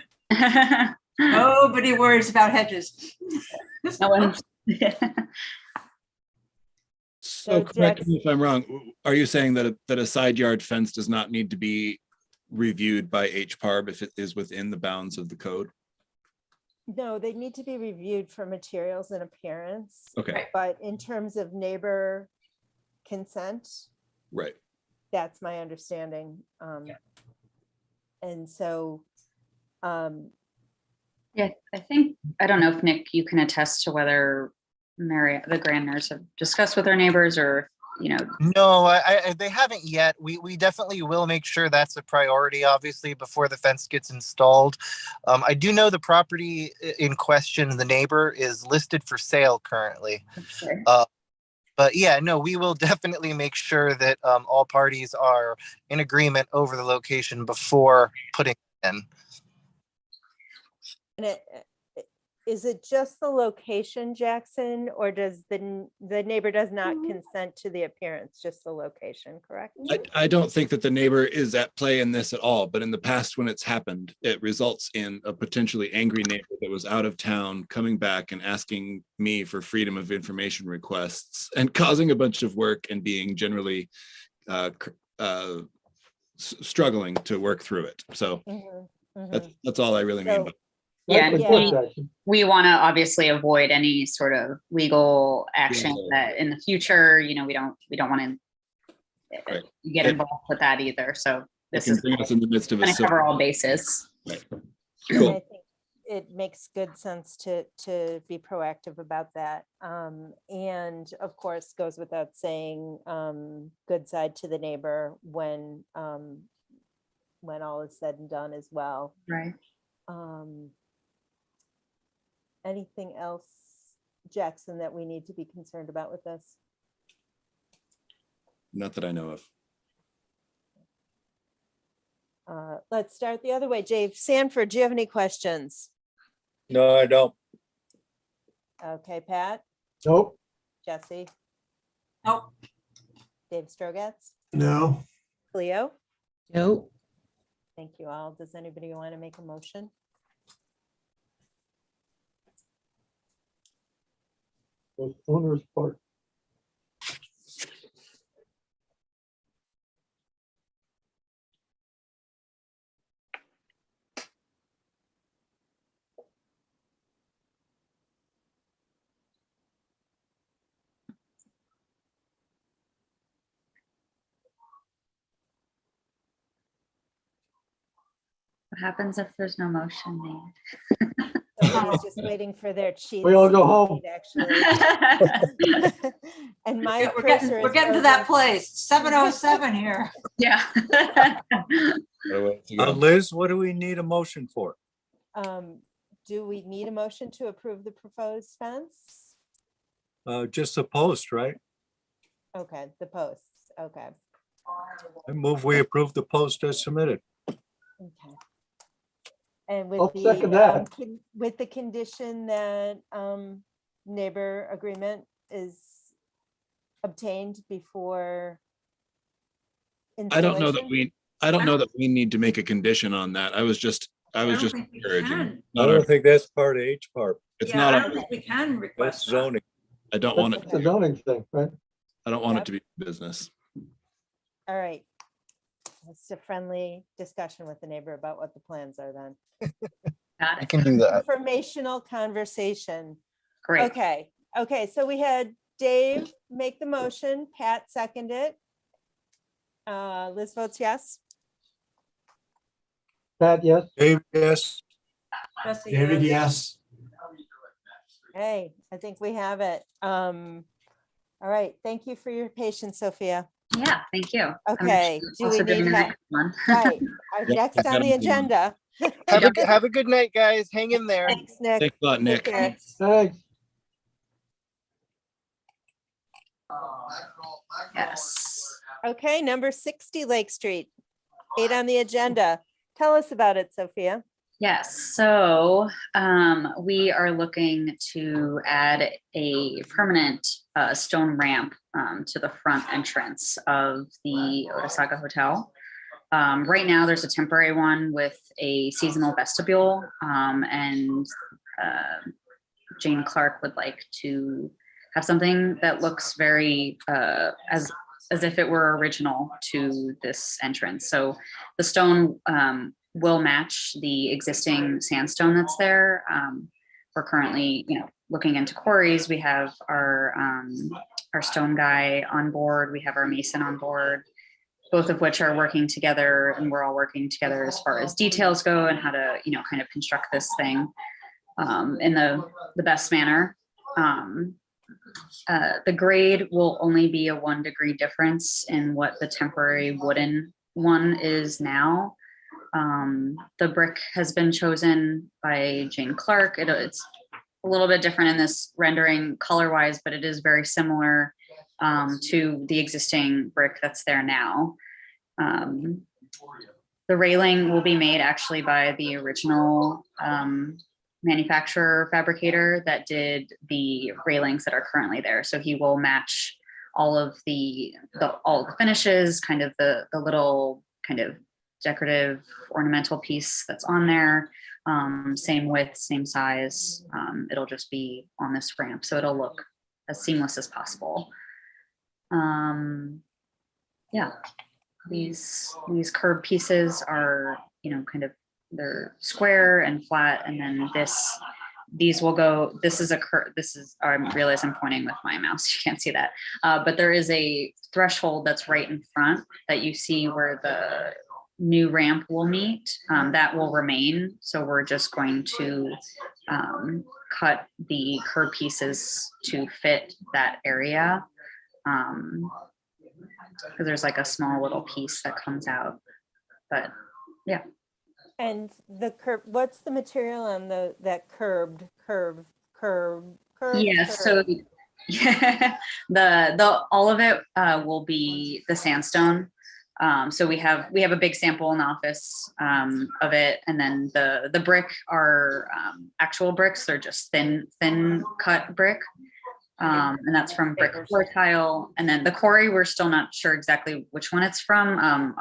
Nobody worries about hedges. No one's. So correct me if I'm wrong. Are you saying that a side yard fence does not need to be reviewed by HPARB if it is within the bounds of the code? No, they need to be reviewed for materials and appearance. Okay. But in terms of neighbor consent, Right. that's my understanding. And so, Yeah, I think, I don't know if Nick, you can attest to whether the Grandners have discussed with their neighbors or, No, they haven't yet. We definitely will make sure that's a priority, obviously, before the fence gets installed. I do know the property in question, the neighbor, is listed for sale currently. Okay. But yeah, no, we will definitely make sure that all parties are in agreement over the location before putting it in. and is it just the location, Jackson, or does the neighbor does not consent to the appearance, just the location, correct? I don't think that the neighbor is at play in this at all, but in the past, when it's happened, it results in a potentially angry neighbor that was out of town coming back and asking me for freedom of information requests and causing a bunch of work and being generally struggling to work through it. So that's all I really mean. Yeah, we want to obviously avoid any sort of legal action that in the future, you know, we don't want to get involved with that either. So this is bring us in the midst of going to cover all bases. Right. Cool. I think it makes good sense to be proactive about that. And of course, goes without saying, good side to the neighbor when all is said and done as well. Right. Anything else, Jackson, that we need to be concerned about with this? Not that I know of. Let's start the other way. Dave Sanford, do you have any questions? No, I don't. Okay, Pat? Nope. Jesse? Nope. Dave Strogatz? No. Leo? Nope. Thank you all. Does anybody want to make a motion? The owner's part. What happens if there's no motion made? Somebody's just waiting for their sheets. We all go home. Actually. And my We're cursor getting is to frozen. that place. 7:07 here. Yeah. Liz, what do we need a motion for? Do we need a motion to approve the proposed fence? Just a post, right? Okay, the posts. Okay. I move we approve the post as submitted. Okay. And I'll with second that. with the condition that neighbor agreement is obtained before I don't know that we need to make a condition on that. I was just encouraging. I don't think that's part of H part. It's not. I don't think we can request That's zoning. I don't want That's it. the zoning thing, right? I don't want it to be business. All right. It's a friendly discussion with the neighbor about what the plans are then. Got I it. can do that. Informational conversation. Great. Okay, so we had Dave make the motion, Pat second it. Liz votes yes. Pat, yes. Dave, yes. Jesse, David, yes. yes. Hey, I think we have it. All right, thank you for your patience, Sophia. Yeah, thank you. Okay, do we Also doing need the help? next one. Right, our next on the agenda. Have a good night, guys. Hang in there. Thanks, Nick. Thanks a lot, Nick. Take care. Thanks. Yes. Okay, number 60 Lake Street, 8 on the agenda. Tell us about it, Sophia. Yes, so we are looking to add a permanent stone ramp to the front entrance of the Otisaka Hotel. Right now, there's a temporary one with a seasonal vestibule, and Jane Clark would like to have something that looks very as if it were original to this entrance. So the stone will match the existing sandstone that's there. We're currently, looking into quarries. We have our stone guy on board. We have our mason on board, both of which are working together, and we're all working together as far as details go and how to, kind of construct this thing in the best manner. The grade will only be a 1 degree difference in what the temporary wooden one is now. The brick has been chosen by Jane Clark. It's a little bit different in this rendering color wise, but it is very similar to the existing brick that's there now. The railing will be made actually by the original manufacturer fabricator that did the railings that are currently there. So he will match all of the finishes, kind of the little kind of decorative ornamental piece that's on there. Same width, same size. It'll just be on this ramp, so it'll look as seamless as possible. Yeah, these curb pieces are, kind of, they're square and flat, and then these will go, this is I realize I'm pointing with my mouse, you can't see that, but there is a threshold that's right in front that you see where the new ramp will meet, that will remain. So we're just going to cut the curb pieces to fit that area, because there's like a small little piece that comes out, but yeah. And the curb, what's the material on that curb? Yeah, so yeah, the all of it will be the sandstone. So we have a big sample in the office of it, and then the brick are actual bricks. They're just thin cut brick, and that's from Brick Floor Tile. And then the quarry, we're still not sure exactly which one it's from.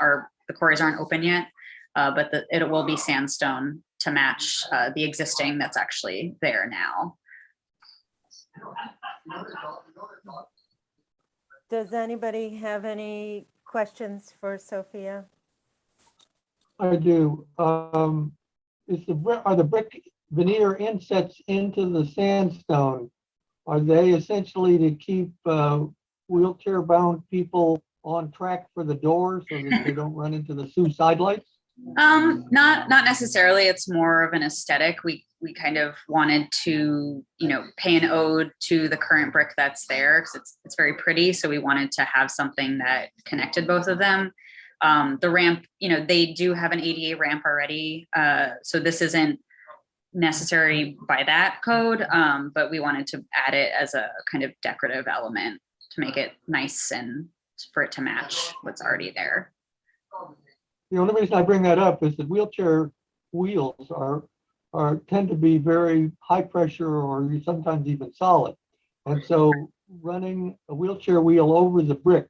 The quarries aren't open yet, but it will be sandstone to match the existing that's actually there now. Does anybody have any questions for Sophia? I do. Are the brick veneer insets into the sandstone, are they essentially to keep wheelchair bound people on track for the door so that they don't run into the suicide lights? Not necessarily. It's more of an aesthetic. We kind of wanted to, pay an ode to the current brick that's there, because it's very pretty. So we wanted to have something that connected both of them. The ramp, they do have an ADA ramp already. So this isn't necessary by that code, but we wanted to add it as a kind of decorative element to make it nice and for it to match what's already there. The only reason I bring that up is that wheelchair wheels tend to be very high pressure or sometimes even solid. And so running a wheelchair wheel over the brick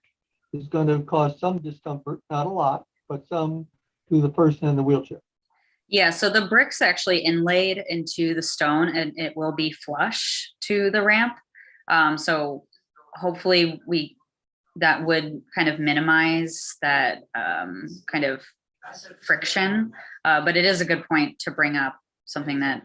is going to cause some discomfort, not a lot, but some to the person in the wheelchair. Yeah, so the brick's actually inlaid into the stone, and it will be flush to the ramp. So hopefully that would kind of minimize that kind of friction. But it is a good point to bring up something that,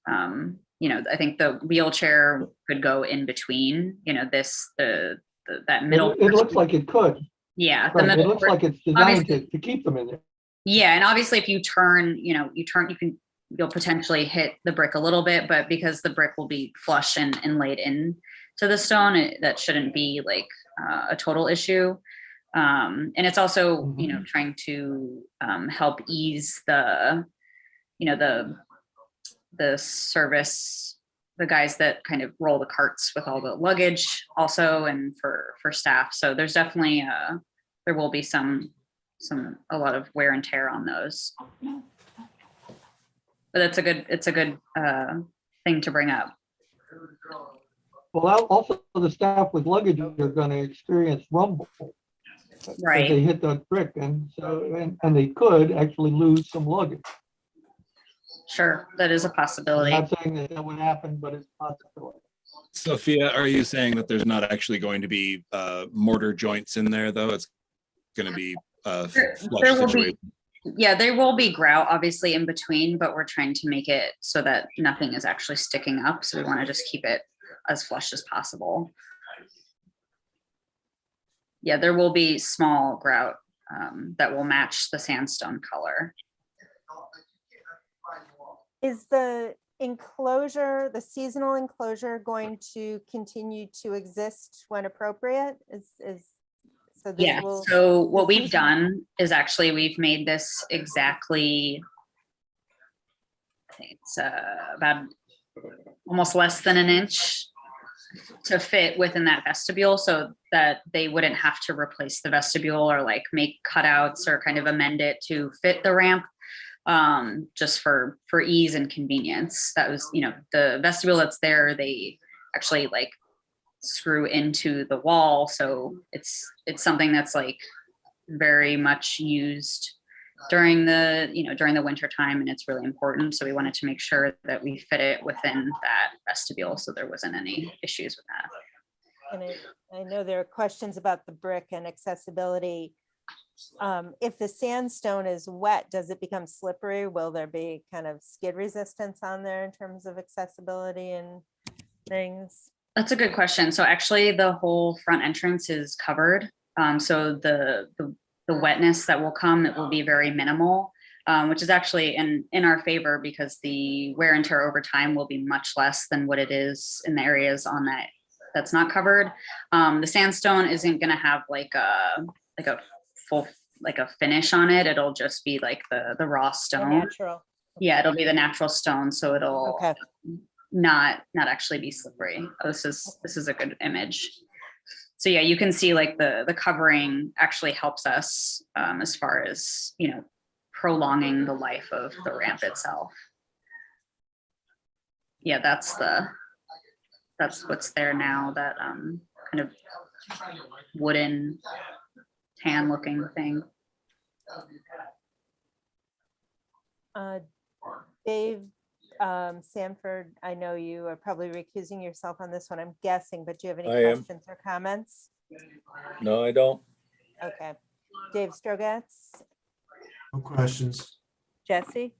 I think the wheelchair could go in between, that middle. It looks like it could. Yeah. Right. It looks like it's designed to keep them in there. Yeah. And obviously if you turn, you'll potentially hit the brick a little bit, but because the brick will be flush and laid in to the stone, that shouldn't be like a total issue. And it's also, trying to help ease the service, the guys that kind of roll the carts with all the luggage also, and for staff. So there's definitely there will be a lot of wear and tear on those. But it's a good thing to bring up. Well, also the staff with luggage are going to experience rumble. Right. As they hit that brick, and they could actually lose some luggage. Sure, that is a possibility. I'm not saying that would happen, but it's a possibility. Sophia, are you saying that there's not actually going to be mortar joints in there, though? It's going to be flush situation. There will be grout obviously in between, but we're trying to make it so that nothing is actually sticking up. So we want to just keep it as flush as possible. Yeah, there will be small grout that will match the sandstone color. Is the enclosure, the seasonal enclosure, going to continue to exist when appropriate? So what we've done is actually we've made this exactly, I think it's about almost less than an inch to fit within that vestibule, so that they wouldn't have to replace the vestibule or like make cutouts or kind of amend it to fit the ramp. just for ease and convenience. That was, the vestibule that's there, they actually like screw into the wall. So it's something that's like very much used during the winter time, and it's really important. So we wanted to make sure that we fit it within that vestibule, so there wasn't any issues with that. And I know there are questions about the brick and accessibility. If the sandstone is wet, does it become slippery? Will there be kind of skid resistance on there in terms of accessibility and things? That's a good question. So actually the whole front entrance is covered. So the wetness that will come, it will be very minimal, which is actually in our favor, because the wear and tear over time will be much less than what it is in the areas on that's not covered. The sandstone isn't going to have like a full finish on it. It'll just be like the raw stone. Natural. Yeah, it'll be the natural stone, so it'll not actually be slippery. Oh, this is a good image. So yeah, you can see like the covering actually helps us as far as, prolonging the life of the ramp itself. Yeah, that's what's there now, that kind of wooden tan looking thing. Dave Sanford, I know you are probably recusing yourself on this one, I'm guessing, but do you have any I am. questions or comments? No, I don't. Okay. Dave Strogatz, No questions. Jesse?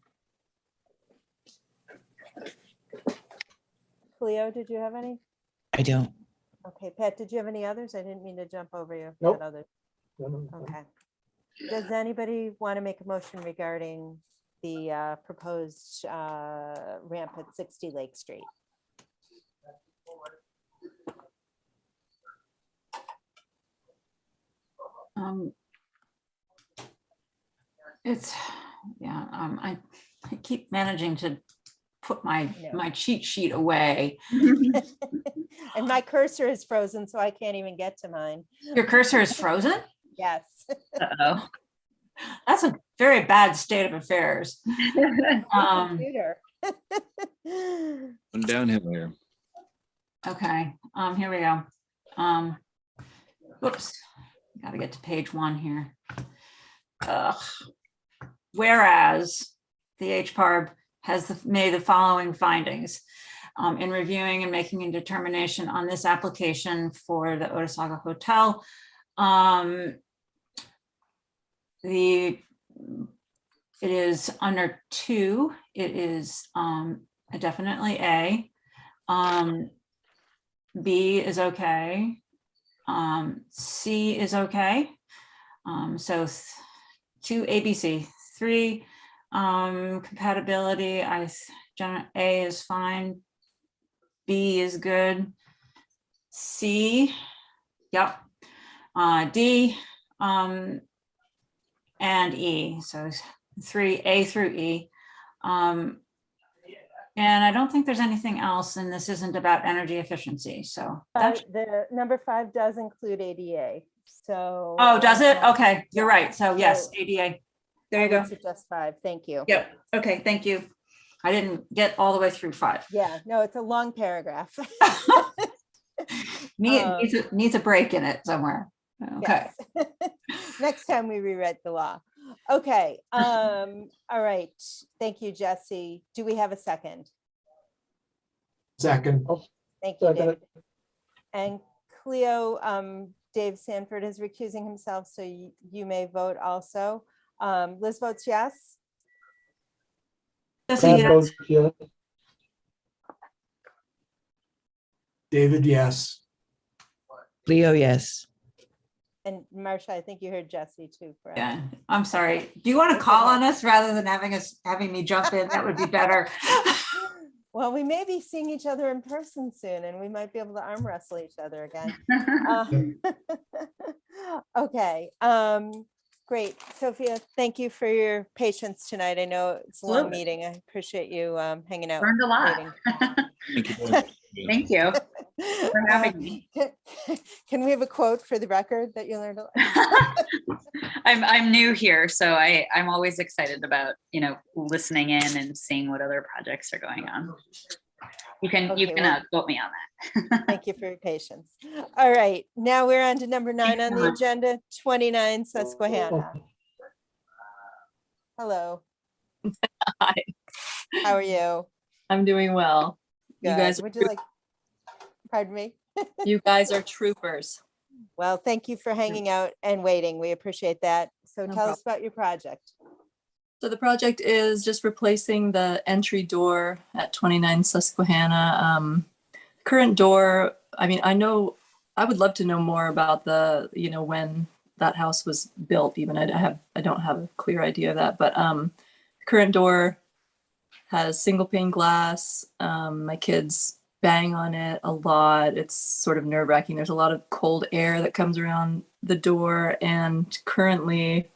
Cleo, did you have any? I don't. Okay, Pat, did you have any others? I didn't mean to jump over you. Nope. Others. No. Okay. Does anybody want to make a motion regarding the proposed ramp at 60 Lake Street? I keep managing to put my cheat sheet away. And my cursor is frozen, so I can't even get to mine. Your cursor is frozen? Yes. Uh-oh. That's a very bad state of affairs. Computer. I'm downhill here. Okay, here we go. Whoops, gotta get to page 1 here. Whereas the HPARB has made the following findings in reviewing and making a determination on this application for the Otesaga Hotel. It is under 2. It is definitely A. B is okay. C is okay. So 2 ABC. 3 compatibility. A is fine. B is good. C, yep. D and E. So 3 A through E. And I don't think there's anything else, and this isn't about energy efficiency. So the number 5 does include ADA. So. Oh, does it? Okay, you're right. So yes, ADA. There you go. Suggest 5. Thank you. Yep. Okay. Thank you. I didn't get all the way through 5. Yeah. No, it's a long paragraph. Needs a break in it somewhere. Okay. Yes. Next time we rewrite the law. Okay. All right. Thank you, Jesse. Do we have a second? Second. Thank you, Dave. And Cleo, Dave Sanford is recusing himself, so you may vote also. Liz votes yes. Votes yes. David, yes. Leo, yes. And Marcia, I think you heard Jesse too, correct? Yeah, I'm sorry. Do you want to call on us rather than having me jump in? That would be better. Well, we may be seeing each other in person soon, and we might be able to arm wrestle each other again. Okay. Great. Sophia, thank you for your patience tonight. I know it's a long meeting. I appreciate you hanging out. Learned a lot. Thank you. Thank you. for having me. Can we have a quote for the record that you learned? I'm new here, so I'm always excited about, listening in and seeing what other projects are going on. You can quote me on that. Thank you for your patience. All right, now we're on to number 9 on the agenda, 29 Susquehanna. Hello. Hi. How are you? I'm doing well. Good. You guys, Would you like, pardon me? you guys are troopers. Well, thank you for hanging out and waiting. We appreciate that. So tell us about your project. So the project is just replacing the entry door at 29 Susquehanna. Current door, I mean, I would love to know more about the, when that house was built, even I don't have a clear idea of that, but current door has single pane glass. My kids bang on it a lot. It's sort of nerve-wracking. There's a lot of cold air that comes around the door, and currently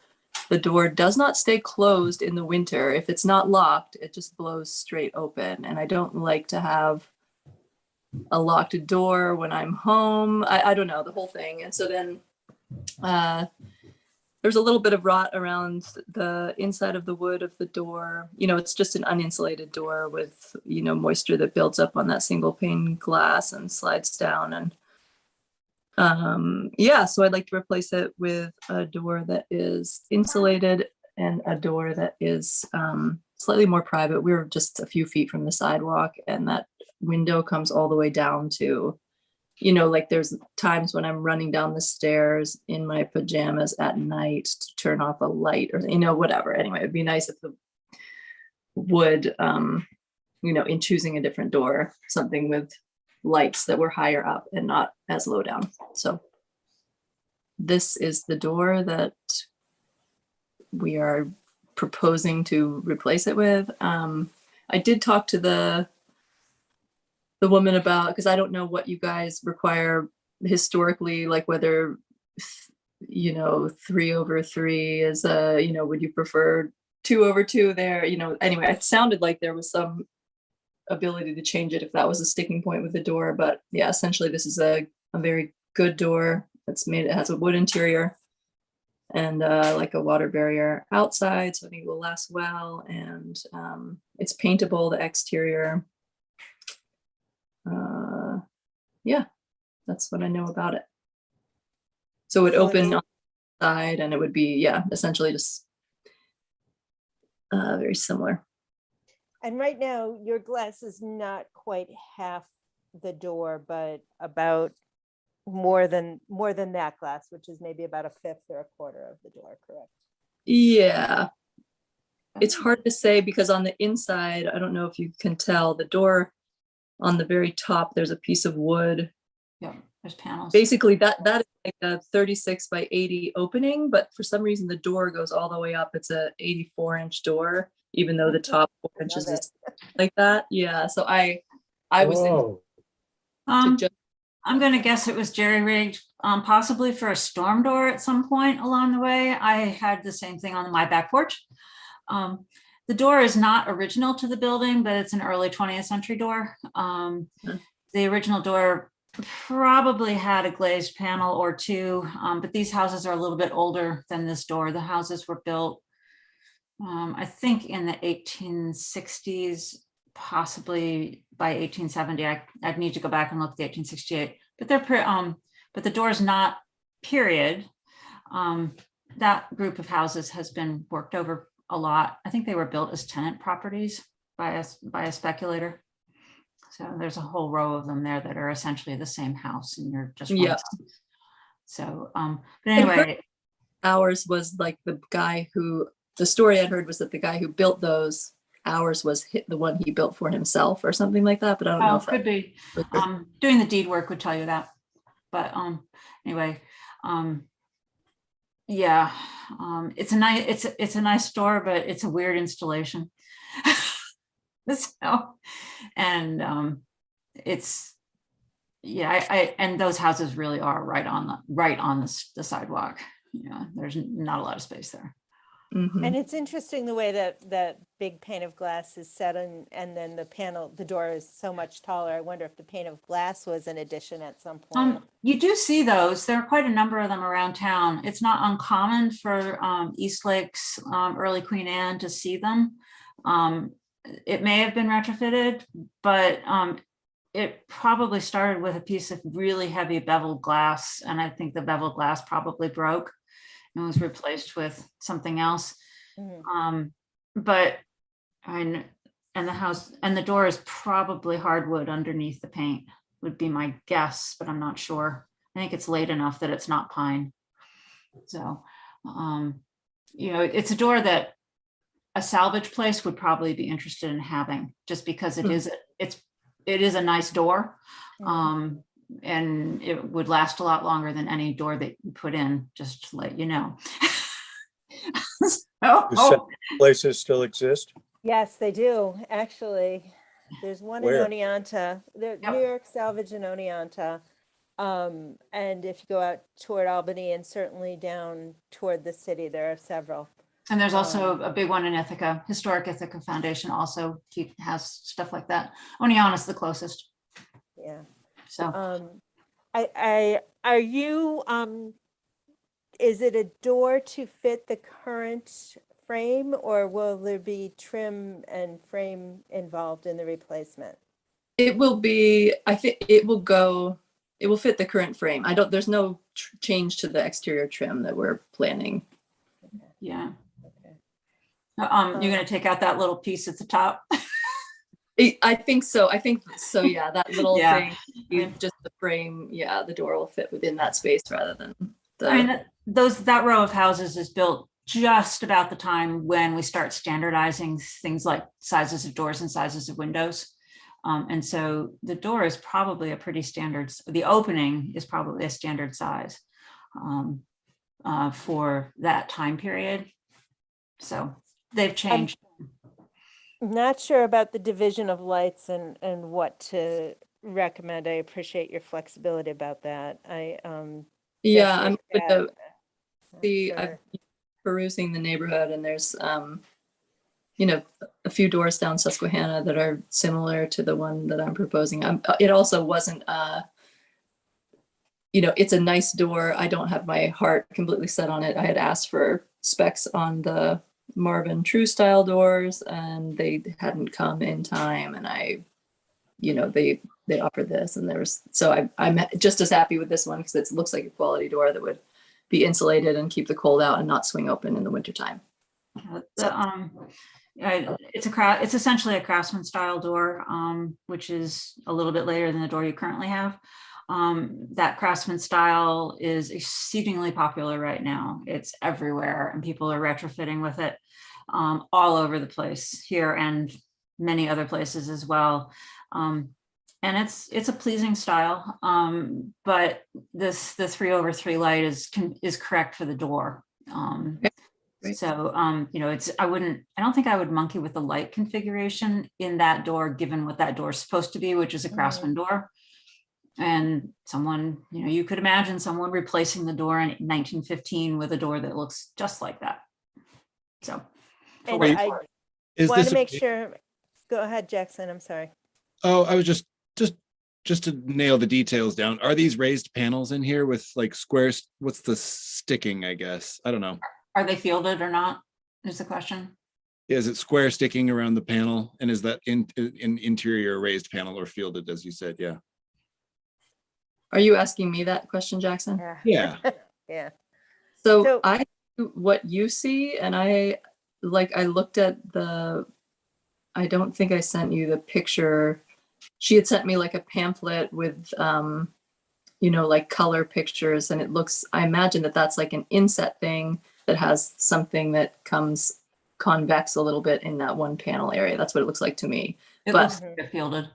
the door does not stay closed in the winter. If it's not locked, it just blows straight open, and I don't like to have a locked door when I'm home. I don't know, the whole thing. And so then there's a little bit of rot around the inside of the wood of the door. It's just an uninsulated door with, moisture that builds up on that single pane glass and slides down. And so I'd like to replace it with a door that is insulated and a door that is slightly more private. We're just a few feet from the sidewalk, and that window comes all the way down to, like there's times when I'm running down the stairs in my pajamas at night to turn off a light or, whatever. Anyway, it'd be nice if the would, in choosing a different door, something with lights that were higher up and not as low down. So this is the door that we are proposing to replace it with. I did talk to the woman about, because I don't know what you guys require historically, like whether 3/3 is would you prefer 2/2 there? Anyway, it sounded like there was some ability to change it if that was a sticking point with the door. But yeah, essentially this is a very good door. It has a wood interior and like a water barrier outside, so I think it will last well. And it's paintable, the exterior. That's what I know about it. So it would open on the side, and it would be, essentially just very similar. And right now, your glass is not quite half the door, but about more than that glass, which is maybe about 1/5 or 1/4 of the door, correct? Yeah. It's hard to say because on the inside, I don't know if you can tell, the door on the very top, there's a piece of wood. Yeah, there's panels. Basically, that is like a 36 by 80 opening, but for some reason the door goes all the way up. It's a 84-inch door, even though the top 4 inches is like that. Yeah, so I was I'm going to guess it was jerry rigged, possibly for a storm door at some point along the way. I had the same thing on my back porch. The door is not original to the building, but it's an early 20th century door. The original door probably had a glazed panel or two, but these houses are a little bit older than this door. The houses were built, I think, in the 1860s, possibly by 1870. I'd need to go back and look at the 1868, but but the door is not period. That group of houses has been worked over a lot. I think they were built as tenant properties by a speculator. So there's a whole row of them there that are essentially the same house, and you're just one. So, but anyway, ours was like the story I'd heard was that the guy who built those, ours was the one he built for himself or something like that. But I don't know if could be. Doing the deed work would tell you that. But anyway, it's a nice store, but it's a weird installation. So, and and those houses really are right on the sidewalk. There's not a lot of space there. Mhm. And it's interesting the way that big pane of glass is set and then the door is so much taller. I wonder if the pane of glass was an addition at some point. You do see those. There are quite a number of them around town. It's not uncommon for East Lake's early Queen Anne to see them. It may have been retrofitted, but it probably started with a piece of really heavy beveled glass. And I think the beveled glass probably broke and was replaced with something else. But and the house and the door is probably hardwood underneath the paint would be my guess, but I'm not sure. I think it's late enough that it's not pine. So, you know, it's a door that a salvage place would probably be interested in having, just because it is a nice door. And it would last a lot longer than any door that you put in, just to let you know. Do salvage places still exist? Yes, they do. Actually, there's one Where? in Oneonta, New York Salvage in Oneonta. And if you go out toward Albany and certainly down toward the city, there are several. And there's also a big one in Ithaca. Historic Ithaca Foundation also has stuff like that. Oneonta's the closest. Yeah. So are you, is it a door to fit the current frame, or will there be trim and frame involved in the replacement? It will be, I think it will fit the current frame. There's no change to the exterior trim that we're planning. yeah. You're gonna take out that little piece at the top. I think so. Yeah, that little Yeah. thing, just the frame. Yeah, the door will fit within that space rather than the. I mean, that row of houses is built just about the time when we start standardizing things like sizes of doors and sizes of windows. And so the door is probably a pretty standard, the opening is probably a standard size for that time period. So they've changed. I'm not sure about the division of lights and what to recommend. I appreciate your flexibility about that. Yeah, I'm with I'm perusing the neighborhood, and there's a few doors down Susquehanna that are similar to the one that I'm proposing. It also wasn't it's a nice door. I don't have my heart completely set on it. I had asked for specs on the Marvin True style doors, and they hadn't come in time, and they offered this, and I'm just as happy with this one because it looks like a quality door that would be insulated and keep the cold out and not swing open in the wintertime. It's essentially a Craftsman style door, which is a little bit later than the door you currently have. That Craftsman style is exceedingly popular right now. It's everywhere, and people are retrofitting with it all over the place here and many other places as well. And it's a pleasing style, but the 3/3 light is correct for the door. So I don't think I would monkey with the light configuration in that door, given what that door is supposed to be, which is a Craftsman door. And someone, you could imagine someone replacing the door in 1915 with a door that looks just like that. So and I want to make sure. Go ahead, Jackson. I'm sorry. Oh, I was just to nail the details down. Are these raised panels in here with like squares? What's the sticking, I guess? I don't know. Are they fielded or not? Is the question. Yeah, is it square sticking around the panel? And is that in interior raised panel or fielded, as you said? Yeah. Are you asking me that question, Jackson? Yeah. Yeah. So I do what you see, and I looked at I don't think I sent you the picture. She had sent me like a pamphlet with like color pictures, and it looks, I imagine that's like an inset thing that has something that comes convex a little bit in that one panel area. That's what it looks like to me. It looks like fielded.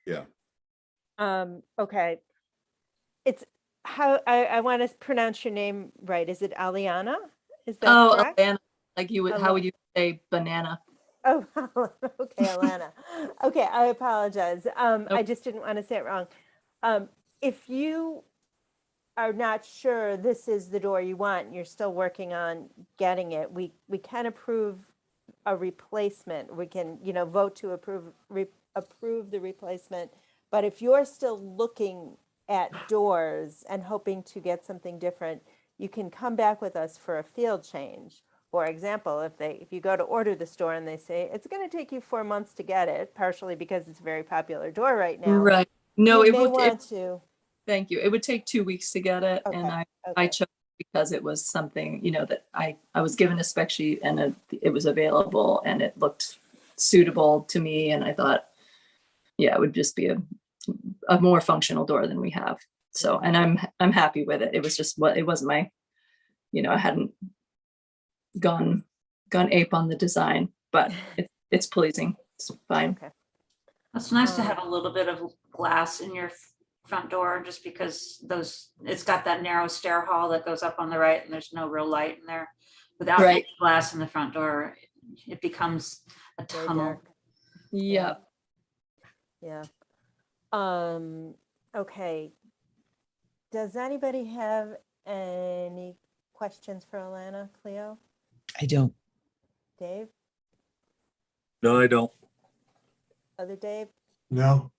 Yeah. Okay. It's how I want to pronounce your name right. Is it Aliana? Is that correct? Alana. Like how would you say banana? Oh, okay, Alana. Okay, I apologize. I just didn't want to say it wrong. If you are not sure this is the door you want, and you're still working on getting it, we can approve a replacement. We can, vote to approve the replacement. But if you're still looking at doors and hoping to get something different, you can come back with us for a field change. For example, if you go to order the door and they say it's going to take you 4 months to get it, partially because it's a very popular door right now. Right. No, you it may would. want to. Thank you. It would take 2 weeks to get it, and I Okay. chose because it was something, that I was given a spec sheet and it was available and it looked suitable to me, and I thought, yeah, it would just be a more functional door than we have. So, and I'm happy with it. It was just it wasn't my, I hadn't gone ape on the design, but it's pleasing. It's fine. Okay. It's nice to have a little bit of glass in your front door, just because it's got that narrow stair hall that goes up on the right, and there's no real light in there. Without Right. glass in the front door, it becomes a Very tunnel. dark. Yeah. Yeah. Okay. Does anybody have any questions for Alana, Cleo, I don't. Dave, No, I don't. other Dave? No.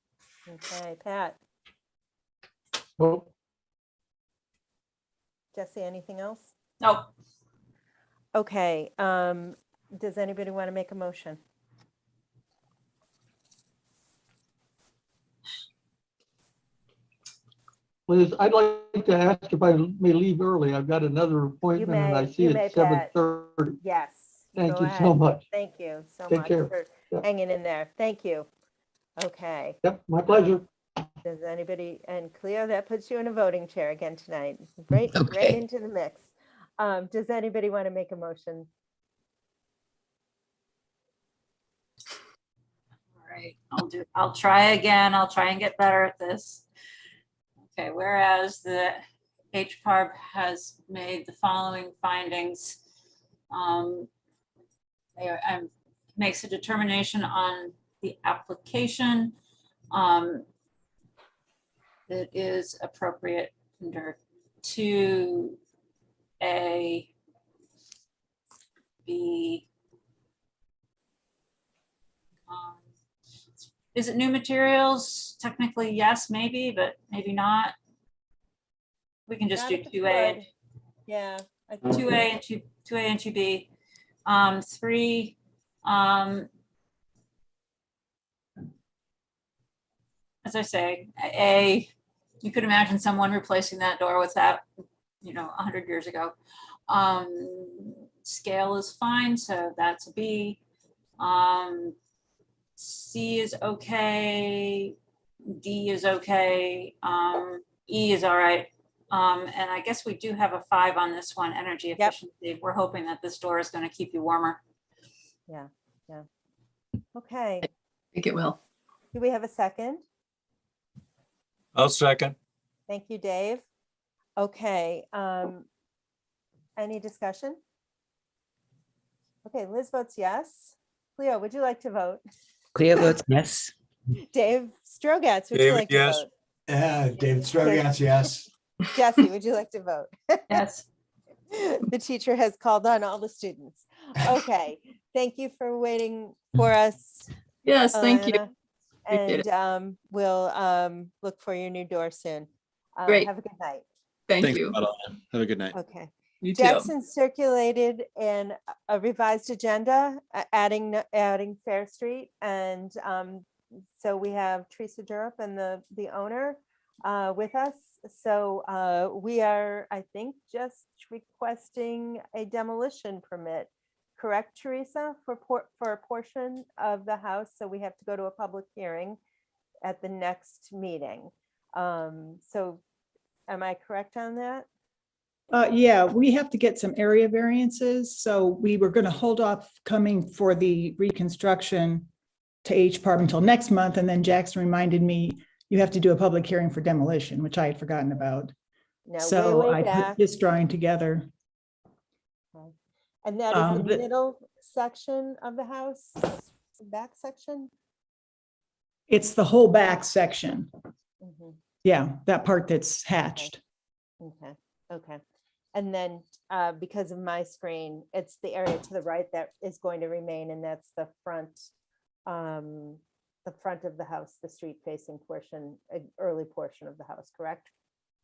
Okay, Pat, Well, Jesse, anything else? No. Okay, does anybody want to make a motion? Liz, I'd like to ask if I may leave early. I've got another appointment and I see you it may, at 7:30. Yes. Thank go you so ahead. much. Thank you so Take much care. for Yeah. hanging in there. Thank you. Okay. Yep, my pleasure. Does anybody, and Cleo, that puts you in a voting chair again tonight, right Okay. into the mix. Does anybody want to make a motion? All right, I'll try again. I'll try and get better at this. Okay, whereas the HPARB has made the following findings. Makes a determination on the application that is appropriate under 2A, B. Is it new materials? Technically, yes, maybe, but maybe not. We can just Not do if it's 2A. wood. Yeah. 2A and 2A and 2B. 3. As I say, A, you could imagine someone replacing that door with that, 100 years ago. Scale is fine, so that's a B. C is okay. D is okay. E is all right. And I guess we do have a 5 on this one, energy efficiency. We're hoping that this door is going to keep you warmer. Yeah. Okay. I think it will. Do we have a second? I'll second. Thank you, Dave. Okay. Any discussion? Okay, Liz votes yes. Cleo, would you like to vote? Cleo votes yes. Dave Strogatz, would you David, like to yes. vote? David Strogatz, yes. Jesse, would you like to vote? Yes. The teacher has called on all the students. Okay, thank you for waiting for us. Yes, thank you. Alana. Appreciate And we'll look for your new door soon. Great. Have a good night. Thank Thanks, you. Alana. Have a good night. Okay. You too. Jackson circulated in a revised agenda, adding Fair Street, and so we have Teresa Durup and the owner with us. So we are, I think, just requesting a demolition permit. Correct, Teresa, for a portion of the house. So we have to go to a public hearing at the next meeting. So am I correct on that? Yeah, we have to get some area variances. So we were going to hold off coming for the reconstruction to HPARB until next month. And then Jackson reminded me, you have to do a public hearing for demolition, which I had forgotten about. No, So way I back. put this drawing together. And that is the but- middle section of the house, the back section? It's the whole back section. Mhm. Yeah, that part that's hatched. Okay, okay. And then because of my screen, it's the area to the right that is going to remain, and that's the front of the house, the street facing portion, early portion of the house, correct?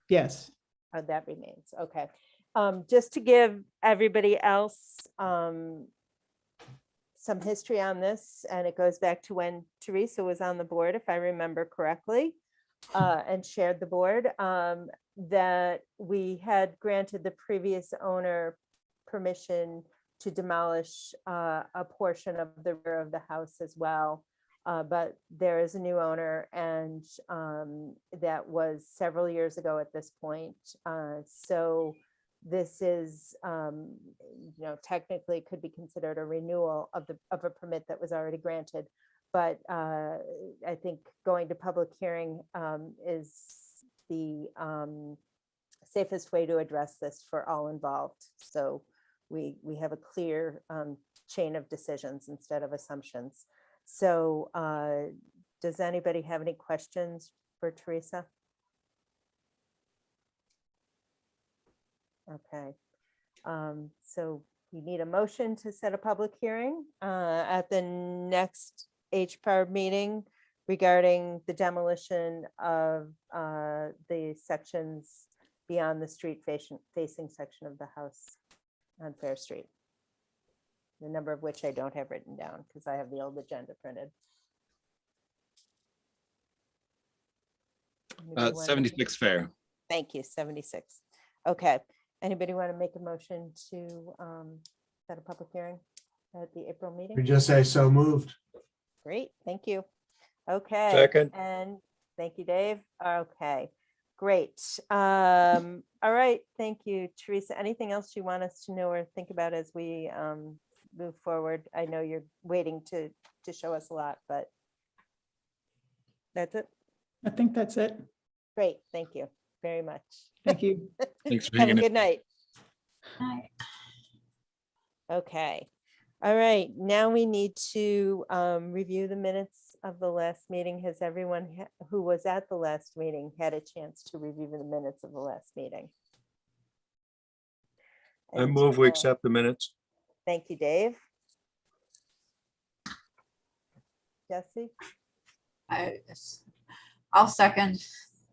Yes. That remains, okay. Just to give everybody else some history on this, and it goes back to when Teresa was on the board, if I remember correctly, and shared the board, that we had granted the previous owner permission to demolish a portion of the rear of the house as well. But there is a new owner, and that was several years ago at this point. So this is, technically could be considered a renewal of a permit that was already granted. But I think going to public hearing is the safest way to address this for all involved. So we have a clear chain of decisions instead of assumptions. So does anybody have any questions for Teresa? Okay. So we need a motion to set a public hearing at the next HPAR meeting regarding the demolition of the sections beyond the street facing section of the house on Fair Street. The number of which I don't have written down because I have the old agenda printed. 76 Fair. Thank you, 76. Okay, anybody want to make a motion to set a public hearing at the April meeting? We just say so moved. Great, thank you. Okay. Second. And thank you, Dave. Okay, great. All right, thank you, Teresa. Anything else you want us to know or think about as we move forward? I know you're waiting to show us a lot, but that's it. I think that's it. Great, thank you very much. Thank you. Thanks for Have a hanging in. good night. Okay. All right, now we need to review the minutes of the last meeting. Has everyone who was at the last meeting had a chance to review the minutes of the last meeting? I And, move we accept the minutes. Thank you, Dave. Jesse? I'll second.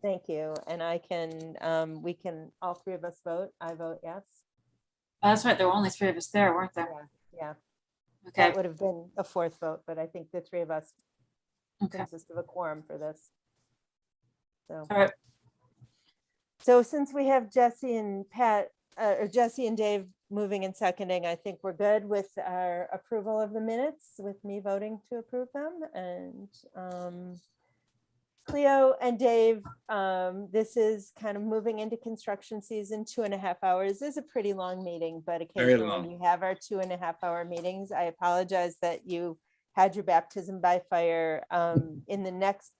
Thank you. And I can, we can, all three of us vote. I vote yes. That's right. There were only three of us there, weren't there? Yeah. Okay. That would have been a fourth vote, but I think the three of us Okay. consist of a quorum for this. So. All right. So since we have Jesse and Pat, or Jesse and Dave moving and seconding, I think we're good with our approval of the minutes, with me voting to approve them. And Cleo and Dave, this is kind of moving into construction season. 2.5 hours is a pretty long meeting, but Very occasionally long. we have our 2.5 hour meetings. I apologize that you had your baptism by fire. In the next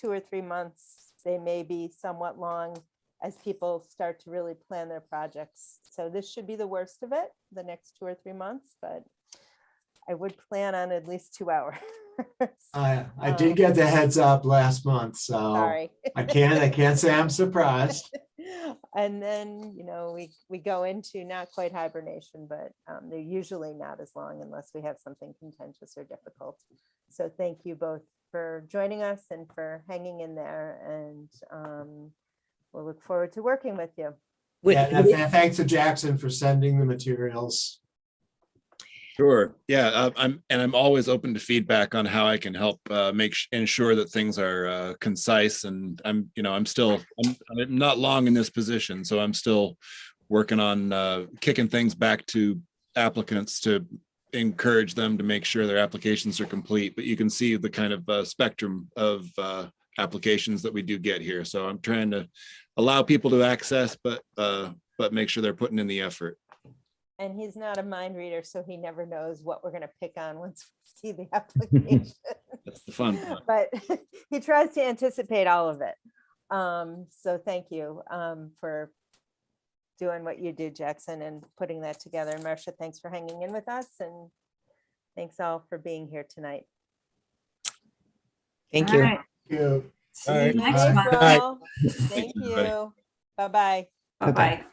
2 or 3 months, they may be somewhat long as people start to really plan their projects. So this should be the worst of it, the next 2 or 3 months, but I would plan on at least 2 hours. I did get the heads up last month, so Sorry. I can't say I'm surprised. And then, we go into not quite hibernation, but they're usually not as long unless we have something contentious or difficult. So thank you both for joining us and for hanging in there, and we'll look forward to working with you. Yeah, and thanks to Jackson for sending the materials. Sure. Yeah, I'm always open to feedback on how I can help ensure that things are concise. And I'm not long in this position, so I'm still working on kicking things back to applicants to encourage them to make sure their applications are complete. But you can see the kind of spectrum of applications that we do get here. So I'm trying to allow people to access, but make sure they're putting in the effort. And he's not a mind reader, so he never knows what we're going to pick on once we see the application. That's the fun part. But he tries to anticipate all of it. So thank you for doing what you do, Jackson, and putting that together. And Marcia, thanks for hanging in with us, and thanks all for being here tonight. Thank All you. right. Thank you. See All you right. in Next month. April. Thanks, Thank everybody. you. Bye-bye. Bye-bye.